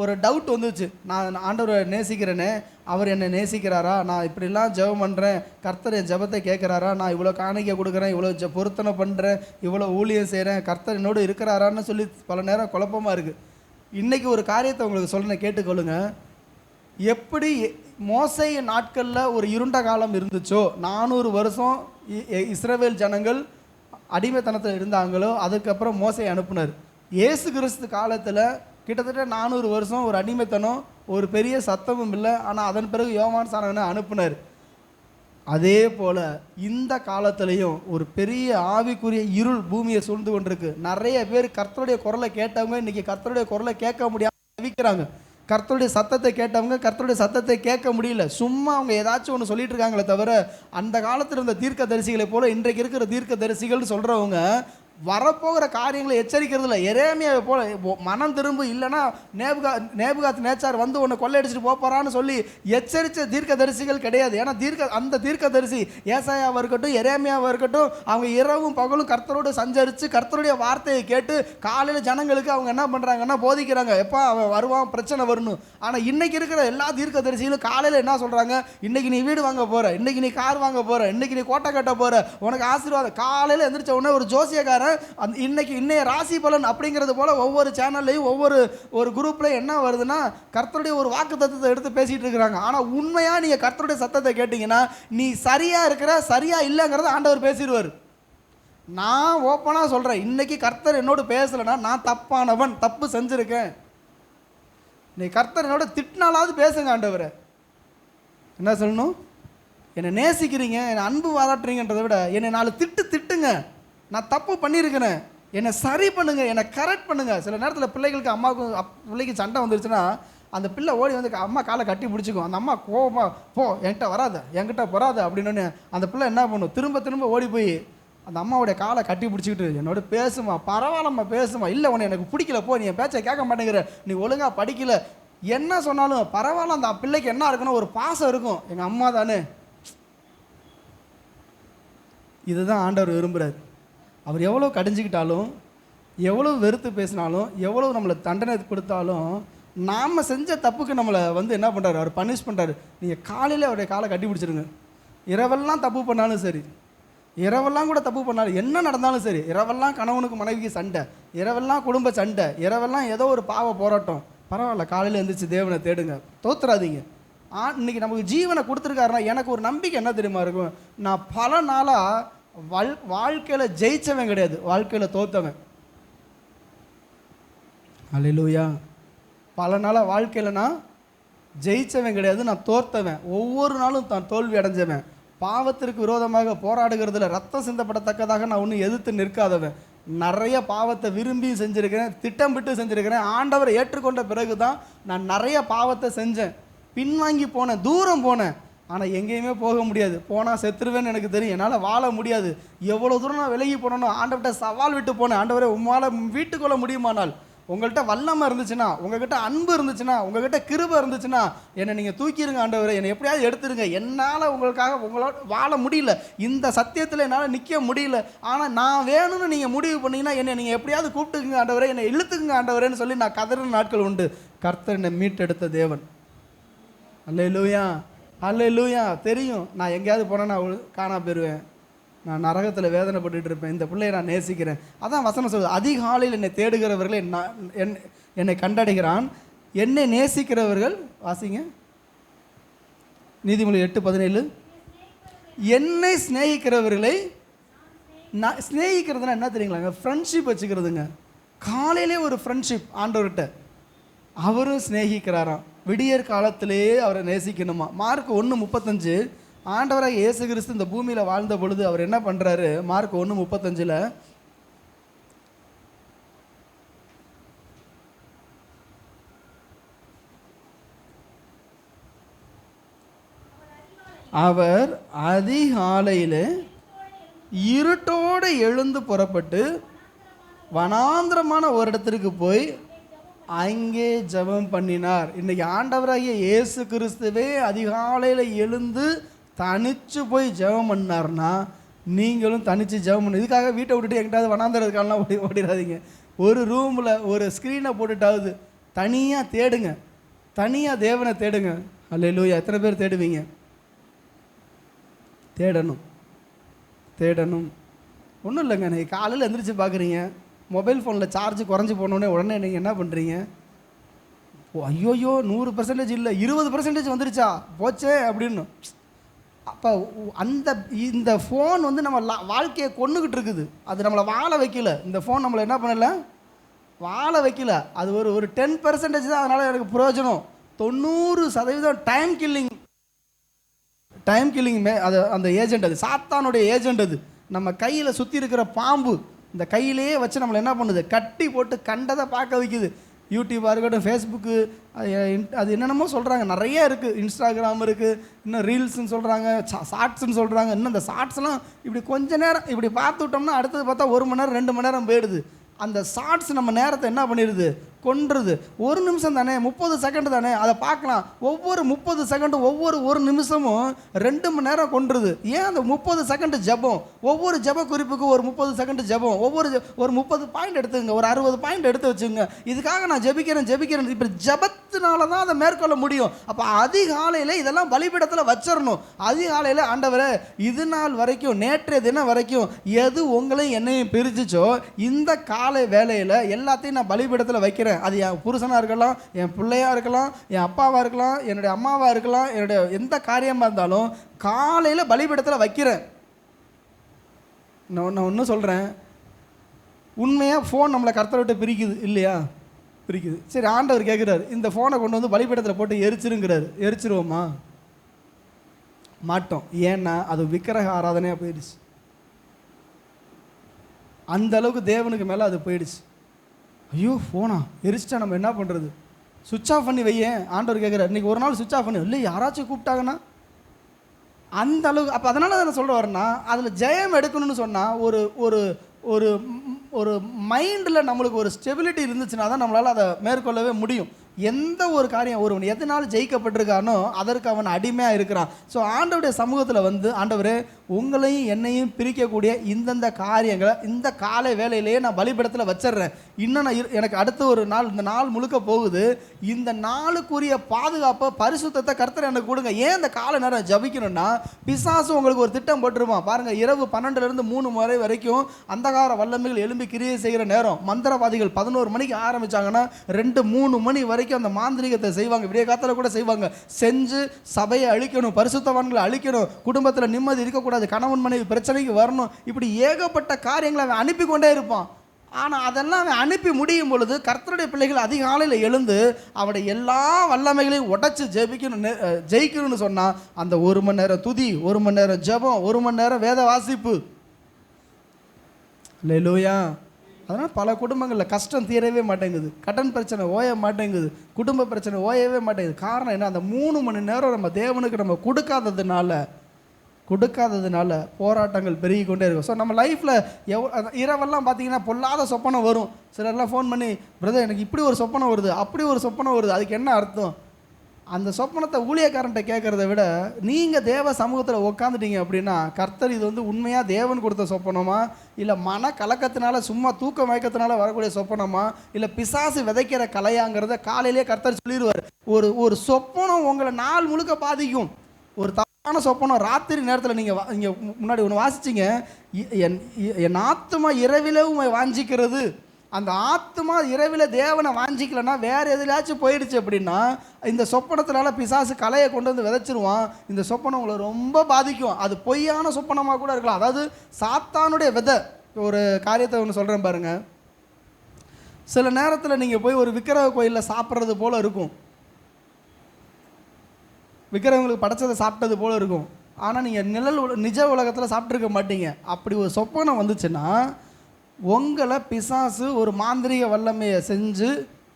ஒரு டவுட் வந்துச்சு, நான் ஆண்டவரை நேசிக்கிறேனே, அவர் என்னை நேசிக்கிறாரா, நான் இப்படிலாம் ஜெபம் பண்ணுறேன், கர்த்தர் என் ஜெபத்தை கேட்குறாரா, நான் இவ்வளோ காணிக்கை கொடுக்குறேன், இவ்வளோ பொருத்தனை பண்ணுறேன், இவ்வளோ ஊழியம் செய்கிறேன், கர்த்தர் என்னோடு இருக்கிறாரான்னு சொல்லி பல நேரம் குழப்பமாக இருக்குது. இன்றைக்கி ஒரு காரியத்தை உங்களுக்கு சொல்கிறேன், கேட்டுக்கொள்ளுங்க. எப்படி மோசே நாட்களில் ஒரு இருண்ட காலம் இருந்துச்சோ, 400 வருஷம் இஸ்ரவேல் ஜனங்கள் அடிமைத்தனத்தில் இருந்தாங்களோ, அதுக்கப்புறம் மோசையை அனுப்புனார். இயேசு கிறிஸ்து காலத்தில் கிட்டத்தட்ட 400 வருஷம் ஒரு அடிமைத்தனம், ஒரு பெரிய சத்தமும் இல்லை. ஆனால் அதன் பிறகு யோவான் ஸ்நானகனை அனுப்புனார். அதே போல் இந்த காலத்திலையும் ஒரு பெரிய ஆவிக்குரிய இருள் பூமியை சூழ்ந்து கொண்டிருக்கு. நிறைய பேர் கர்த்தருடைய குரலை கேட்டவங்க இன்றைக்கி கர்த்தருடைய குரலை கேட்க முடியாமல் தவிக்கிறாங்க. கர்த்தருடைய சத்தத்தை கேட்டவங்க கர்த்தருடைய சத்தத்தை கேட்க முடியல. சும்மா அவங்க ஏதாச்சும் ஒன்று சொல்லிட்டு இருக்காங்களே தவிர, அந்த காலத்தில் இருந்த தீர்க்க தரிசிகளை போல இன்றைக்கு இருக்கிற தீர்க்க தரிசிகள்னு சொல்கிறவங்க வரப்போகிற காரியங்களை எச்சரிக்கிறது இல்லை. எரேமியாவை போல மனம் திரும்ப, இல்லைன்னா நேபுகாத் நேச்சார் உன்னை கொள்ளையடிச்சிட்டு போகிறான்னு சொல்லி எச்சரித்த தீர்க்க தரிசிகள் கிடையாது. ஏன்னா அந்த தீர்க்க தரிசி ஏசாயாவாக இருக்கட்டும், எரேமியாவாக இருக்கட்டும், அவங்க இரவும் பகலும் கர்த்தரோடு சஞ்சரித்து கர்த்தருடைய வார்த்தையை கேட்டு காலையில் ஜனங்களுக்கு அவங்க என்ன பண்ணுறாங்கன்னா போதிக்கிறாங்க, எப்போ அவன் வருவான், பிரச்சனை வரணும். ஆனால் இன்றைக்கி இருக்கிற எல்லா தீர்க்க தரிசிகளும் காலையில் என்ன சொல்கிறாங்க, இன்றைக்கி நீ வீடு வாங்க போகிற, இன்றைக்கி நீ கார் வாங்க போகிற, இன்றைக்கி நீ கோட்டை கட்ட போகிற, உனக்கு ஆசீர்வாதம். காலையில் எந்திரிச்ச உடனே ஒரு ஜோசியக்காரன் இன்னைய ராசி பலன் அப்படிங்கிறது போல ஒவ்வொரு சேனல்லையும் ஒவ்வொரு குரூப்லையும் என்ன வருதுன்னா கர்த்தருடைய ஒரு வாக்கு தத்துவத்தை எடுத்து பேசிட்டு இருக்கிறாங்க. ஆனால் உண்மையா நீங்க கர்த்தருடைய சத்தத்தை கேட்டீங்கன்னா நீ சரியா இருக்கிற சரியா இல்லைங்கிறத ஆண்டவர் பேசிடுவார். நான் ஓப்பனா சொல்றேன், இன்னைக்கு கர்த்தர் என்னோடு பேசலைன்னா நான் தப்பானவன், தப்பு செஞ்சிருக்கேன். நீ கர்த்தர் என்னோட திட்டினாலாவது பேசுங்க ஆண்டவரை. என்ன சொல்லணும், என்னை நேசிக்கிறீங்க, என்னை அன்பு பாராட்டுறீங்கன்றதை விட என்னை 4 திட்டுங்க, நான் தப்பு பண்ணியிருக்கிறேன், என்னை சரி பண்ணுங்க, என்னை கரெக்ட் பண்ணுங்க. சில நேரத்தில் பிள்ளைகளுக்கு பிள்ளைக்கு சண்டை வந்துருச்சுன்னா அந்த பிள்ளை ஓடி அம்மா காலை கட்டி பிடிச்சிக்கும். அந்த அம்மா கோவமா போ, என்கிட்ட வராத அப்படின்னு அந்த பிள்ளை என்ன பண்ணும், திரும்ப ஓடி போய் அந்த அம்மாவுடைய காலை கட்டி பிடிச்சிக்கிட்டு என்னோட பேசுமா, பரவாயில்லம்மா பேசுமா, இல்லை உன்னை எனக்கு பிடிக்கல, போ, நீ என் பேச்சை கேட்க மாட்டேங்கிற, நீ ஒழுங்காக படிக்கல, என்ன சொன்னாலும் பரவாயில்ல. அந்த பிள்ளைக்கு என்ன இருக்குன்னு ஒரு பாசம் இருக்கும், எங்கள் அம்மா தானே. இதுதான் ஆண்டவர் விரும்புகிறார். அவர் எவ்வளோ கடிஞ்சிக்கிட்டாலும், எவ்வளோ வெறுத்து பேசினாலும், எவ்வளோ நம்மளை தண்டனை கொடுத்தாலும், நாம் செஞ்ச தப்புக்கு நம்மளை என்ன பண்ணுறாரு, அவர் பனிஷ் பண்ணுறாரு. நீங்கள் காலையில் அவருடைய காலை கட்டி பிடிச்சிருங்க. இரவெல்லாம் தப்பு பண்ணாலும் சரி, இரவெல்லாம் கூட தப்பு பண்ணாலும், என்ன நடந்தாலும் சரி, இரவெல்லாம் கணவனுக்கு மனைவிக்கு சண்டை, இரவெல்லாம் குடும்ப சண்டை, இரவெல்லாம் ஏதோ ஒரு பாவ போராட்டம், பரவாயில்ல, காலையில் எழுந்திரிச்சு தேவனை தேடுங்க, தோத்துறாதீங்க. இன்னைக்கு நமக்கு ஜீவனை கொடுத்துருக்காருன்னா எனக்கு ஒரு நம்பிக்கை என்ன தெரியுமா இருக்கும், நான் பல நாளாக வாழ்க்கையில் ஜெயிச்சவன் கிடையாது, வாழ்க்கையில் தோத்தவன். அல்லேலூயா. பல நாளாக வாழ்க்கையில் நான் ஜெயிச்சவன் கிடையாது, நான் தோர்த்தவன். ஒவ்வொரு நாளும் தான் தோல்வி அடைஞ்சவன். பாவத்திற்கு விரோதமாக போராடுகிறதுல ரத்தம் சிந்தப்படத்தக்கதாக நான் ஒன்றும் எதிர்த்து நிற்காதவன். நிறைய பாவத்தை விரும்பி செஞ்சுருக்கிறேன், திட்டமிட்டு செஞ்சுருக்கிறேன். ஆண்டவரை ஏற்றுக்கொண்ட பிறகு தான் நான் நிறைய பாவத்தை செஞ்சேன், பின்வாங்கி போனேன், தூரம் போனேன். ஆனால் எங்கேயுமே போக முடியாது, போனால் செத்துருவேன்னு எனக்கு தெரியும், என்னால் வாழ முடியாது. எவ்வளோ தூரம் நான் விலகி போனோன்னு ஆண்டவர்கிட்ட சவால் விட்டு போனேன், ஆண்டவரே உம்மால் வீட்டுக்குள்ள முடியுமானால் உங்கள்கிட்ட வல்லமை இருந்துச்சுன்னா, உங்ககிட்ட அன்பு இருந்துச்சுன்னா, உங்ககிட்ட கிருபை இருந்துச்சுன்னா, என்னை நீங்கள் தூக்கிடுங்க ஆண்டவரே, என்னை எப்படியாவது எடுத்துருங்க. என்னால் உங்களுக்காக உங்களோட வாழ முடியல, இந்த சத்தியத்தில் என்னால் நிற்க முடியல, ஆனால் நான் வேணும்னு நீங்கள் முடிவு பண்ணீங்கன்னா என்னை நீங்கள் எப்படியாவது கூப்பிட்டுக்குங்க ஆண்டவரே, என்னை இழுத்துக்குங்க ஆண்டவரேன்னு சொல்லி நான் கதறின நாட்கள் உண்டு. கர்த்தர் என்னை மீட்டெடுத்த தேவன். அல்லேலூயா, அல்லேலூயா. தெரியும் நான் எங்கேயாவது போனால் நான் காணா போயிடுவேன், நான் நரகத்தில் வேதனைப்பட்டு இருப்பேன். இந்த பிள்ளையை நான் நேசிக்கிறேன். அதான் வசனம் சொல்லுது, அதிகாலையில் என்னை தேடுகிறவர்களை என்னை கண்டடைகிறான், என்னை நேசிக்கிறவர்கள். வாசிங்க நீதிமொழி 8:17. என்னை சிநேகிக்கிறவர்களை. நான் சிநேகிக்கிறதுனா என்ன தெரியுங்களாங்க? ஃப்ரெண்ட்ஷிப் வச்சுக்கிறதுங்க. காலையிலே ஒரு ஃப்ரெண்ட்ஷிப் ஆண்டவர்கிட்ட. அவரும் சிநேகிக்கிறாராம். விடியற் காலத்திலே அவரை நேசிக்கணுமா. மார்க் 1:35. ஆண்டவராக இயேசு கிறிஸ்து இந்த பூமியில் வாழ்ந்த பொழுது அவர் என்ன பண்ணுறாரு? மார்க் 1:35. அவர் அதிகாலையில் இருட்டோடு எழுந்து புறப்பட்டு வனாந்திரமான ஒரு இடத்திற்கு போய் அங்கே ஜெபம் பண்ணினார். இன்றைக்கி ஆண்டவராகிய இயேசு கிறிஸ்துவே அதிகாலையில் எழுந்து தனிச்சு போய் ஜெபம் பண்ணார்னா நீங்களும் தனித்து ஜெபம் பண்ணு. இதுக்காக வீட்டை விட்டுட்டு எங்கிட்டாவது வனாந்திரத்துக்காலாம் ஓடிடாதீங்க. ஒரு ரூமில் ஒரு ஸ்க்ரீனை போட்டுட்டாவது தனியாக தேடுங்க, தனியாக தேவனை தேடுங்க. அல்லேலூயா. எத்தனை பேர் தேடுவீங்க? தேடணும், தேடணும். ஒன்றும் இல்லைங்க, நீங்கள் காலையில் எந்திரிச்சு பார்க்குறீங்க, மொபைல் ஃபோனில் சார்ஜ் குறைஞ்சி போனோடனே உடனே நீங்கள் என்ன பண்ணுறீங்க? ஐயோயோ 100% இல்லை 20% வந்துருச்சா போச்சே அப்படின்னு. அப்போ இந்த ஃபோன் வந்து நம்ம வாழ்க்கையை கொண்டுக்கிட்டு இருக்குது. அது நம்மளை வாழ வைக்கல. இந்த ஃபோன் நம்மளை என்ன பண்ணலை? வாழ வைக்கல. அது ஒரு 10% தான் அதனால் எனக்கு பிரயோஜனம். 90% டைம் கில்லிங். அது அந்த ஏஜெண்ட், அது சாத்தானுடைய ஏஜெண்ட். அது நம்ம கையில் சுற்றி இருக்கிற பாம்பு இந்த கையிலேயே வச்சு நம்மளை என்ன பண்ணுது? கட்டி போட்டு கண்டதை பார்க்க வைக்குது. யூடியூப்பாக இருக்கட்டும், ஃபேஸ்புக்கு, அது என்னென்னமோ சொல்கிறாங்க, நிறைய இருக்குது. இன்ஸ்டாகிராம் இருக்குது, இன்னும் ரீல்ஸ்ன்னு சொல்கிறாங்க, ஷார்ட்ஸ்ன்னு சொல்கிறாங்க. இன்னும் இந்த ஷார்ட்ஸ்லாம் இப்படி கொஞ்ச நேரம் இப்படி பார்த்து விட்டோம்னா அடுத்தது பார்த்தா 1 மணி நேரம் 2 மணி நேரம் போயிடுது. அந்த ஷார்ட்ஸ் நம்ம நேரத்தை என்ன பண்ணிடுது? கொன்றுது. 1 நிமிஷம் தானே, 30 செகண்ட் தானே, அதை பார்க்கலாம். ஒவ்வொரு 30 செகண்டும் ஒரு நிமிஷமும் 2 மணி நேரம் கொன்றுது. ஏன் அந்த 30 செகண்ட் ஜபம், ஒவ்வொரு ஜப குறிப்புக்கு ஒரு 30 செகண்ட் ஜபம், ஒரு 30 பாயிண்ட் எடுத்துங்க, ஒரு 60 பாயிண்ட் எடுத்து வச்சுங்க. இதுக்காக நான் ஜபிக்கிறேன். இப்போ ஜபத்தினால தான் அதை மேற்கொள்ள முடியும். அப்போ அதிகாலையில் இதெல்லாம் பலிபீடத்தில் வச்சிடணும். அதிகாலையில் ஆண்டவரே, இது நாள் வரைக்கும், நேற்றைய தினம் வரைக்கும் எது உங்களையும் என்னையும் பிரிச்சுச்சோ இந்த காலை வேலையில் எல்லாத்தையும் நான் பலிபீடத்தில் வைக்கிறேன். அது என் புருஷனாக இருக்கலாம், என் பிள்ளையாக இருக்கலாம், என் அப்பாவாக இருக்கலாம், என்னுடைய அம்மாவாக இருக்கலாம், என்னுடைய எந்த காரியமாக இருந்தாலும் காலையில் பலிபீடத்தில் வைக்கிறேன். நான் ஒன்றும் சொல்கிறேன், உண்மையாக ஃபோன் நம்மளை கர்த்தரை விட்டு பிரிக்குது இல்லையா? பிரிக்குது. சரி, ஆண்டவர் கேட்குறாரு, இந்த ஃபோனை கொண்டு வந்து பலிபீடத்தில் போட்டு எரிச்சிருங்கிறாரு. எரிச்சிருவோமா? மாட்டோம். ஏன்னா அது விக்கிரக ஆராதனையாக போயிடுச்சு. அந்த அளவுக்கு தேவனுக்கு மேலே அது போயிடுச்சு. ஐயோ ஃபோனா எரிச்சிட்டா நம்ம என்ன பண்ணுறது? சுவிட்ச் ஆஃப் பண்ணி வையேன். ஆண்டவர் கேட்குறாரு, இன்றைக்கி ஒரு நாள் சுவிட்ச் ஆஃப் பண்ணி இல்லை, யாராச்சும் கூப்பிட்டாங்கன்னா அந்த அளவுக்கு. அப்போ அதனால தான் நான் சொல்ல வரேன்னா, அதில் ஜெயம் எடுக்கணும்னு சொன்னால் ஒரு ஒரு ஒரு ஒரு மைண்டில் நம்மளுக்கு ஒரு ஸ்டெபிலிட்டி இருந்துச்சுன்னா தான் நம்மளால் அதை மேற்கொள்ளவே முடியும். எந்த ஒரு காரியம் ஒருவன் எதனால் ஜெயிக்கப்பட்டிருக்கானோ அதற்கு அவன் அடிமையாக இருக்கிறான். ஸோ ஆண்டவருடைய சமூகத்தில் வந்து, ஆண்டவரே உங்களையும் என்னையும் பிரிக்கக்கூடிய இந்தந்த காரியங்களை இந்த காலை வேலையிலேயே நான் பலிபீடத்தில் வச்சிடுறேன். இன்னும் நான் எனக்கு அடுத்த ஒரு நாள், இந்த நாள் முழுக்க போகுது, இந்த நாளுக்குரிய பாதுகாப்பை பரிசுத்தத்தை கர்த்தர் எனக்கு கொடுங்க. ஏன் இந்த காலை நேரம் ஜபிக்கணும்னா, பிசாசு உங்களுக்கு ஒரு திட்டம் போட்டுருவான் பாருங்கள். இரவு 12லேருந்து 3 மணி வரைக்கும் அந்தகார வல்லமைகள் எழும்பி கிரியை செய்கிற நேரம். மந்திரவாதிகள் 11 மணிக்கு ஆரம்பித்தாங்கன்னா 2-3 மணி வரைக்கும் அந்த மாந்திரிகத்தை செய்வாங்க. விடிய காலத்துல கூட செய்வாங்க. செஞ்சு சபையை அழிக்கணும், பரிசுத்தவான்களை அழிக்கணும், குடும்பத்தில் நிம்மதி இருக்கக்கூடாது, கணவன் மனைவி பிரச்சனைக்கு வரணும், இப்படி ஏகப்பட்ட காரியங்களை அவன் அனுப்பி கொண்டே இருப்பான். ஆனால் அதெல்லாம் அவன் அனுப்பி முடியும் பொழுது கர்த்தருடைய பிள்ளைகள் அதிகாலையில் எழுந்து அவருடைய எல்லா வல்லமைகளையும் உடைச்சு ஜெயிக்கணும்னு சொன்னால் அந்த 1 மணி நேரம் துதி, 1 மணி நேரம் ஜெபம், 1 மணி நேரம் வேத வாசிப்பு. அல்லேலூயா. அதனால் பல குடும்பங்களில் கஷ்டம் தீரவே மாட்டேங்குது, கடன் பிரச்சனை ஓய மாட்டேங்குது, குடும்ப பிரச்சனை ஓயவே மாட்டேங்குது. காரணம் என்ன? அந்த 3 மணி நேரம் நம்ம தேவனுக்கு நம்ம கொடுக்காததுனால கொடுக்காததுனால போராட்டங்கள் பெருகி கொண்டே இருக்கும். ஸோ நம்ம லைஃப்பில் இரவெல்லாம் பார்த்தீங்கன்னா பொல்லாத சொப்பனம் வரும். சிலர்லாம் ஃபோன் பண்ணி, பிரதர் எனக்கு இப்படி ஒரு சொப்பனம் வருது, அப்படி ஒரு சொப்பனம் வருது, அதுக்கு என்ன அர்த்தம்? அந்த சொப்பனத்தை ஊழியக்காரன்ட்ட கேட்குறத விட நீங்கள் தேவ சமூகத்தில் உட்காந்துட்டீங்க அப்படின்னா, கர்த்தர் இது வந்து உண்மையாக தேவன் கொடுத்த சொப்பனமா, இல்லை மன கலக்கத்தினால சும்மா தூக்க மயக்கத்தினால வரக்கூடிய சொப்பனமா, இல்லை பிசாசு விதைக்கிற கலையாங்கிறத காலையிலேயே கர்த்தர் சொல்லிடுவார். ஒரு சொப்பனம் உங்களை நாள் முழுக்க பாதிக்கும். ஒரு தப்பான சொப்பனம் ராத்திரி நேரத்தில் நீங்கள் இங்கே முன்னாடி ஒன்று வாசிச்சிங்க, என் ஆத்துமா இரவிலே உண்மை வாஞ்சிக்கிறது. அந்த ஆத்மா இரவில் தேவனை வாஞ்சிக்கலன்னா வேறு எதுலாச்சும் போயிடுச்சு அப்படின்னா இந்த சொப்பனத்தினால பிசாசு கலையை கொண்டு வந்து விதைச்சிருவான். இந்த சொப்பனம் உங்களை ரொம்ப பாதிக்கும். அது பொய்யான சொப்பனமாக கூட இருக்கலாம். அதாவது சாத்தானுடைய விதை. ஒரு காரியத்தை ஒன்று சொல்கிறேன் பாருங்கள். சில நேரத்தில் நீங்கள் போய் ஒரு விக்கிரக கோயிலில் சாப்பிட்றது போல் இருக்கும், விக்கிரகங்களுக்கு படைச்சதை சாப்பிட்டது போல் இருக்கும். ஆனால் நீங்கள் நிஜ உலகத்தில் சாப்பிட்ருக்க மாட்டீங்க. அப்படி ஒரு சொப்பனம் வந்துச்சுன்னா உங்களை பிசாசு ஒரு மாந்திரிக வல்லமையை செஞ்சு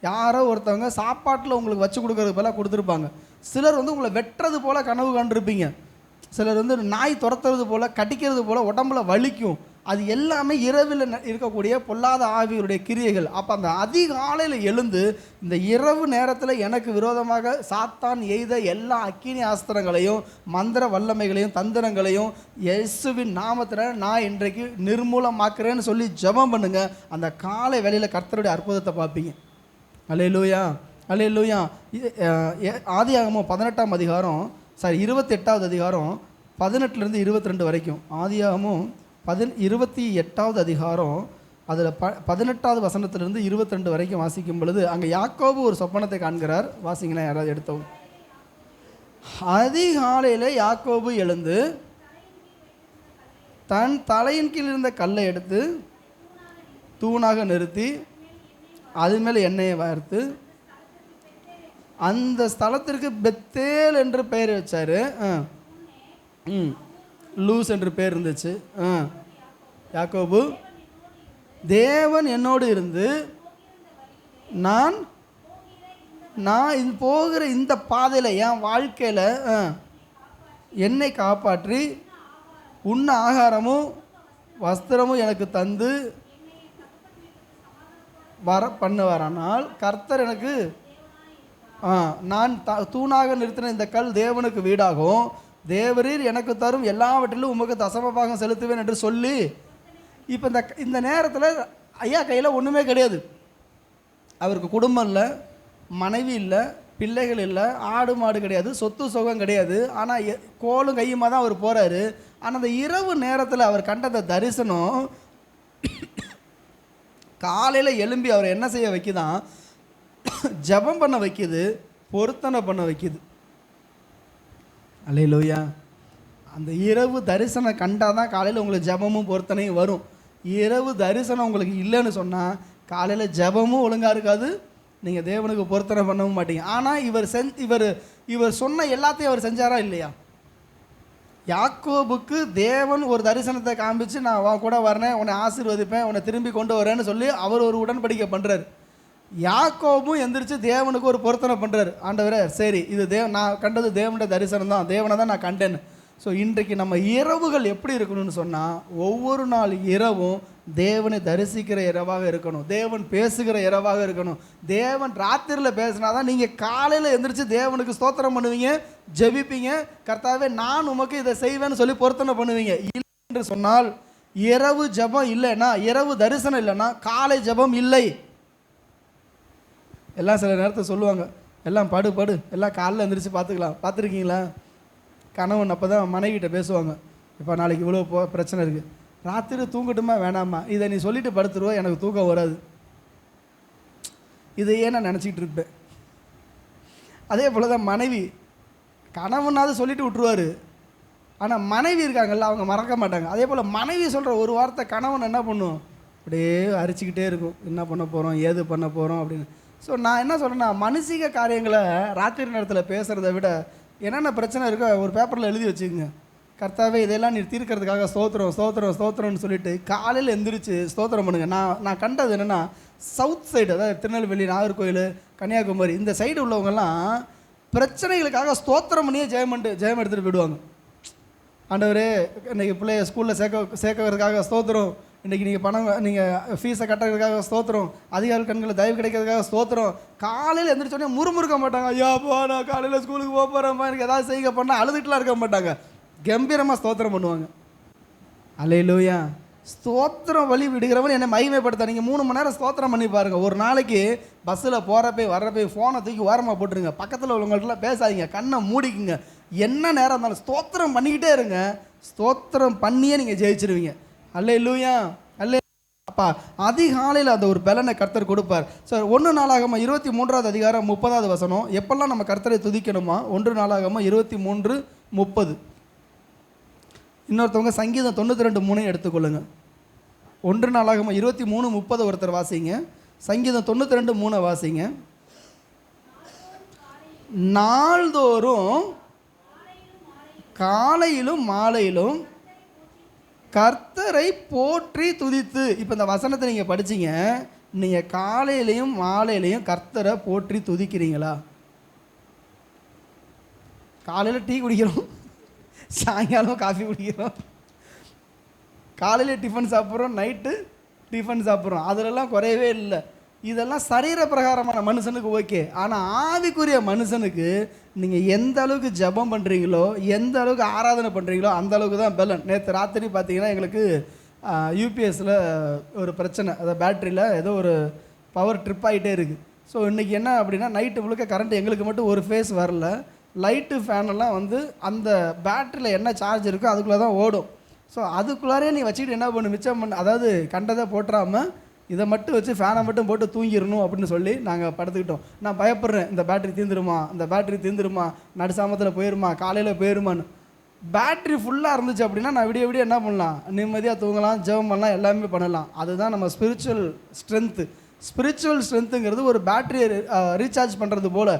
யாரோ ஒருத்தவங்க சாப்பாட்டில் உங்களுக்கு வச்சு கொடுக்கறது போல கொடுத்துருப்பாங்க. சிலர் வந்து உங்களை வெட்டுறது போல் கனவு கண்டிருப்பீங்க. சிலர் வந்து நாய் துரத்துறது போல், கடிக்கிறது போல் உடம்புல வலிக்கும். அது எல்லாமே இரவில் இருக்கக்கூடிய பொல்லாத ஆவிகளுடைய கிரியைகள். அப்போ அந்த அதிகாலையில் எழுந்து இந்த இரவு நேரத்தில் எனக்கு விரோதமாக சாத்தான் எய்த எல்லா அக்கினி ஆஸ்திரங்களையும் மந்திர வல்லமைகளையும் தந்திரங்களையும் இயேசுவின் நாமத்தில் நான் இன்றைக்கு நிர்மூலமாக்குறேன்னு சொல்லி ஜெபம் பண்ணுங்க. அந்த காலை வேளையில் கர்த்தருடைய அற்புதத்தை பார்ப்பீங்க. அல்லேலூயா, அல்லேலூயா. ஆதியாகமம் 18ஆம் அதிகாரம் 28வது அதிகாரம் 18லேருந்து 22 வரைக்கும். ஆதியாகமும் 28வது அதிகாரம் அதில் 18வது வசனத்திலிருந்து 22 வரைக்கும் வாசிக்கும் பொழுது அங்கே யாக்கோபு ஒரு சொப்பனத்தை காண்கிறார். வாசிங்கன்னா யாராவது எடுத்தோம். அதிகாலையில் யாக்கோபு எழுந்து தன் தலையின் கீழ் இருந்த கல்லை எடுத்து தூணாக நிறுத்தி அது மேலே எண்ணெயை வார்த்து அந்த ஸ்தலத்திற்கு பெத்தேல் என்று பெயர் வச்சார். லூஸ் என்று பேர் இருந்துச்சு. யாக்கோபு, தேவன் என்னோடு இருந்து நான் போகிற இந்த பாதையில் என் வாழ்க்கையில் என்னை காப்பாற்றி உண்ண ஆகாரமும் வஸ்திரமும் எனக்கு தந்து பண்ணுவாரானால் கர்த்தர் எனக்கு நான் தூணாக நிறுத்தின இந்த கல் தேவனுக்கு வீடாகும், தேவரீர் எனக்கு தரும் எல்லாவற்றிலும் உமக்கு தசமபாகம் செலுத்துவேன் என்று சொல்லி. இப்போ இந்த நேரத்தில் ஐயா கையில் ஒன்றுமே கிடையாது. அவருக்கு குடும்பம் இல்லை, மனைவி இல்லை, பிள்ளைகள் இல்லை, ஆடு மாடு கிடையாது, சொத்து சுகம் கிடையாது. ஆனால் கோலும் கையுமா தான் அவர் போகிறாரு. ஆனால் அந்த இரவு நேரத்தில் அவர் கண்ட அந்த தரிசனம் காலையில் எழும்பி அவர் என்ன செய்ய வைக்குதான், ஜெபம் பண்ண வைக்குது, பொருத்தனை பண்ண வைக்குது. அல்லேலூயா. அந்த இரவு தரிசனம் கண்டால் தான் காலையில் உங்களுக்கு ஜெபமும் பொருத்தனையும் வரும். இரவு தரிசனம் உங்களுக்கு இல்லைன்னு சொன்னால் காலையில் ஜெபமும் ஒழுங்காக இருக்காது, நீங்கள் தேவனுக்கு பொருத்தனை பண்ணவும் மாட்டீங்க. ஆனால் இவர் சொன்ன எல்லாத்தையும் அவர் செஞ்சாரா இல்லையா? யாக்கோபுக்கு தேவன் ஒரு தரிசனத்தை காண்பிச்சு நான் உன் கூட வரேன், உன்னை ஆசீர்வதிப்பேன், உன்னை திரும்பி கொண்டு வரேன்னு சொல்லி அவர் ஒரு உடன்படிக்கை பண்ணுறாரு. யாக்கோபும் எந்திரிச்சு தேவனுக்கு ஒரு பொருத்தனை பண்ணுறாரு. ஆண்டவரே சரி, இது நான் கண்டது தேவனுடைய தரிசனம் தான், தேவனை தான் நான் கண்டேன்னு. ஸோ இன்றைக்கு நம்ம இரவுகள் எப்படி இருக்கணும்னு சொன்னால் ஒவ்வொரு நாள் இரவும் தேவனை தரிசிக்கிற இரவாக இருக்கணும், தேவன் பேசுகிற இரவாக இருக்கணும். தேவன் ராத்திரியில் பேசினா தான் நீங்கள் காலையில் எந்திரிச்சு தேவனுக்கு ஸ்தோத்திரம் பண்ணுவீங்க, ஜெபிப்பீங்க, கர்த்தாவே நான் உமக்கு இதை செய்வேன்னு சொல்லி பொருத்தனை பண்ணுவீங்க. இல்லை என்று சொன்னால் இரவு ஜெபம் இல்லைன்னா, இரவு தரிசனம் இல்லைன்னா காலை ஜெபம் இல்லை. எல்லாம் சில நேரத்தை சொல்லுவாங்க, எல்லாம் படு எல்லாம் காலையில் எந்திரிச்சு பார்த்துக்கலாம். பார்த்துருக்கீங்களா? கணவன் அப்போ தான் மனைவிட்ட பேசுவாங்க, இப்போ நாளைக்கு இவ்வளோ பிரச்சனை இருக்குது, ராத்திரி தூங்கட்டுமா வேணாமா, இதை நீ சொல்லிட்டு படுத்துருவா, எனக்கு தூக்கம் வராது, இதையே நான் நினச்சிக்கிட்டு இருப்பேன். அதே போல் தான் மனைவி, கணவனாவது சொல்லிட்டு விட்டுருவார், ஆனால் மனைவி இருக்காங்கல்ல அவங்க மறக்க மாட்டாங்க. அதே போல் மனைவி சொல்கிற ஒரு வார்த்தை கணவன் என்ன பண்ணும், அப்படியே அரிச்சிக்கிட்டே இருக்கும், என்ன பண்ண போகிறோம், ஏது பண்ண போகிறோம் அப்படின்னு. ஸோ நான் என்ன சொல்கிறேன்னா, மனுஷிக காரியங்களை ராத்திரி நேரத்தில் பேசுகிறத விட என்னென்ன பிரச்சனை இருக்கோ ஒரு பேப்பரில் எழுதி வச்சுக்கோங்க. கர்த்தாவே இதெல்லாம் நீ தீர்க்கிறதுக்காக ஸ்தோத்திரம்னு சொல்லிட்டு காலையில் எந்திரிச்சு ஸ்தோத்திரம் பண்ணுங்கள். நான் கண்டது என்னென்னா, சவுத் சைடு, அதாவது திருநெல்வேலி, நாகர்கோவில், கன்னியாகுமரி இந்த சைடு உள்ளவங்கெல்லாம் பிரச்சனைகளுக்காக ஸ்தோத்திரம் பண்ணியே ஜெயம் எடுத்துகிட்டு போயிடுவாங்க. ஆண்டவரே இன்றைக்கி பிள்ளைய ஸ்கூலில் சேர்க்கறதுக்காக ஸ்தோத்திரம், இன்றைக்கி நீங்கள் பணம் நீங்கள் ஃபீஸை கட்டுறதுக்காக ஸ்தோத்திரம், அதிகாரி கண்களில் தயவு கிடைக்கிறதுக்காக ஸ்தோத்திரம். காலையில் எந்திரிச்சோடனே முறுமுறுக்க மாட்டாங்க, ஐயாப்பா நான் காலையில் ஸ்கூலுக்கு போக போகிறேன்ப்பா எனக்கு ஏதாவது செய்ய பண்ணால் அழுதுட்டுலாம் இருக்க மாட்டாங்க. கம்பீரமாக ஸ்தோத்திரம் பண்ணுவாங்க. அல்லேலூயா. ஸ்தோத்திரம் வழி விடுகிறவன் என்னை மகிமைப்படுத்த. நீங்கள் 3 மணி நேரம் ஸ்தோத்திரம் பண்ணி பாருங்கள். ஒரு நாளைக்கு பஸ்ஸில் போகிறப்ப வர்றப்ப ஃபோனை தூக்கி ஓரமாக போட்டுருங்க, பக்கத்தில் உள்ளவங்கள்ட்டலாம் பேசாதீங்க, கண்ணை மூடிக்குங்க. என்ன நேரம் இருந்தாலும் ஸ்தோத்திரம் பண்ணிக்கிட்டே இருங்க. ஸ்தோத்திரம் பண்ணியே நீங்கள் ஜெயிச்சிருவீங்க. அல்லேலூயா. அல்லே அப்பா அதிகாலையில் அந்த ஒரு பலனை கர்த்தர் கொடுப்பார். சார் 1 நாளாகமம் 23வது அதிகாரம் 30வது வசனம். எப்பெல்லாம் நம்ம கர்த்தரை துதிக்கணுமா? 1 நாளாகமம் 23:30. இன்னொருத்தவங்க சங்கீதம் 92:3 எடுத்துக்கொள்ளுங்க. 1 நாளாகமம் 23:30 ஒருத்தர் வாசிங்க. சங்கீதம் 92:3 வாசிங்க. நாள்தோறும் காலையிலும் மாலையிலும் கர்த்தரை போற்றி துதித்து. இப்போ இந்த வசனத்தை நீங்கள் படிச்சீங்க, நீங்கள் காலையிலையும் மாலையிலையும் கர்த்தரை போற்றி துதிக்கிறீங்களா? காலையில் டீ குடிக்கிறோம், சாயங்காலம் காஃபி குடிக்கிறோம், காலையில் டிஃபன் சாப்பிட்றோம், நைட்டு டிஃபன் சாப்பிட்றோம், அதிலெல்லாம் குறையவே இல்லை. இதெல்லாம் சரீர பிரகாரமான மனுஷனுக்கு ஓகே. ஆனால் ஆவிக்குரிய மனுஷனுக்கு நீங்கள் எந்த அளவுக்கு ஜெபம் பண்ணுறீங்களோ, எந்த அளவுக்கு ஆராதனை பண்ணுறீங்களோ அந்த அளவுக்கு தான் பலன். நேற்று ராத்திரி பார்த்தீங்கன்னா எங்களுக்கு யூபிஎஸ்சில் ஒரு பிரச்சனை, அதாவது பேட்டரியில் ஏதோ ஒரு பவர் ட்ரிப் ஆகிட்டே இருக்குது. ஸோ இன்றைக்கி என்ன அப்படின்னா, நைட்டு முழுக்க கரண்ட் எங்களுக்கு மட்டும் ஒரு ஃபேஸ் வரல. லைட்டு ஃபேனெல்லாம் வந்து அந்த பேட்டரியில் என்ன சார்ஜ் இருக்கோ அதுக்குள்ளே தான் ஓடும். ஸோ அதுக்குள்ளாரே நீ வச்சுக்கிட்டு என்ன பண்ணு, மிச்சம் பண்ண, அதாவது கண்டதை போட்டுறாமல் இதை மட்டும் வச்சு ஃபேனை மட்டும் போட்டு தூங்கிடணும் அப்படின்னு சொல்லி நாங்கள் படுத்துக்கிட்டோம். நான் பயப்படுறேன், இந்த பேட்டரி தீர்ந்துருமா, இந்த பேட்டரி தீர்ந்துருமா, நடுசாமத்தில் போயிருமா, காலையில் போயிருமான்னு. பேட்டரி ஃபுல்லாக இருந்துச்சு அப்படின்னா நான் விடிய விடிய என்ன பண்ணலாம், நிம்மதியாக தூங்கலாம், ஜெபம் பண்ணலாம், எல்லாமே பண்ணலாம். அதுதான் நம்ம ஸ்பிரிச்சுவல் ஸ்ட்ரென்த்து. ஸ்பிரிச்சுவல் ஸ்ட்ரென்த்துங்கிறது ஒரு பேட்டரியை ரீசார்ஜ் பண்ணுறது போல்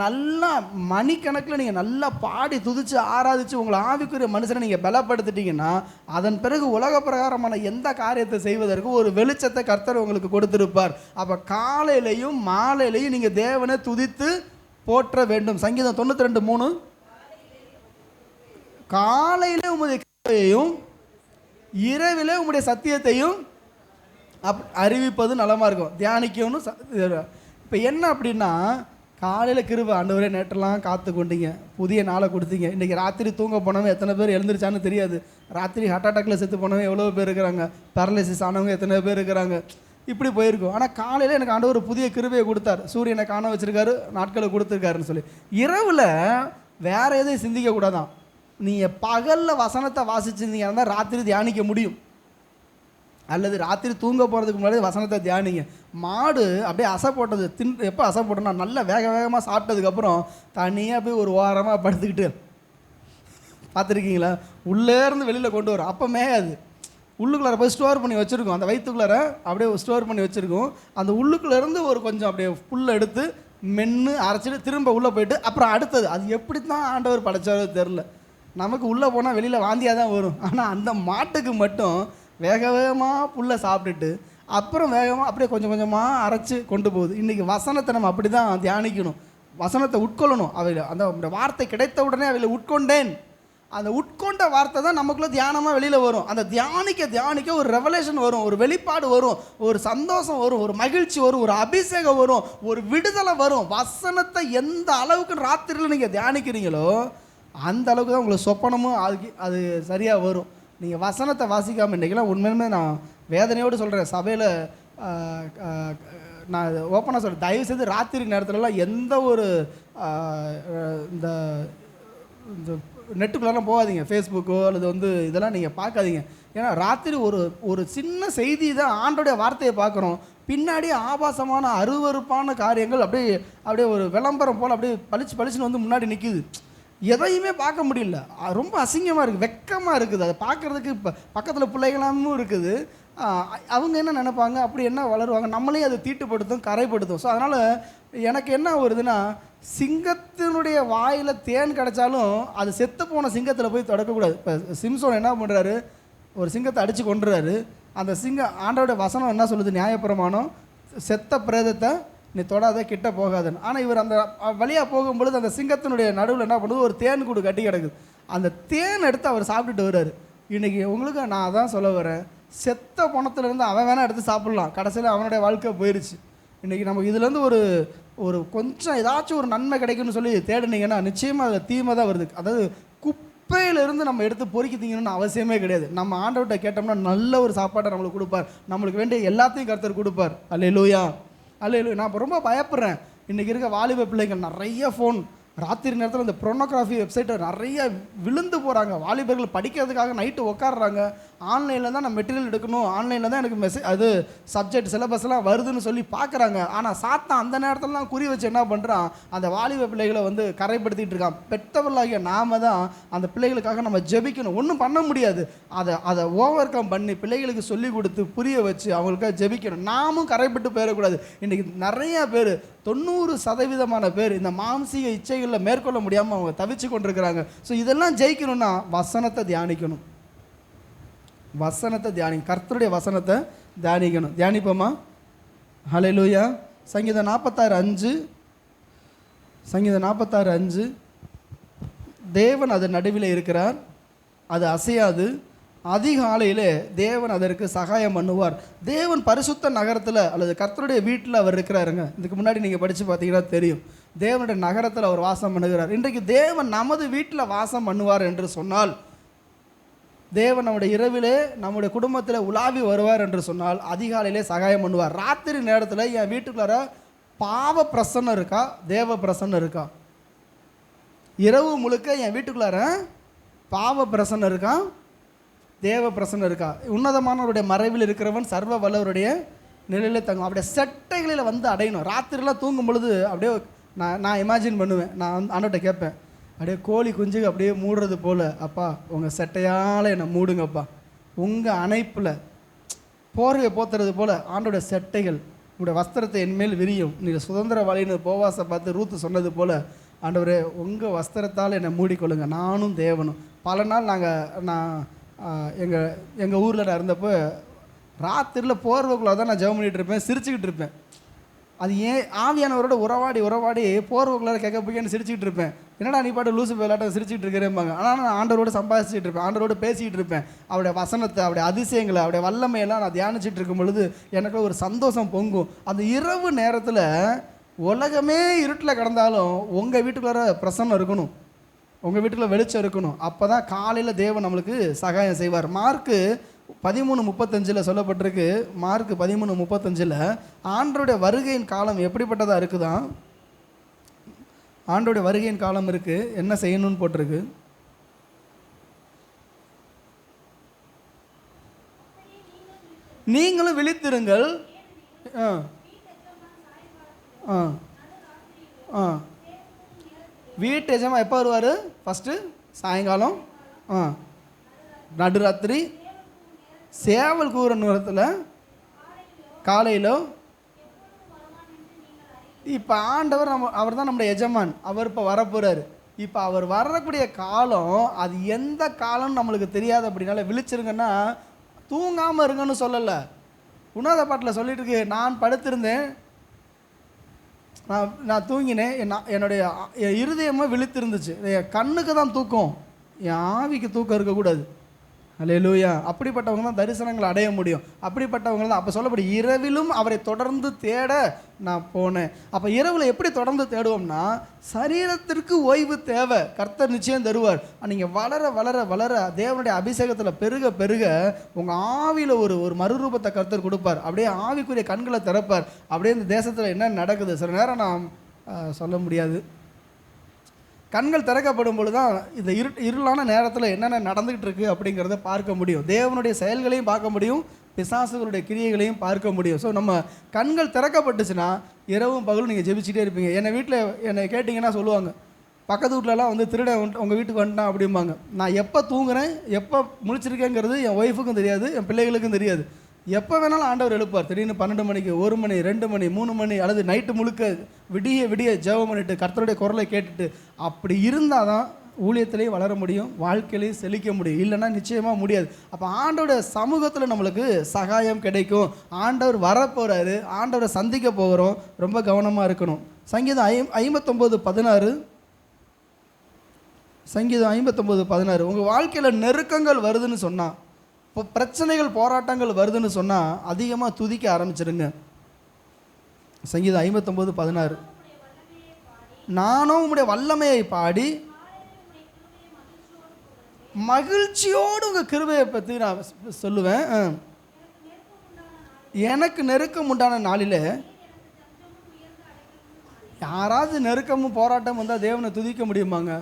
நல்லா மணிக்கணக்கில் நீங்கள் நல்லா பாடி துதித்து ஆராதித்து உங்களை ஆவிக்குரிய மனுஷனை நீங்கள் பலப்படுத்திட்டீங்கன்னா அதன் பிறகு உலக பிரகாரமான எந்த காரியத்தை செய்வதற்கு ஒரு வெளிச்சத்தை கர்த்தர் உங்களுக்கு கொடுத்திருப்பார். அப்போ காலையிலையும் மாலையிலையும் நீங்கள் தேவனை துதித்து போற்ற வேண்டும். சங்கீதம் 92:3. காலையிலே உங்களுடைய கிருபையையும் இரவிலே உங்களுடைய சத்தியத்தையும் அறிவிப்பது நலமாக இருக்கும், தியானிக்கணும். இப்போ என்ன அப்படின்னா, காலையில் கிருபை, ஆண்டவரே நேற்றெல்லாம் காத்து கொண்டீங்க, புதிய நாளை கொடுத்தீங்க. இன்றைக்கி ராத்திரி தூங்க போனவங்க எத்தனை பேர் எழுந்திரிச்சான்னு தெரியாது. ராத்திரி ஹார்ட் அட்டாக்கில் செத்து போனவங்க எவ்வளோ பேர் இருக்கிறாங்க, பேரலைசிஸ் ஆனவங்க எத்தனை பேர் இருக்கிறாங்க, இப்படி போயிருக்கும். ஆனால் காலையில் எனக்கு ஆண்டவர் புதிய கிருபையை கொடுத்தார், சூரியனை காண வச்சுருக்காரு, நாட்களை கொடுத்துருக்காருன்னு சொல்லி. இரவில் வேறு எதையும் சிந்திக்கக்கூடாதான். நீங்கள் பகலில் வசனத்தை வாசிச்சிருந்தீங்கன்னா ராத்திரி தியானிக்க முடியும், அல்லது ராத்திரி தூங்க போகிறதுக்கு முன்னாடி வசனத்தை தியானிங்க. மாடு அப்படியே அசை போட்டது எப்போ அசை போட்டோன்னா நல்லா வேக வேகமாக சாப்பிட்டதுக்கப்புறம் தனியாக போய் ஒரு ஓரமாக படுத்துக்கிட்டு பார்த்துருக்கீங்களா, உள்ளேருந்து வெளியில் கொண்டு வரும். அப்போ மேயாது, உள்ளுக்குள்ளார போய் ஸ்டோர் பண்ணி வச்சுருக்கோம், அந்த வயிற்றுக்குள்ளார அப்படியே ஸ்டோர் பண்ணி வச்சுருக்கோம். அந்த உள்ளுக்குள்ளேருந்து ஒரு கொஞ்சம் அப்படியே புல்லை எடுத்து மென்று அரைச்சிட்டு திரும்ப உள்ளே போயிட்டு அப்புறம் அடுத்தது. அது எப்படி தான் ஆண்டவர் படைச்சாரோ தெரில. நமக்கு உள்ளே போனால் வெளியில் வாந்தியாக தான் வரும். ஆனால் அந்த மாட்டுக்கு மட்டும் வேக வேகமாக புல்லை சாப்பிட்டுட்டு அப்புறம் வேகமாக அப்படியே கொஞ்சம் கொஞ்சமாக அரைச்சி கொண்டு போகுது. இன்றைக்கி வசனத்தை நம்ம அப்படி தான் தியானிக்கணும், வசனத்தை உட்கொள்ளணும். அவையில் அந்த வார்த்தை கிடைத்த உடனே அவையில் உட்கொண்டேன், அந்த உட்கொண்ட வார்த்தை தான் நமக்குள்ளே தியானமாக வெளியில் வரும். அந்த தியானிக்க ஒரு ரெவலேஷன் வரும், ஒரு வெளிப்பாடு வரும், ஒரு சந்தோஷம் வரும், ஒரு மகிழ்ச்சி வரும், ஒரு அபிஷேகம் வரும், ஒரு விடுதலை வரும். வசனத்தை எந்த அளவுக்கு ராத்திரியில் நீங்கள் தியானிக்கிறீங்களோ அந்த அளவுக்கு தான் உங்களுக்கு சொப்பனமும் அது சரியாக வரும். நீங்கள் வசனத்தை வாசிக்காமல் இன்றைக்கெல்லாம் உண்மையுமே நான் வேதனையோடு சொல்கிறேன். சபையில் நான் ஓப்பனாக சொல்கிறேன், தயவுசெய்து ராத்திரி நேரத்துலலாம் எந்த ஒரு இந்த நெட்டுக்குள்ளெல்லாம் போகாதீங்க, ஃபேஸ்புக்கோ அல்லது இதெல்லாம் நீங்கள் பார்க்காதீங்க. ஏன்னா ராத்திரி ஒரு சின்ன செய்தி தான் ஆண்டோடைய வார்த்தையை பார்க்குறோம், பின்னாடி ஆபாசமான அருவருப்பான காரியங்கள் அப்படியே ஒரு விளம்பரம் போல் அப்படியே பளிச்சுன்னு முன்னாடி நிற்கிது. எதையுமே பார்க்க முடியல, ரொம்ப அசிங்கமாக இருக்குது, வெக்கமாக இருக்குது. அதை பார்க்குறதுக்கு இப்போ பக்கத்தில் பிள்ளைகளாமும் இருக்குது. அவங்க என்ன நினைப்பாங்க, அப்படி என்ன வளருவாங்க, நம்மளையும் அதை தீட்டுப்படுத்தும், கரைப்படுத்தும். ஸோ அதனால் எனக்கு என்ன வருதுன்னா, சிங்கத்தினுடைய வாயில் தேன் கிடச்சாலும் அது செத்து போன சிங்கத்தில் போய் தொடக்கக்கூடாது. இப்போ சிம்சோன் என்ன பண்ணுறாரு, ஒரு சிங்கத்தை அடித்து கொண்டுறாரு. அந்த சிங்கம், ஆண்டோட வசனம் என்ன சொல்லுது, நியாயப்பிரமாணம், செத்த பிரேதத்தை நீ தொடாத கிட்ட போகாதன்னு. ஆனால் இவர் அந்த வழியாக போகும்பொழுது அந்த சிங்கத்தினுடைய நடுவில் என்ன பண்ணுது, ஒரு தேன் கூடு கட்டி கிடக்குது. அந்த தேன் எடுத்து அவர் சாப்பிட்டுட்டு வர்றாரு. இன்றைக்கி உங்களுக்கு நான் அதான் சொல்ல வரேன், செத்த பணத்துலேருந்து அவன் வேணால் எடுத்து சாப்பிட்லாம், கடைசியில் அவனுடைய வாழ்க்கை போயிடுச்சு. இன்றைக்கி நம்ம இதுலேருந்து ஒரு கொஞ்சம் ஏதாச்சும் ஒரு நன்மை கிடைக்குன்னு சொல்லி தேடினீங்கன்னா நிச்சயமாக அது தீமை தான் வருது. அதாவது குப்பையிலிருந்து நம்ம எடுத்து பொறுக்கி திங்கணும்னு அவசியமே கிடையாது. நம்ம ஆண்டவர்கிட்ட கேட்டோம்னா நல்ல ஒரு சாப்பாட்டை நம்மளுக்கு கொடுப்பார், நம்மளுக்கு வேண்டிய எல்லாத்தையும் கர்த்தர் கொடுப்பார். அல்லேலூயா, அல்லேலூயா. நான் இப்போ ரொம்ப பயப்படுறேன். இன்றைக்கி இருக்க வாலிப பிள்ளைகள் நிறைய ஃபோன், ராத்திரி நேரத்தில் இந்த ப்ரோனோகிராஃபி வெப்சைட்டை நிறைய விழுந்து போகிறாங்க. வாலிபர்கள் படிக்கிறதுக்காக நைட்டு உட்காடுறாங்க. ஆன்லைனில் தான் நான் மெட்டீரியல் எடுக்கணும், ஆன்லைனில் தான் எனக்கு மெசேஜ் அது சப்ஜெக்ட் சிலபஸ்லாம் வருதுன்னு சொல்லி பார்க்குறாங்க. ஆனால் சாத்தான் அந்த நேரத்துலலாம் குறி வச்சு என்ன பண்ணுறான், அந்த வாலிப பிள்ளைகளை வந்து கரைப்படுத்திட்டு இருக்கான். பெற்றவர்களாகிய நாம தான் அந்த பிள்ளைகளுக்காக நம்ம ஜெபிக்கணும். ஒன்றும் பண்ண முடியாது, அதை ஓவர் கம் பண்ணி பிள்ளைகளுக்கு சொல்லி கொடுத்து புரிய வச்சு அவங்களுக்காக ஜெபிக்கணும். நாமும் கரைப்பட்டு போயிடக்கூடாது. இன்றைக்கி நிறைய பேர் 90% பேர் இந்த மாம்சீக இச்சைகளில் மேற்கொள்ள முடியாமல் அவங்க தவிச்சு கொண்டிருக்கிறாங்க. ஸோ இதெல்லாம் ஜெயிக்கணும்னா வசனத்தை தியானிக்கணும், வசனத்தை கர்த்தருடைய வசனத்தை தியானிக்கணும். தியானிப்போமா? ஹல்லேலூயா. சங்கீதம் 46:5, சங்கீதம் 46:5, தேவன் அது நடுவில் இருக்கிறார், அது அசையாது, அதிகாலையிலே தேவன் அதற்கு சகாயம் பண்ணுவார். தேவன் பரிசுத்த நகரத்தில் அல்லது கர்த்தருடைய வீட்டில் அவர் இருக்கிறாருங்க. இதுக்கு முன்னாடி நீங்கள் படித்து பார்த்தீங்கன்னா தெரியும், தேவனுடைய நகரத்தில் அவர் வாசம் பண்ணுகிறார். இன்றைக்கு தேவன் நமது வீட்டில் வாசம் பண்ணுவார் என்று சொன்னால், தேவன் நம்முடைய இரவிலே நம்முடைய குடும்பத்தில் உலாவி வருவார் என்று சொன்னால் அதிகாலையிலே சகாயம் பண்ணுவார். ராத்திரி நேரத்தில் என் வீட்டுக்குள்ளார பாவ பிரசன்னம் இருக்கா, தேவ பிரசன்னம் இருக்கா? இரவு முழுக்க என் வீட்டுக்குள்ளார பாவ பிரசன்னம் இருக்கா, தேவ பிரசன்னம் இருக்கா? உன்னதமானவருடைய மறைவில் இருக்கிறவன் சர்வ வல்லவருடைய நிலையில் தங்கும். அப்படியே செட்டைகளில் வந்து அடையணும். ராத்திரிலாம் தூங்கும் பொழுது அப்படியே நான் இமேஜின் பண்ணுவேன், நான் ஆண்டவர்கிட்ட கேட்பேன், அப்படியே கோழி குஞ்சு அப்படியே மூடுறது போல், அப்பா உங்கள் செட்டையால் என்னை மூடுங்கப்பா, உங்கள் அணைப்பில் போர்வையை போத்துறது போல் ஆண்டோடைய செட்டைகள் உங்களுடைய வஸ்திரத்தை என்மேல் விரியும். நீங்கள் சுதந்திர வழின்னு போவாசை பார்த்து ரூத்து சொன்னது போல், ஆண்டவரே உங்கள் வஸ்திரத்தால் என்னை மூடிக்கொள்ளுங்க, நானும் தேவனும். பல நாள் நான் எங்கள் ஊரில் நான் இருந்தப்போ ராத்திரியில் போர்வைக்குள்ளே தான் நான் ஜெபம் பண்ணிகிட்டு இருப்பேன், சிரிச்சுக்கிட்டு இருப்பேன். அது ஏன் ஆவியானவரோட உறவாடி போர்வைக்குள்ளார கேட்க போய்ன்னு சிரிச்சுக்கிட்டு இருப்பேன். என்னடா நீ பாட்டு லூசு விளையாட்ட சிரிச்சுக்கிட்டு இருக்கிறேம்பாங்க. ஆனால் நான் ஆண்டவரோடு சம்பாதிச்சுட்டு இருப்பேன், ஆண்டவரோடு பேசிக்கிட்டு இருப்பேன். அவருடைய வசனத்தை, அவருடைய அதிசயங்களை, அவருடைய வல்லமையெல்லாம் நான் தியானிச்சுட்டு இருக்கும் பொழுது எனக்கு ஒரு சந்தோஷம் பொங்கும். அந்த இரவு நேரத்தில் உலகமே இருட்டில் கிடந்தாலும் உங்கள் வீட்டுக்குள்ளார பிரசன்னம் இருக்கணும், உங்கள் வீட்டில் வெளிச்சம் இருக்கணும். அப்போ தான் காலையில் தேவன் நம்மளுக்கு சகாயம் செய்வார். மார்க்கு 13:35 சொல்லப்பட்டிருக்கு. மார்க்கு 13:35 ஆண்டவருடைய வருகையின் காலம் எப்படிப்பட்டதாக இருக்குதான், ஆண்டவருடைய வருகையின் காலம் இருக்குது, என்ன செய்யணும்னு போட்டிருக்கு. நீங்களும் விழித்திருங்கள். வீட்டு எஜமா எப்போ வருவார்? ஃபஸ்ட்டு சாயங்காலம், நடுராத்திரி, சேவல் கூற நேரத்தில், காலையில். இப்போ ஆண்டவர் அவர் தான் நம்முடைய எஜமான், அவர் இப்போ வரப்போகிறார். இப்போ அவர் வரக்கூடிய காலம் அது எந்த காலம்னு நம்மளுக்கு தெரியாது. அப்படின்னால விழிச்சிருங்கன்னா தூங்காமல் இருங்கன்னு சொல்லலை. உன்னத பாட்டில் சொல்லிட்டு இருக்கு, நான் படுத்திருந்தேன், நான் தூங்கினேன், என்னுடைய இருதயமாக விழித்திருந்துச்சு. என் கண்ணுக்கு தான் தூக்கம், என் ஆவிக்கு தூக்கம் இருக்கக்கூடாது. அல்லேலூயா. அப்படிப்பட்டவங்க தான் தரிசனங்களை அடைய முடியும். அப்படிப்பட்டவங்க தான் அப்போ சொல்லப்படி இரவிலும் அவரை தொடர்ந்து தேட நான் போனேன். அப்போ இரவில் எப்படி தொடர்ந்து தேடுவோம்னா, சரீரத்திற்கு ஓய்வு தேவை, கர்த்தர் நிச்சயம் தருவார். நீங்கள் வளர வளர வளர தேவனுடைய அபிஷேகத்தில் பெருக பெருக உங்கள் ஆவியில் ஒரு மறுரூபத்தை கர்த்தர் கொடுப்பார். அப்படியே ஆவிக்குரிய கண்களை திறப்பார். அப்படியே இந்த தேசத்தில் என்ன நடக்குது சில நேரம் நான் சொல்ல முடியாது. கண்கள் திறக்கப்படும் பொழுது தான் இந்த இருளான நேரத்தில் என்னென்ன நடந்துகிட்டு இருக்குது அப்படிங்கிறத பார்க்க முடியும். தேவனுடைய செயல்களையும் பார்க்க முடியும், பிசாசுகளுடைய கிரியைகளையும் பார்க்க முடியும். ஸோ நம்ம கண்கள் திறக்கப்பட்டுச்சுன்னா இரவும் பகலும் நீங்கள் ஜெபிச்சுட்டே இருப்பீங்க. என்னை கேட்டிங்கன்னா சொல்லுவாங்க, பக்கத்து வீட்டிலலாம் வந்து திருட உங்கள் வீட்டுக்கு வந்துட்டான் அப்படிம்பாங்க. நான் எப்போ தூங்குறேன், எப்போ முழிச்சிருக்கேங்கிறது என் ஒய்ஃபுக்கும் தெரியாது, என் பிள்ளைகளுக்கும் தெரியாது. எப்போ வேணாலும் ஆண்டவர் எழுப்பார். திடீர்னு 12 மணிக்கு, 1 மணி, 2 மணி, 3 மணி, அல்லது நைட்டு முழுக்க விடிய விடிய ஜெபம் பண்ணிட்டு கர்த்தருடைய குரலை கேட்டுட்டு அப்படி இருந்தால் தான் ஊழியத்திலையும் வளர முடியும், வாழ்க்கையிலையும் செழிக்க முடியும். இல்லைன்னா நிச்சயமாக முடியாது. அப்போ ஆண்டோட சமூகத்தில் நம்மளுக்கு சகாயம் கிடைக்கும். ஆண்டவர் வரப்போகிறாரு, ஆண்டவரை சந்திக்க போகிறோம். ரொம்ப கவனமாக இருக்கணும். சங்கீதம் 59:16, சங்கீதம் 59:16. உங்கள் வாழ்க்கையில் நெருக்கங்கள் வருதுன்னு சொன்னால், இப்போ பிரச்சனைகள் போராட்டங்கள் வருதுன்னு சொன்னால் அதிகமாக துதிக்க ஆரம்பிச்சிடுங்க. சங்கீதம் 59:16. நானும் உம்முடைய வல்லமையை பாடி மகிழ்ச்சியோடு உங்கள் கிருபையை பற்றி நான் சொல்லுவேன். எனக்கு நெருக்கம் உண்டான நாளில், யாராவது நெருக்கமும் போராட்டம் வந்தால் தேவனை துதிக்க முடியுமாங்க?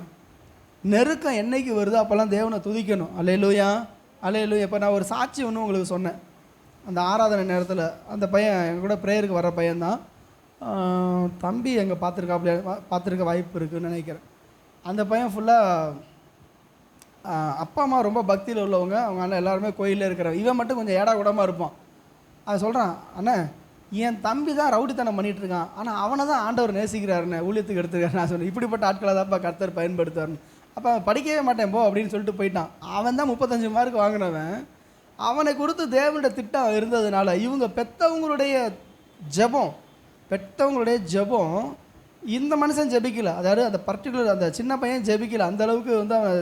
நெருக்கம் என்னைக்கு வருதோ அப்போல்லாம் தேவனை துதிக்கணும். அல்லேலூயா, அல்லேலூயா. இப்போ நான் ஒரு சாட்சி ஒன்று உங்களுக்கு சொன்னேன். அந்த ஆராதனை நேரத்தில் அந்த பையன் எங்கள் கூட ப்ரேயருக்கு வர பையன்தான். தம்பி எங்கே பார்த்துருக்க வாய்ப்பு இருக்குதுன்னு நினைக்கிறேன். அந்த பையன் ஃபுல்லாக அப்பா அம்மா ரொம்ப பக்தியில் உள்ளவங்க. அவங்க அண்ணன் எல்லாருமே கோயிலில் இருக்கிறாங்க. இவன் மட்டும் கொஞ்சம் ஏடா கூடமாக இருப்பான். அதை சொல்கிறான், அண்ணே என் தம்பி தான் ரவுடித்தனம் பண்ணிகிட்டு இருக்கான், ஆனால் அவனை தான் ஆண்டவர் நேசிக்கிறாருண்ணே, ஊழியத்துக்கு எடுத்துருக்காரு. நான் சொன்னேன், இப்படிப்பட்ட ஆட்களை தான்ப்பா கர்த்தர் பயன்படுத்துவார்னு. அப்போ அவன் படிக்கவே மாட்டேன் போ அப்படின்னு சொல்லிட்டு போயிட்டான். அவன் தான் 35 மார்க் வாங்கினவன். அவனை குறித்து தேவனுடைய திட்டம் இருந்ததுனால இவங்க பெற்றவங்களுடைய ஜெபம் இந்த மனுஷன் ஜெபிக்கல. அதாவது அந்த பர்டிகுலர் அந்த சின்ன பையன் ஜெபிக்கல. அந்த அளவுக்கு வந்து அவன்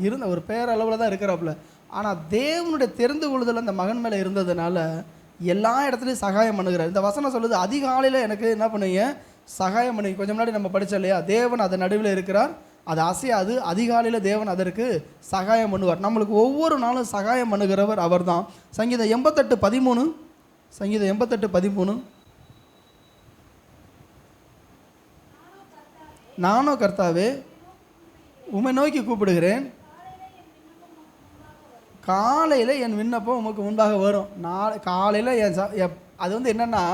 இருந்த ஒரு பேரளவில் தான் இருக்கிறாப்புல. ஆனால் தேவனுடைய தெரிந்து கொள்ளுதல் அந்த மகன் மேலே இருந்ததுனால எல்லா இடத்துலையும் சகாயம் பண்ணுகிறார். இந்த வசனம் சொல்லுது, அதிகாலையில் எனக்கு என்ன பண்ணுவீங்க, சகாயம் பண்ணி. கொஞ்சம் முன்னாடி நம்ம படித்தோம் இல்லையா, தேவன் அதன் நடுவில் இருக்கிறார், அது அசையாது. அதிகாலையில் தேவன் அதற்கு சகாயம் பண்ணுவார். நம்மளுக்கு ஒவ்வொரு நாளும் சகாயம் பண்ணுகிறவர் அவர் தான். சங்கீதம் 88:13, சங்கீதம் 88:13. நானோ கர்த்தாவே உம்மை நோக்கி கூப்பிடுகிறேன், காலையில் என் விண்ணப்பம் உமக்கு முன்பாக வரும். காலையில் அது வந்து என்னென்னா,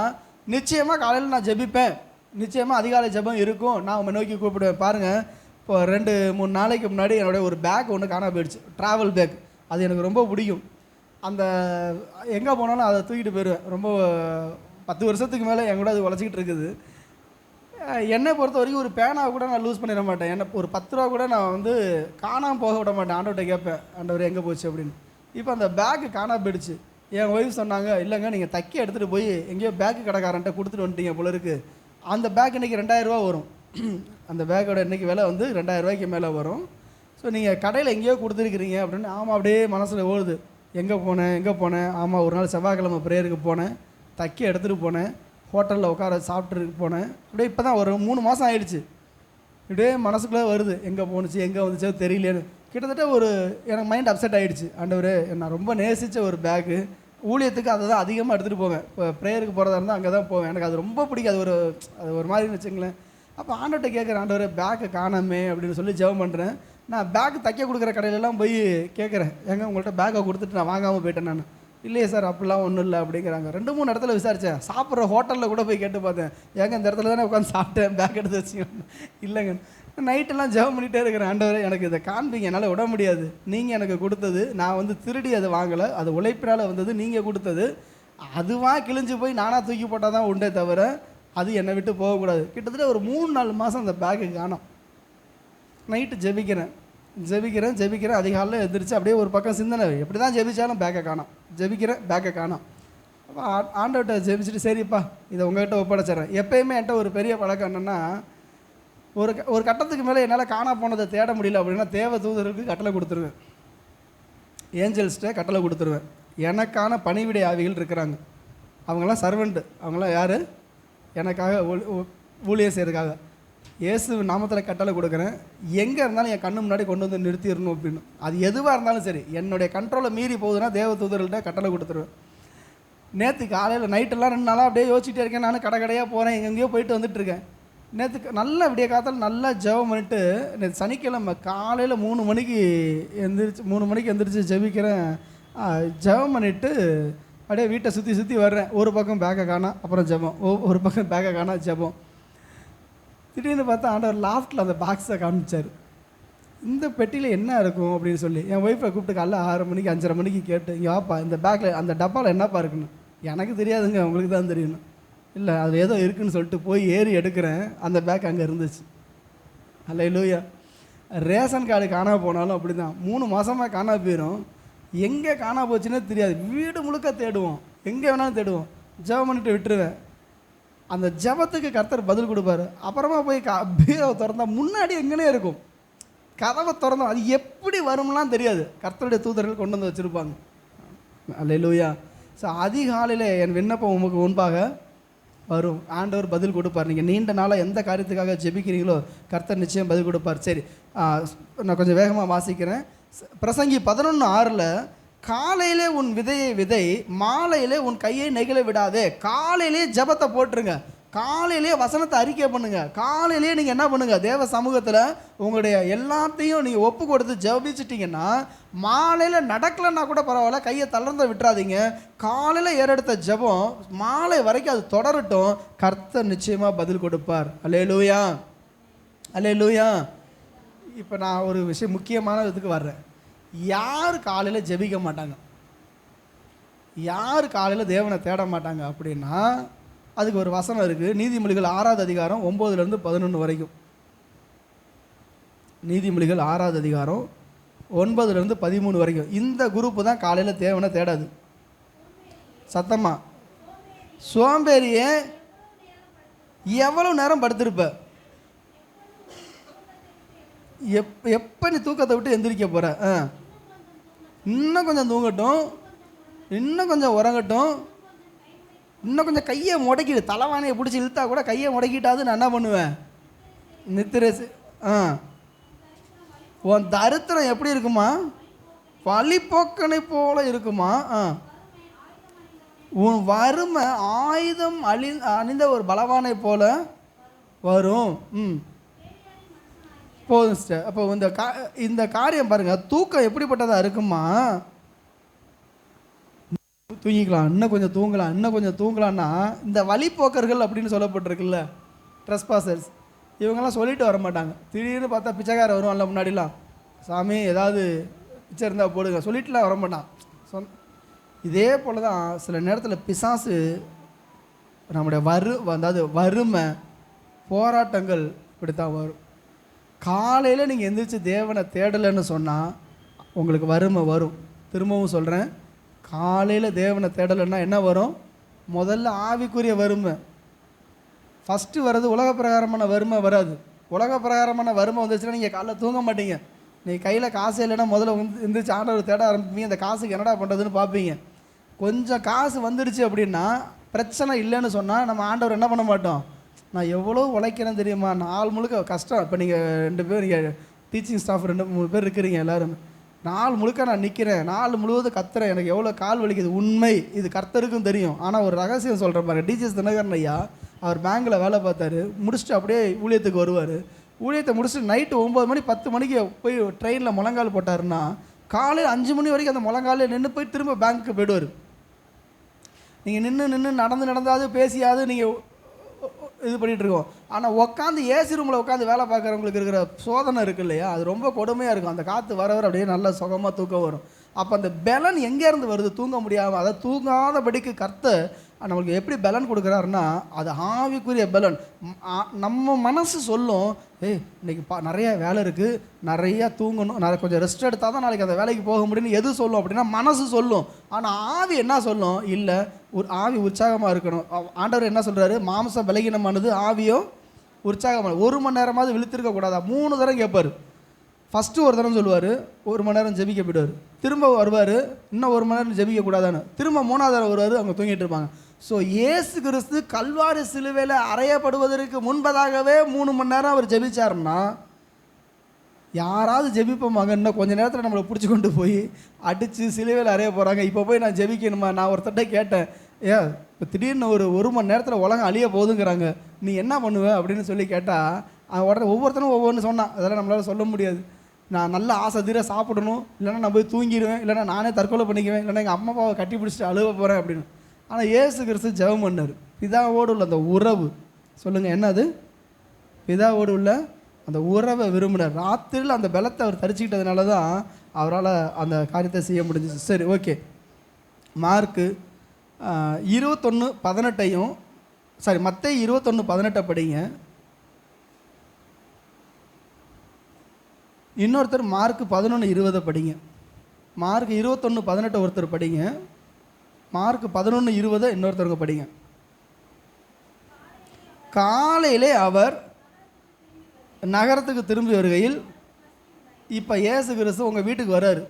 நிச்சயமாக காலையில் நான் ஜெபிப்பேன், நிச்சயமாக அதிகாலை ஜெபம் இருக்கும், நான் உம்மை நோக்கி கூப்பிடுவேன். பாருங்கள், இப்போ 2-3 நாளைக்கு முன்னாடி என்னுடைய ஒரு பேக் ஒன்று காணாம போயிடுச்சு, ட்ராவல் பேக். அது எனக்கு ரொம்ப பிடிக்கும். அந்த எங்கே போனாலும் அதை தூக்கிட்டு போயிடுவேன். ரொம்ப 10 வருஷத்துக்கு மேலே என் கூட அது உழைச்சிக்கிட்டு இருக்குது. என்னை பொறுத்த வரைக்கும் ஒரு பேனாவை கூட நான் லூஸ் பண்ணிட மாட்டேன். என்ன ஒரு 10 ரூபா கூட நான் வந்து காணாமல் போக விட மாட்டேன். ஆண்டவர்கிட்ட கேட்பேன், ஆண்டவர் எங்கே போச்சு அப்படின்னு. இப்போ அந்த பேக்கு காணாம போயிடுச்சு. என் ஒய்ஃப் சொன்னாங்க, இல்லைங்க நீங்கள் தக்கி எடுத்துகிட்டு போய் எங்கேயோ பேக்கு கடைக்காரன்ட்ட கொடுத்துட்டு வந்துட்டீங்க போல இருக்குது. அந்த பேக் இன்றைக்கி 2000 ரூபா வரும். அந்த பேக்கோட இன்றைக்கி விலை வந்து 2000 ரூபாய்க்கு மேலே வரும். ஸோ நீங்கள் கடையில் எங்கேயோ கொடுத்துருக்குறீங்க அப்படின்னு. ஆமாம், அப்படியே மனசில் ஓடுது, எங்கே போனேன். ஆமாம், ஒரு நாள் செவ்வாய்க்கிழமை ப்ரேயருக்கு போனேன், தக்கி எடுத்துகிட்டு போனேன், ஹோட்டலில் உட்கார சாப்பிட்டு போனேன். அப்படியே இப்போ தான் ஒரு 3 மாதம் ஆகிடுச்சு. இப்படியே மனசுக்குள்ளே வருது, எங்கே போணுச்சு எங்கே வந்துச்சோ தெரியலேன்னு. கிட்டத்தட்ட எனக்கு மைண்ட் அப்செட் ஆகிடுச்சு. ஆண்டவரே, நான் ரொம்ப நேசித்த ஒரு பேக்கு, ஊழியத்துக்கு அதை தான் அதிகமாக எடுத்துகிட்டு போவேன். இப்போ ப்ரேயருக்கு போகிறதா இருந்தால் அங்கே தான் போவேன். எனக்கு அது ரொம்ப பிடிக்கும். அது ஒரு மாதிரின்னு வச்சுங்களேன். அப்போ ஆண்டவர்கிட்ட கேட்குறேன், ஆண்டவரே பேக்கை காணாமே அப்படின்னு சொல்லி ஜெபம் பண்ணுறேன். நான் பேக்கு தைக்க கொடுக்குற கடையிலலாம் போய் கேட்குறேன், ஏங்க உங்கள்கிட்ட பேக்கை கொடுத்துட்டு நான் வாங்காமல் போயிட்டேன். நான் இல்லையே சார், அப்படிலாம் ஒன்றும் இல்லை அப்படிங்கிறாங்க. 2-3 இடத்துல விசாரித்தேன். சாப்பிட்ற ஹோட்டலில் கூட போய் கேட்டு பார்த்தேன், ஏங்க இந்த இடத்துல தானே உட்காந்து சாப்பிட்டேன், பேக் எடுத்து வச்சிங்க. இல்லைங்க, நைட்டெல்லாம் ஜெபம் பண்ணிகிட்டே இருக்கிறேன், ஆண்டவரே எனக்கு இதை காண்பீங்க, என்னால் விட முடியாது. நீங்கள் எனக்கு கொடுத்தது, நான் வந்து திருடி அதை வாங்கலை, அது உழைப்பினால் வந்தது, நீங்கள் கொடுத்தது. அதுவாக கிழிஞ்சு போய் நானாக தூக்கி போட்டால் தான் உண்டே தவிர அது என்னை விட்டு போகக்கூடாது. கிட்டத்தட்ட ஒரு 3-4 மாதம் அந்த பேக்கு காணோம். நைட்டு ஜெபிக்கிறேன். அதிகாலையில் எந்திரிச்சு அப்படியே ஒரு பக்கம் சிந்தனை, எப்படி தான் ஜெபிச்சாலும் பேக்கை காணோம். பேக்கை காணோம். அப்போ ஆண்டவர்கிட்ட ஜெபிச்சுட்டு, சரிப்பா இதை உங்கள்கிட்ட ஒப்படைச்சிட்றேன். எப்போயுமே என்கிட்ட ஒரு பெரிய பழக்கம் என்னென்னா, ஒரு கட்டத்துக்கு மேலே என்னால் காணா போனதை தேட முடியல அப்படின்னா தேவ தூதருக்கு கட்டளை கொடுத்துருவேன், ஏஞ்சல்ஸ்கிட்ட கட்டளை கொடுத்துருவேன். எனக்கான பணிவிடை ஆவிகள் இருக்கிறாங்க, அவங்களாம் சர்வெண்ட்டு. அவங்களாம் யார்? எனக்காக ஊழியம் செய்கிறதுக்காக. இயேசு நாமத்தில் கட்டளை கொடுக்குறேன், எங்கே இருந்தாலும் என் கண்ணு முன்னாடி கொண்டு வந்து நிறுத்திடணும் அப்படின்னு. அது எதுவாக இருந்தாலும் சரி, என்னுடைய கண்ட்ரோலை மீறி போகுதுன்னா தேவ தூதர்கள்ட்ட கட்டளை கொடுத்துருவேன். நேற்று காலையில் நைட்டெல்லாம் 2 நாளாக அப்படியே யோசிச்சுட்டே இருக்கேன். நான் கடையாக போகிறேன், எங்கேயோ போயிட்டு வந்துட்டுருக்கேன். நேற்று நல்லா விடிய காத்தால் நல்லா ஜெபம் பண்ணிட்டு, நேற்று சனிக்கிழமை காலையில் 3 மணிக்கு எந்திரிச்சு ஜெபிக்கிறேன். ஜெபம் பண்ணிவிட்டு அப்படியே வீட்டை சுற்றி வர்றேன். ஒரு பக்கம் பேக்கை காணா, அப்புறம் ஜெபம், ஒரு பக்கம் பேக்கை காணா, ஜெபம். திடீர்னு பார்த்தா ஆண்டவர் லாஃப்ட்டில் அந்த பாக்ஸை காமிச்சார். இந்த பெட்டியில் என்ன இருக்கும் அப்படின்னு சொல்லி என் ஒய்ஃபை கூப்பிட்டு காலைல 6 மணிக்கு 5:30 மணிக்கு கேட்டு, இங்கே வாப்பா இந்த பேக்கில் அந்த டப்பாவில் என்னப்பா இருக்குன்னு. எனக்கு தெரியாதுங்க, உங்களுக்கு தான் தெரியணும். இல்லை அது ஏதோ இருக்குதுன்னு சொல்லிட்டு போய் ஏறி எடுக்கிறேன். அந்த பேக் அங்கே இருந்துச்சு. அல்லேலூயா. ரேஷன் கார்டு காணாம போனாலும் அப்படி தான் 3 மாதமாக காணாம போயிடும். எங்கே காணாம போச்சுன்னே தெரியாது. வீடு முழுக்க தேடுவோம், எங்கே வேணாலும் தேடுவோம். ஜெபம் பண்ணிட்டு விட்டுருவேன். அந்த ஜெபத்துக்கு கர்த்தர் பதில் கொடுப்பாரு. அப்புறமா போய் பீரோவை திறந்தா முன்னாடி எங்கேனே இருக்கும். கதவை திறந்தோம், அது எப்படி வரும்லாம் தெரியாது. கர்த்தருடைய தூதர்கள் கொண்டு வந்து வச்சுருப்பாங்க. அல்லேலூயா. ஸோ அதிகாலையில் என் விண்ணப்பம் உமக்கு முன்பாக வரும். ஆண்டவர் பதில் கொடுப்பார். நீங்கள் நீண்ட நாளாக எந்த காரியத்துக்காக ஜெபிக்கிறீங்களோ கர்த்தர் நிச்சயம் பதில் கொடுப்பார். சரி, நான் கொஞ்சம் வேகமாக வாசிக்கிறேன். பிரசங்கி 11:6 காலையிலே உன் விதையை விதை, மாலையிலே உன் கையை நெகிழ விடாதே. காலையிலே ஜெபத்தை போட்டுருங்க, காலையிலே வசனத்தை அறிக்கை பண்ணுங்க, காலையிலே நீங்கள் என்ன பண்ணுங்கள், தேவ சமூகத்தில் உங்களுடைய எல்லாத்தையும் நீங்கள் ஒப்பு கொடுத்து ஜெபிச்சிட்டிங்கன்னா மாலையில் நடக்கலைன்னா கூட பரவாயில்ல, கையை தளர்ந்த விட்டுறாதீங்க. காலையில் ஏறெடுத்த ஜெபம் மாலை வரைக்கும் அது தொடரட்டும். கர்த்தர் நிச்சயமாக பதில் கொடுப்பார். அல்லேலூயா, அல்லேலூயா. இப்போ நான் ஒரு விஷயம் முக்கியமான இதுக்கு வர்றேன். யார் காலையில் ஜெபிக்க மாட்டாங்க, யார் காலையில் தேவனை தேட மாட்டாங்க அப்படின்னா அதுக்கு ஒரு வசனம் இருக்குது. நீதிமொழிகள் 6வது அதிகாரம் 9 11 வரைக்கும். நீதிமொழிகள் 6வது அதிகாரம் 9 13 வரைக்கும். இந்த குரூப்பு தான் காலையில் தேவனை தேடாது. சத்தமா, சோம்பேறியே எவ்வளோ நேரம் படுத்திருப்ப, எப்போ நீ தூக்கத்தை விட்டு எந்திரிக்க போகிற? இன்னும் கொஞ்சம் தூங்கட்டும், இன்னும் கொஞ்சம் உறங்கட்டும், இன்னும் கொஞ்சம் கையை முடக்கிடு, தலைவானையை பிடிச்சி இழுத்தா கூட கையை முடக்கிட்டாது நான் என்ன பண்ணுவேன், நித்திரை. உன் தரித்திரம் எப்படி இருக்குமா, வழிபோக்கனை போல இருக்குமா. உன் வறுமை ஆயுதம் அணிந்த ஒரு பலவானை போல வரும். போதும் சிஸ்டர். அப்போ இந்த காரியம் பாருங்கள், தூக்கம் எப்படிப்பட்டதாக இருக்குமா. தூங்கிக்கலாம், இன்னும் கொஞ்சம் தூங்கலாம், இன்னும் கொஞ்சம் தூங்கலான்னா இந்த வழிபோக்கர்கள் அப்படின்னு சொல்லப்பட்டிருக்குல்ல, ட்ரெஸ்பாசர்ஸ், இவங்கெல்லாம் சொல்லிட்டு வர மாட்டாங்க. திடீர்னு பார்த்தா பிச்சைக்கார வருவான்ல முன்னாடிலாம், சாமி ஏதாவது பிச்சை இருந்தால் போடுங்க சொல்லிட்டுலாம் வர மாட்டான். இதே போல் தான் சில நேரத்தில் பிசாசு நம்முடைய அதாவது வறுமை போராட்டங்கள் இப்படித்தான் வரும். காலையில் நீங்கள் எந்திரிச்சு தேவனை தேடலைன்னு சொன்னால் உங்களுக்கு வறுமை வரும். திரும்பவும் சொல்கிறேன், காலையில் தேவனை தேடலைன்னா என்ன வரும்? முதல்ல ஆவிக்குரிய வறுமை. ஃபஸ்ட்டு வர்றது உலக பிரகாரமான வறுமை வராது. உலக பிரகாரமான வறுமை வந்துச்சுன்னா நீங்கள் காலைல தூங்க மாட்டீங்க. நீங்கள் கையில் காசு இல்லைன்னா முதல்ல எந்திரிச்சு ஆண்டவர் தேட ஆரம்பிப்பீங்க. இந்த காசுக்கு என்னடா பண்ணுறதுன்னு பார்ப்பீங்க. கொஞ்சம் காசு வந்துடுச்சு அப்படின்னா பிரச்சனை இல்லைன்னு சொன்னால் நம்ம ஆண்டவர் என்ன பண்ண மாட்டோம், நான் எவ்வளோ உழைக்கிறேன் தெரியுமா, நாள் முழுக்க கஷ்டம். இப்போ நீங்கள் 2 பேர், நீங்கள் டீச்சிங் ஸ்டாஃப் 2-3 பேர் இருக்கிறீங்க எல்லோரும், நாள் முழுக்க நான் நிற்கிறேன், நாள் முழுவதும் கத்துறேன், எனக்கு எவ்வளோ கால் வலிக்குது. உண்மை, இது கர்த்தருக்கும் தெரியும். ஆனால் ஒரு ரகசியம் சொல்கிறேன் பாருங்க. டிஜிஎஸ் தினகரன் ஐயா அவர் பேங்கில் வேலை பார்த்தாரு, முடிச்சுட்டு அப்படியே ஊழியத்துக்கு வருவார். ஊழியத்தை முடிச்சுட்டு நைட்டு 9 மணி 10 மணிக்கு போய் ட்ரெயினில் முழங்கால் போட்டாருன்னா காலையில் 5 மணி வரைக்கும் அந்த முழங்காலில் நின்று போய் திரும்ப பேங்க்குக்கு போய்டுவார். நீங்கள் நின்று நடந்தாது பேசியாது நீங்கள் இது பண்ணிகிட்ருக்கோம். ஆனால் உட்காந்து ஏசி ரூமில் உட்காந்து வேலை பார்க்குறவங்களுக்கு இருக்கிற சோதனை இருக்குது இல்லையா, அது ரொம்ப கொடுமையாக இருக்கும். அந்த காற்று வர அப்படியே நல்லா சுகமாக தூக்கம் வரும். அப்போ அந்த பலன் எங்கேருந்து வருது? தூங்க முடியாமல், அதை தூங்காதபடிக்கு கர்த்தர் நம்மளுக்கு எப்படி பலன் கொடுக்குறாருன்னா அது ஆவிக்குரிய பலன். நம்ம மனசு சொல்லும், இன்னைக்கு நிறைய வேலை இருக்குது, நிறையா தூங்கணும், கொஞ்சம் ரெஸ்ட் எடுத்தால் தான் நாளைக்கு அந்த வேலைக்கு போக முடியும்னு எது சொல்லும் அப்படின்னா மனசு சொல்லும். ஆனால் ஆவி என்ன சொல்லும்? இல்லை, ஆவி உற்சாகமாக இருக்கணும். ஆண்டவர் என்ன சொல்கிறாரு? மாம்சம் பலகீனமானது, ஆவியோ உற்சாகமான. 1 மணி நேரமாவது விழித்திருக்கக்கூடாதா? 3 தரம் கேட்பார். ஃபஸ்ட்டு ஒரு தரம் சொல்லுவார், 1 மணி நேரம் ஜெபிக்க போய்டுவார். திரும்ப வருவார், இன்னும் 1 மணி நேரம் ஜெபிக்கக்கூடாதான்னு. திரும்ப 3வது தரம் வருவார், அவங்க தூங்கிட்டு இருப்பாங்க. ஸோ இயேசு கிறிஸ்து கல்வாரி சிலுவையில் அறையப்படுவதற்கு முன்பதாகவே 3 மணி நேரம் அவர் ஜெபிச்சாருன்னா யாராவது ஜெபிப்போமாங்க? இன்னும் கொஞ்சம் நேரத்தில் நம்மளை பிடிச்சி கொண்டு போய் அடித்து சிலுவையில் அறைய போகிறாங்க. இப்போ போய் நான் ஜெபிக்கணுமா? நான் ஒருத்தட்ட கேட்டேன், இப்போ திடீர்னு ஒரு மணி நேரத்தில் உலகம் அழிய போகுதுங்கிறாங்க, நீ என்ன பண்ணுவேன் அப்படின்னு சொல்லி கேட்டால் உடனே ஒவ்வொருத்தரும் ஒவ்வொன்று சொன்னான். அதெல்லாம் நம்மளால் சொல்ல முடியாது. நான் நல்ல ஆசை தீர சாப்பிடணும், இல்லைன்னா நான் போய் தூங்கிடுவேன், இல்லைனா நானே தற்கொலை பண்ணிக்குவேன், இல்லைனா எங்கள் அம்மா அப்பாவை கட்டி பிடிச்சிட்டு அழுவ போகிறேன் அப்படின்னு. ஆனால் இயேசு கிறிஸ்து ஜெபம் பண்ணார். பிதாவோடு உள்ள அந்த உறவு, சொல்லுங்கள் என்னது? பிதாவோடு உள்ள அந்த உறவை விரும்பினார். ராத்திரியில் அந்த பலத்தை அவர் தரிச்சிக்கிட்டதுனால தான் அவரால் அந்த காரியத்தை செய்ய முடிஞ்சிச்சு. சரி, ஓகே. மார்க்கு 21:18 மத்தேயு 21:18 படிங்க. இன்னொருத்தர் மார்க் 11:20 படிங்க. மார்க் 21:18 ஒருத்தர் படிங்க. மார்க் 11:20 இன்னொருத்தருங்க படிங்க. காலையிலே அவர் நகரத்துக்கு திரும்பி வருகையில், இப்போ இயேசு கிறிஸ்து உங்கள் வீட்டுக்கு வர்றாரு.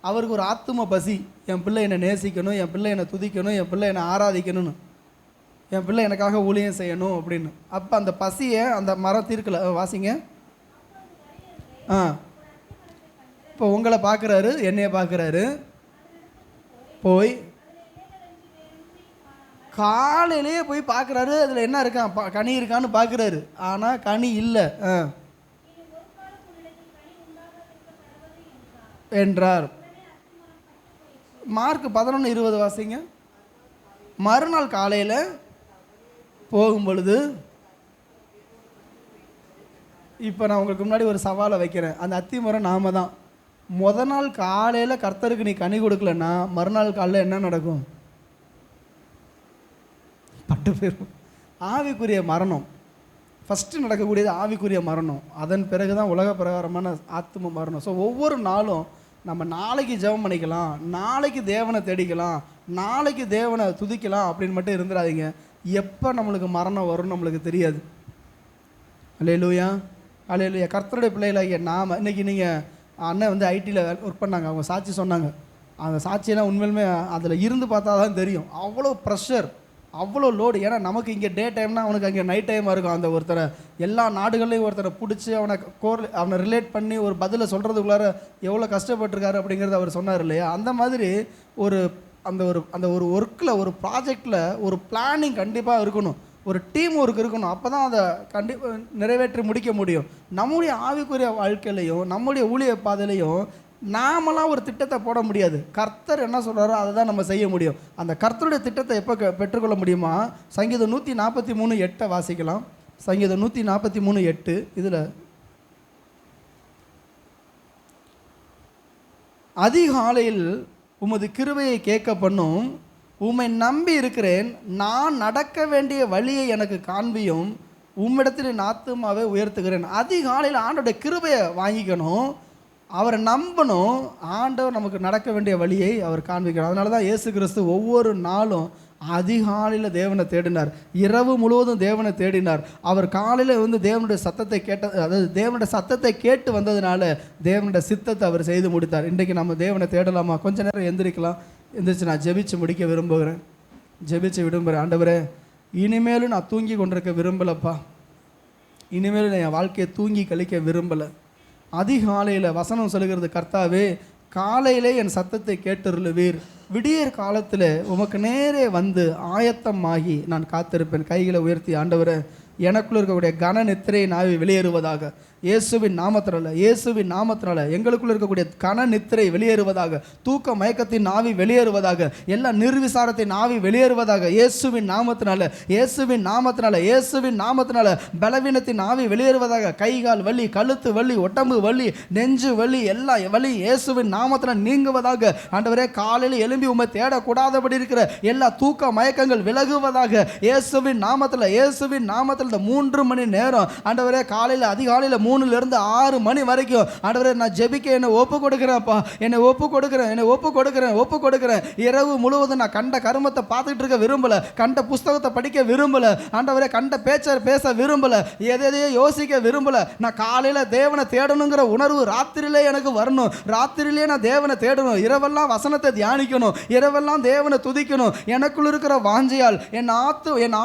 அவருக்கு ஒரு ஆத்தும பசி, என் பிள்ளை என்னை நேசிக்கணும், என் பிள்ளை என்னை துதிக்கணும், என் பிள்ளை என்னை ஆராதிக்கணும்னு, என் பிள்ளை எனக்காக ஊழியம் செய்யணும் அப்படின்னு. அப்போ அந்த பசியை அந்த மரம் தீர்க்கலை. வாசிங்க. இப்போ உங்களை பார்க்குறாரு, என்னைய பார்க்குறாரு. போய் காலையிலேயே போய் பார்க்குறாரு, அதில் என்ன இருக்கான், கனி இருக்கான்னு பார்க்குறாரு. ஆனால் கனி இல்லை என்றார். மார்க் 11:20 வாசிங்க. மறுநாள் காலையில் போகும் பொழுது, இப்போ நான் உங்களுக்கு முன்னாடி ஒரு சவாலை வைக்கிறேன். அந்த அத்திமரம் நாம தான். நாள் காலையில் கர்த்தருக்கு நீ கனி கொடுக்கலன்னா மறுநாள் காலையில் என்ன நடக்கும்? பட்டு போயிடும். ஆவிக்குரிய மரணம் ஃபஸ்ட்டு நடக்கக்கூடியது ஆவிக்குரிய மரணம். அதன் பிறகு தான் உலக பிரகாரமான ஆத்ம மரணம். ஸோ ஒவ்வொரு நாளும் நம்ம நாளைக்கு ஜெபம் பண்ணிக்கலாம், நாளைக்கு தேவனை தேடிக்கலாம், நாளைக்கு தேவனை துதிக்கலாம் அப்படின்னு மட்டும் இருந்துடாதீங்க. எப்போ நம்மளுக்கு மரணம் வரும்னு நம்மளுக்கு தெரியாது. அல்லேலூயா, அல்லேலூயா. கர்த்தருடைய பிள்ளைகளாகிய நாம் இன்றைக்கி, நீங்கள் அண்ணன் வந்து ஐடியில் ஒர்க் பண்ணாங்க, அவங்க சாட்சி சொன்னாங்க. அந்த சாட்சியெல்லாம் உண்மையிலுமே அதில் இருந்து பார்த்தா தான் தெரியும். அவ்வளோ ப்ரெஷர், அவ்வளோ லோடு. ஏன்னா நமக்கு இங்கே டே டைம்னா அவனுக்கு அங்கே நைட் டைமாக இருக்கும். அந்த ஒருத்தரை எல்லா நாடுகள்லையும் ஒருத்தரை பிடிச்சி அவனை ரிலேட் பண்ணி ஒரு பதிலை சொல்கிறதுக்குள்ளார எவ்வளோ கஷ்டப்பட்டிருக்காரு அப்படிங்கிறத அவர் சொன்னார் இல்லையா? அந்த மாதிரி அந்த ஒரு ஒர்க்கில், ஒரு ப்ராஜெக்டில் ஒரு பிளானிங் கண்டிப்பாக இருக்கணும், ஒரு டீம் ஒர்க் இருக்கணும். அப்போ தான் அதை கண்டிப்பாக நிறைவேற்றி முடிக்க முடியும். நம்முடைய ஆவிக்குரிய வாழ்க்கையிலையும் நம்முடைய ஊழிய பாதையிலையும் நாமெல்லாம் ஒரு திட்டத்தை போட முடியாது. கர்த்தர் என்ன சொல்கிறாரோ அதை தான் நம்ம செய்ய முடியும். அந்த கர்த்தருடைய திட்டத்தை எப்போ பெற்றுக்கொள்ள முடியுமா? சங்கீதம் 143:8 வாசிக்கலாம். சங்கீதம் 143:8. இதில் அதிகாலையில் உமது கிருபையை கேட்க பண்ணும், உம்மை நம்பி இருக்கிறேன், நான் நடக்க வேண்டிய வழியை எனக்கு காண்பியும், உம்மிடத்தில் என் ஆத்துமாவை உயர்த்துகிறேன். அதிகாலையில் ஆண்டோடைய கிருபையை வாங்கிக்கணும், அவரை நம்பணும். ஆண்டவர் நமக்கு நடக்க வேண்டிய வழியை அவர் காண்பிக்கிறார். அதனால தான் இயேசு கிறிஸ்து ஒவ்வொரு நாளும் அதிகாலையில் தேவனை தேடினார், இரவு முழுவதும் தேவனை தேடினார். அவர் காலையில் வந்து தேவனுடைய சத்தத்தை அதாவது தேவனுடைய சத்தத்தை கேட்டு வந்ததுனால தேவனுடைய சித்தத்தை அவர் செய்து முடித்தார். இன்றைக்கு நம்ம தேவனை தேடலாமா? கொஞ்ச நேரம் எந்திரிக்கலாம். எந்திரிச்சு நான் ஜெபிச்சு முடிக்க விரும்புகிறேன், ஜெபிச்சு விரும்புகிறேன். ஆண்டவரே, இனிமேலும் நான் தூங்கி கொண்டிருக்க விரும்பலப்பா, இனிமேலும் நான் என் வாழ்க்கையை தூங்கி கழிக்க விரும்பலை. அதிகாலையில் வசனம் சொல்லுகிறது, கர்த்தாவே காலையிலே என் சத்தத்தை கேட்டருளுவீர், விடியற் காலத்தில் உமக்கு நேரே வந்து ஆயத்தமாகி நான் காத்திருப்பேன். கைகளை உயர்த்தி, ஆண்டவரை எனக்குள்ள இருக்கக்கூடிய கன நித்திரை நாவி வெளியேறுவதாக, இயேசுவின் நாமத்தினால, இயேசுவின் நாமத்தினால எங்களுக்குள்ள இருக்கக்கூடிய கன நித்திரை வெளியேறுவதாக, தூக்க மயக்கத்தின் நாவி வெளியேறுவதாக, எல்லா நிர்விசாரத்தின் நாவி வெளியேறுவதாக, இயேசுவின் நாமத்தினால, இயேசுவின் நாமத்தினால, இயேசுவின் நாமத்தினால பலவீனத்தின் நாவி வெளியேறுவதாக. கைகால் வலி, கழுத்து வலி, உடம்பு வலி, நெஞ்சு வலி, எல்லா வலி இயேசுவின் நாமத்தினால் நீங்குவதாக. ஆண்டவரே, காலையில் எழும்பி உம்மை தேடக்கூடாதபடி இருக்கிற எல்லா தூக்க மயக்கங்கள் விலகுவதாக இயேசுவின் நாமத்தில், இயேசுவின் நாமத்தில். இந்த 3 மணி நேரம் ஆண்டவரே, காலையில் அதிகாலையில் 3லிருந்து 6 மணி வரைக்கும் ஆண்டவரே நான் ஜெபிக்க என்னை ஒப்பு கொடுக்குறேன்ப்பா, என்னை ஒப்பு கொடுக்குறேன், என்னை ஒப்பு கொடுக்குறேன், ஒப்பு கொடுக்குறேன். இரவு முழுவதும் நான் கண்ட கருமத்தை பார்த்துக்கிட்டு இருக்க விரும்பலை, கண்ட புஸ்தகத்தை படிக்க விரும்பலை, ஆண்டவரே கண்ட பேச விரும்பலை, எதையோ யோசிக்க விரும்பலை. நான் காலையில் தேவனை தேடணுங்கிற உணர்வு ராத்திரியிலே எனக்கு வரணும், ராத்திரியிலே நான் தேவனை தேடணும், இரவெல்லாம் வசனத்தை தியானிக்கணும், இரவெல்லாம் தேவனை துதிக்கணும். எனக்குள்ள இருக்கிற வாஞ்சியால் என்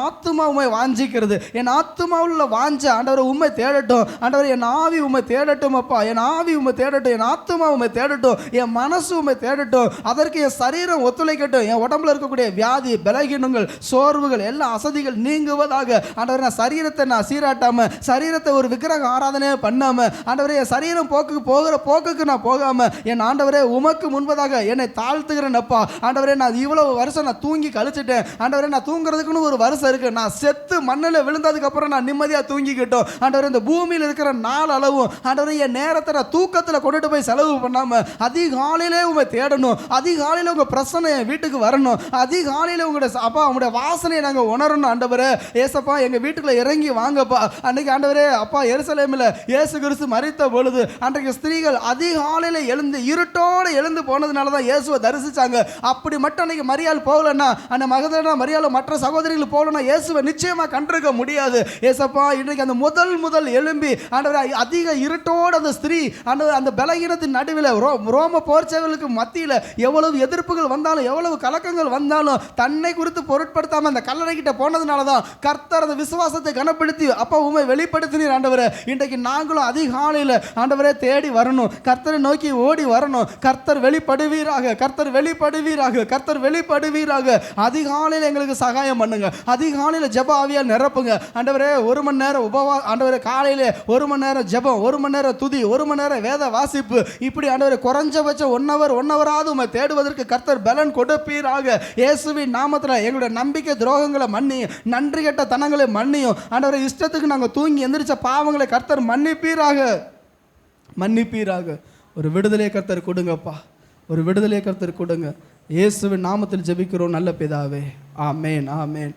ஆத்துமா உம்மை வாஞ்சிக்கிறது, என் ஆத்துமாவில் உள்ள வாஞ்ச ஆண்டவரை உம்மை தேடட்டும். ஆண்டவரை என் ஆவி உம்மை தேடட்டும் அப்பா, என் ஆவி உம்மை தேடட்டும், என் ஆத்துமா உம்மை தேடட்டும், என் மனசு உம்மை தேடட்டும். அதற்கு என் சரீரம் ஒத்துழைக்கட்டும், என் உடம்புல இருக்கக்கூடிய வியாதி, பலகீனங்கள், சோர்வுகள், எல்லா அசதிகள் நீங்குவதாக. ஆண்டவரை நான் சரீரத்தை நான் சீராட்டாம, சரீரத்தை ஒரு விக்கிரக ஆராதனையை பண்ணாம, ஆண்டவரே என் சரீரம் போகிற போக்குக்கு நான் போகாம, என் ஆண்டவரே உமக்கு முன்பதாக என்னை தாழ்த்துகிறேன் அப்பா. ஆண்டவரே, நான் இவ்வளவு வருஷம் நான் தூங்கி கழிச்சிட்டேன். ஆண்டவரே, நான் தூங்குறதுக்குன்னு ஒரு வருஷம் இருக்கு, நான் செத்து மண்ணில் விழுந்ததுக்கு அதுக்கப்புறம் நான் நிம்மதியாக தூங்கிக்கிட்டோம். ஆண்டவரே இந்த பூமியில் இருக்கிற நாள் அளவும் ஆண்டவரே என் நேரத்தை நான் தூக்கத்தில் கொண்டுட்டு போய் செலவு பண்ணாமல் அதிகாலையிலே உங்களை தேடணும், அதிகாலையில் உங்கள் பிரச்சனை என் வீட்டுக்கு வரணும், அதிகாலையில் உங்களுடைய அப்பா உங்களுடைய வாசனையை நாங்கள் உணரணும். ஆண்டவரே ஏசப்பா எங்கள் வீட்டுக்குள்ள இறங்கி வாங்கப்பா. அன்றைக்கி ஆண்டவரே அப்பா எருசலேமில் இயேசு கிறிஸ்து மரித்த பொழுது அன்றைக்கு ஸ்திரீகள் அதிகாலையில் எழுந்து இருட்டோடு எழுந்து போனதுனால தான் இயேசுவை தரிசித்தாங்க. அப்படி மட்டும் அன்றைக்கி மரியாள் போகலன்னா, அந்த மகதலேனா மரியாள் மற்ற சகோதரிகள் போகலன்னா இயேசுவை நிச்சயமாக கண்டிருக்க முடியாது. ஏசப்பா இன்றைக்கு அந்த முதல் எழும்பி ஆண்டவரே அதிக இருட்டோடு அந்த ஸ்திரீ அந்த பலகீனத்தின் நடுவில் ரோம போர்ச்சேவர்களுக்கு மத்தியில் எவ்வளவு எதிர்ப்புகள் வந்தாலும் எவ்வளவு கலக்கங்கள் வந்தாலும் தன்னை குறித்து பொருட்படுத்தாமல் அந்த கல்லறை கிட்ட போனதுனால தான் கர்த்தர் அந்த விசுவாசத்தை கனப்படுத்தி அப்பா உண்மை வெளிப்படுத்தினீர். ஆண்டவரே இன்றைக்கு நாங்களும் அதிகாலையில் ஆண்டவரே தேடி வரணும், கர்த்தரை நோக்கி ஓடி வரணும். கர்த்தர் வெளிப்படுவீராக, கர்த்தர் வெளிப்படுவீராக, கர்த்தர் வெளிப்படுவீராக. அதிகாலையில் எங்களுக்கு சகாயம் பண்ணுங்க, அதிகாலையில் ஜெப ஆவியால் நிரப்புங்க. ஆண்டவரே 1 மணி நேரம் ஆண்டவரே காலையில் 1 மணி நேரம் ஜெபம், 1 மணி நேரம் துதி, 1 மணி நேரம் வேத வாசிப்பு, இப்படி ஆண்டவரே குறைஞ்சபட்சம் 1 ஹவராவது உண்மை தேடுவதற்கு கர்த்தர் பலன் கொடுப்பீராக. இயேசுவின் நாமத்தில் எங்களுடைய நம்பிக்கை துரோகங்களை மன்னியும், நன்றி கெட்ட தனங்களை மன்னியும். ஆண்டவரே இஷ்டத்துக்கு நாங்கள் தூங்கி எந்திரிச்ச பாவங்களை கர்த்தர் மன்னிப்பீராக, மன்னிப்பீராக. ஒரு விடுதலை கர்த்தர் கொடுங்கப்பா, ஒரு விடுதலை கர்த்தர் கொடுங்க. இயேசுவின் நாமத்தில் ஜெபிக்கிறோம் நல்ல பிதாவே, ஆமேன், ஆமேன்.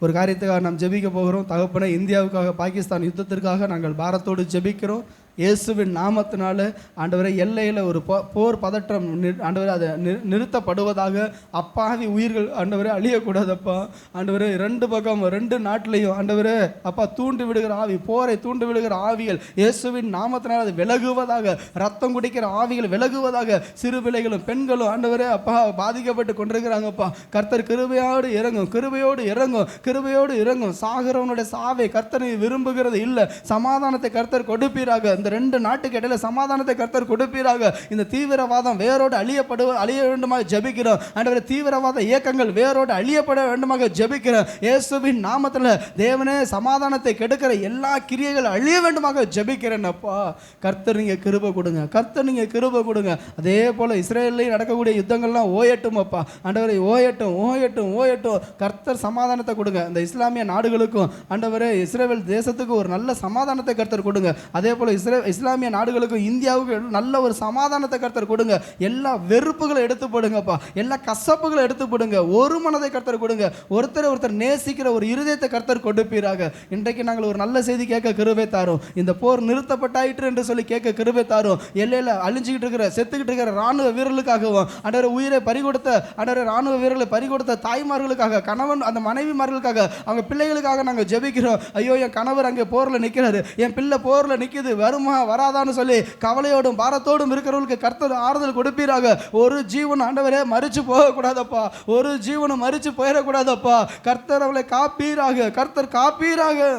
ஒரு காரியத்துக்காக நாம் ஜெபிக்க போகிறோம். தகப்பனே, இந்தியாவுக்காக பாகிஸ்தான் யுத்தத்திற்காக நாங்கள் பாரத்தோடு ஜெபிக்கிறோம். இயேசுவின் நாமத்தினால ஆண்டவரை எல்லையில் ஒரு போர் பதற்றம் ஆண்டவரை அதை நிறுத்தப்படுவதாக. அப்பாவி உயிர்கள் ஆண்டவரை அழியக்கூடாதப்பா. ஆண்டவரே 2 பக்கம் 2 நாட்டிலையும் ஆண்டவரே அப்பா தூண்டி விடுகிற ஆவி, போரை தூண்டி விடுகிற ஆவிகள் இயேசுவின் நாமத்தினால் அது விலகுவதாக. ரத்தம் குடிக்கிற ஆவிகள் விலகுவதாக. சிறு பிள்ளைகளும் பெண்களும் ஆண்டவரே அப்பா பாதிக்கப்பட்டு கொண்டிருக்கிறாங்கப்பா. கர்த்தர் கிருபையோடு இறங்கும், கிருபையோடு இறங்கும், கிருபையோடு இறங்கும். சாகிறவனுடைய சாவை கர்த்தர் விரும்புகிறது இல்லை. சமாதானத்தை கர்த்தர் கொடுப்பீராக. இந்த 2 நாட்டுக்கு இடையில சமாதானத்தை கர்த்தர் கொடுப்பீராக. இந்த தீவிரவாதம் வேரோடு அழிய வேண்டுமாக ஜெபிக்கிறோம். ஆண்டவரே தீவிரவாத இயக்கங்கள் வேரோடு அழியப்பட வேண்டுமாக ஜெபிக்கிறோம். இயேசுவின் நாமத்தில் தேவனே சமாதானத்தை கெடுக்கிற எல்லா கிரியைகள் அழிய வேண்டுமாக ஜெபிக்கிறேன் அப்பா. கர்த்தர் நீங்க கிருபை கொடுங்க, கர்த்தர் நீங்க கிருபை கொடுங்க. அதே போல இஸ்ரேலில் நடக்கக்கூடிய யுத்தங்கள்லாம் ஓயட்டும் அப்பா. ஆண்டவரே ஓயட்டும், ஓயட்டும், ஓயட்டும். கர்த்தர் சமாதானத்தை கொடுங்க. இந்த இஸ்லாமிய நாடுகளுக்கும் ஆண்டவரே இஸ்ரேல் தேசத்துக்கு ஒரு நல்ல சமாதானத்தை கர்த்தர் கொடுங்க. அதே போல இஸ்லாமிய நாடுகளுக்கும் இந்தியாவுக்கு நல்ல ஒரு சமாதானத்தை கர்த்தர் கொடுங்க. எல்லா வெறுப்புகளை எடுத்து போடுங்கப்பா, எல்லா கசப்புகளை எடுத்து போடுங்க. ஒரு மனதை கர்த்தர் கொடுங்க. ஒருத்தர் நேசிக்கிற ஒரு இருதயத்தை கர்த்தர் கொடுப்பீராக. இன்றைக்கு நாங்கள் ஒரு நல்ல செய்தி கேட்க கிருபை தாரும். இந்த போர் நிறுத்தப்பட்டாயிற்று என்று சொல்லி கேட்க கிருபை தாரும். எல்லையில் அழிஞ்சிக்கிட்டு இருக்கிற செத்துக்கிட்டு இருக்கிற ராணுவ வீரர்களுக்காகவும் ஆண்டவரே உயிரை பறிகொடுத்த ஆண்டவரே ராணுவ வீரர்களை பறிகொடுத்த தாய்மார்களுக்காக, கணவன் அந்த மனைவிமார்களுக்காக, அவங்க பிள்ளைகளுக்காக நாங்கள் ஜெபிக்கிறோம். ஐயோ என் கணவர் அங்கே போரில் நிற்கிறாரு, என் பிள்ளை போரில் நிற்கிது, வருமா வராதான்னு சொல்லி கவலையோடும் பாரத்தோடும் இருக்கிறவர்களுக்கு கர்த்தர் ஆறுதல் கொடுப்பீராக. ஒரு ஜீவன் ஆண்டவரே மரிச்சு போகக்கூடாதப்பா, ஒரு ஜீவனும் மரிச்சு போயிடக்கூடாதப்பா. கர்த்தர் அவளை காப்பீராக, கர்த்தர் காப்பீராக,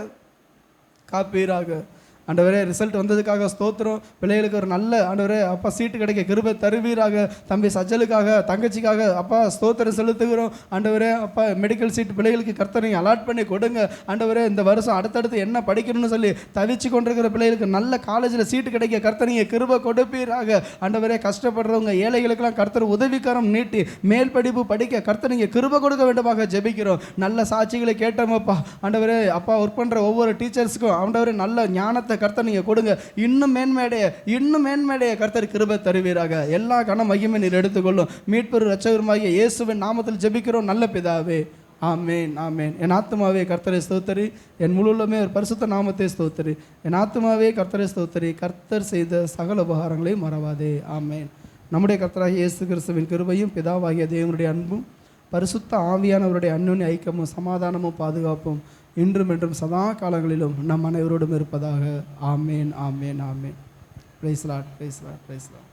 காப்பீராக. ஆண்டவரே ரிசல்ட் வந்ததுக்காக ஸ்தோத்திரம். பிள்ளைகளுக்கு ஒரு நல்ல ஆண்டவரே அப்பா சீட்டு கிடைக்க கிருபை தருவீராக. தம்பி சஜலுக்காக, தங்கச்சிக்காக அப்பா ஸ்தோத்திரம் செலுத்துகிறோம். ஆண்டவரே அப்பா மெடிக்கல் சீட் பிள்ளைகளுக்கு கர்த்தர் நீங்கள் அலாட் பண்ணி கொடுங்க. ஆண்டவரே இந்த வருஷம் அடுத்தடுத்து என்ன படிக்கணும்னு சொல்லி தவிச்சு கொண்டிருக்கிற பிள்ளைகளுக்கு நல்ல காலேஜில் சீட்டு கிடைக்க கர்த்தர் நீங்கள் கிருபை கொடுப்பீராக. ஆண்டவரே கஷ்டப்படுறவங்க ஏழைகளுக்கெல்லாம் கர்த்தர் உதவிக்காரம் நீட்டி மேல் படிப்பு படிக்க கர்த்தர் நீங்கள் கிருபை கொடுக்க வேண்டுமாக ஜெபிக்கிறோம். நல்ல சாட்சிகளை கேட்டோமப்பா. ஆண்டவரே அப்பா ஒர்க் பண்ணுற ஒவ்வொரு டீச்சர்ஸுக்கும் ஆண்டவரே நல்ல ஞானத்தை கர்த்தர் நீங்க கொடுங்க. இன்னும் மேன்மேடைய கர்த்தர் கிருபை தருவீராக. எல்லா கன மகிமை நீர் எடுத்துக்கொள்ளும். மீட்பர் இரட்சகருமாகிய இயேசுவின் நாமத்தில் ஜெபிக்கிறோம் நல்ல பிதாவே, ஆமேன், ஆமேன். என் ஆத்துமாவே கர்த்தரை ஸ்தோத்திரி, என் முழுவதுமே ஒரு பரிசுத்த நாமத்தை ஸ்தோத்திரி. என் ஆத்துமாவே கர்த்தரை ஸ்தோத்திரி, கர்த்தர் செய்த சகல உபகாரங்களையும் மறவாதே, ஆமேன். நம்முடைய கர்த்தராகிய இயேசு கிறிஸ்துவின் கிருபையும் பிதாவாகிய தேவனுடைய அன்பும் பரிசுத்த ஆவியானவருடைய அன்னுடைய ஐக்கியமும் சமாதானமும் பாதுகாப்பும் இன்றும் என்றும் சதா காலங்களிலும் நம் அனைவரோடும் இருப்பதாக, amen, amen, amen. Praise Lord, praise Lord, praise Lord.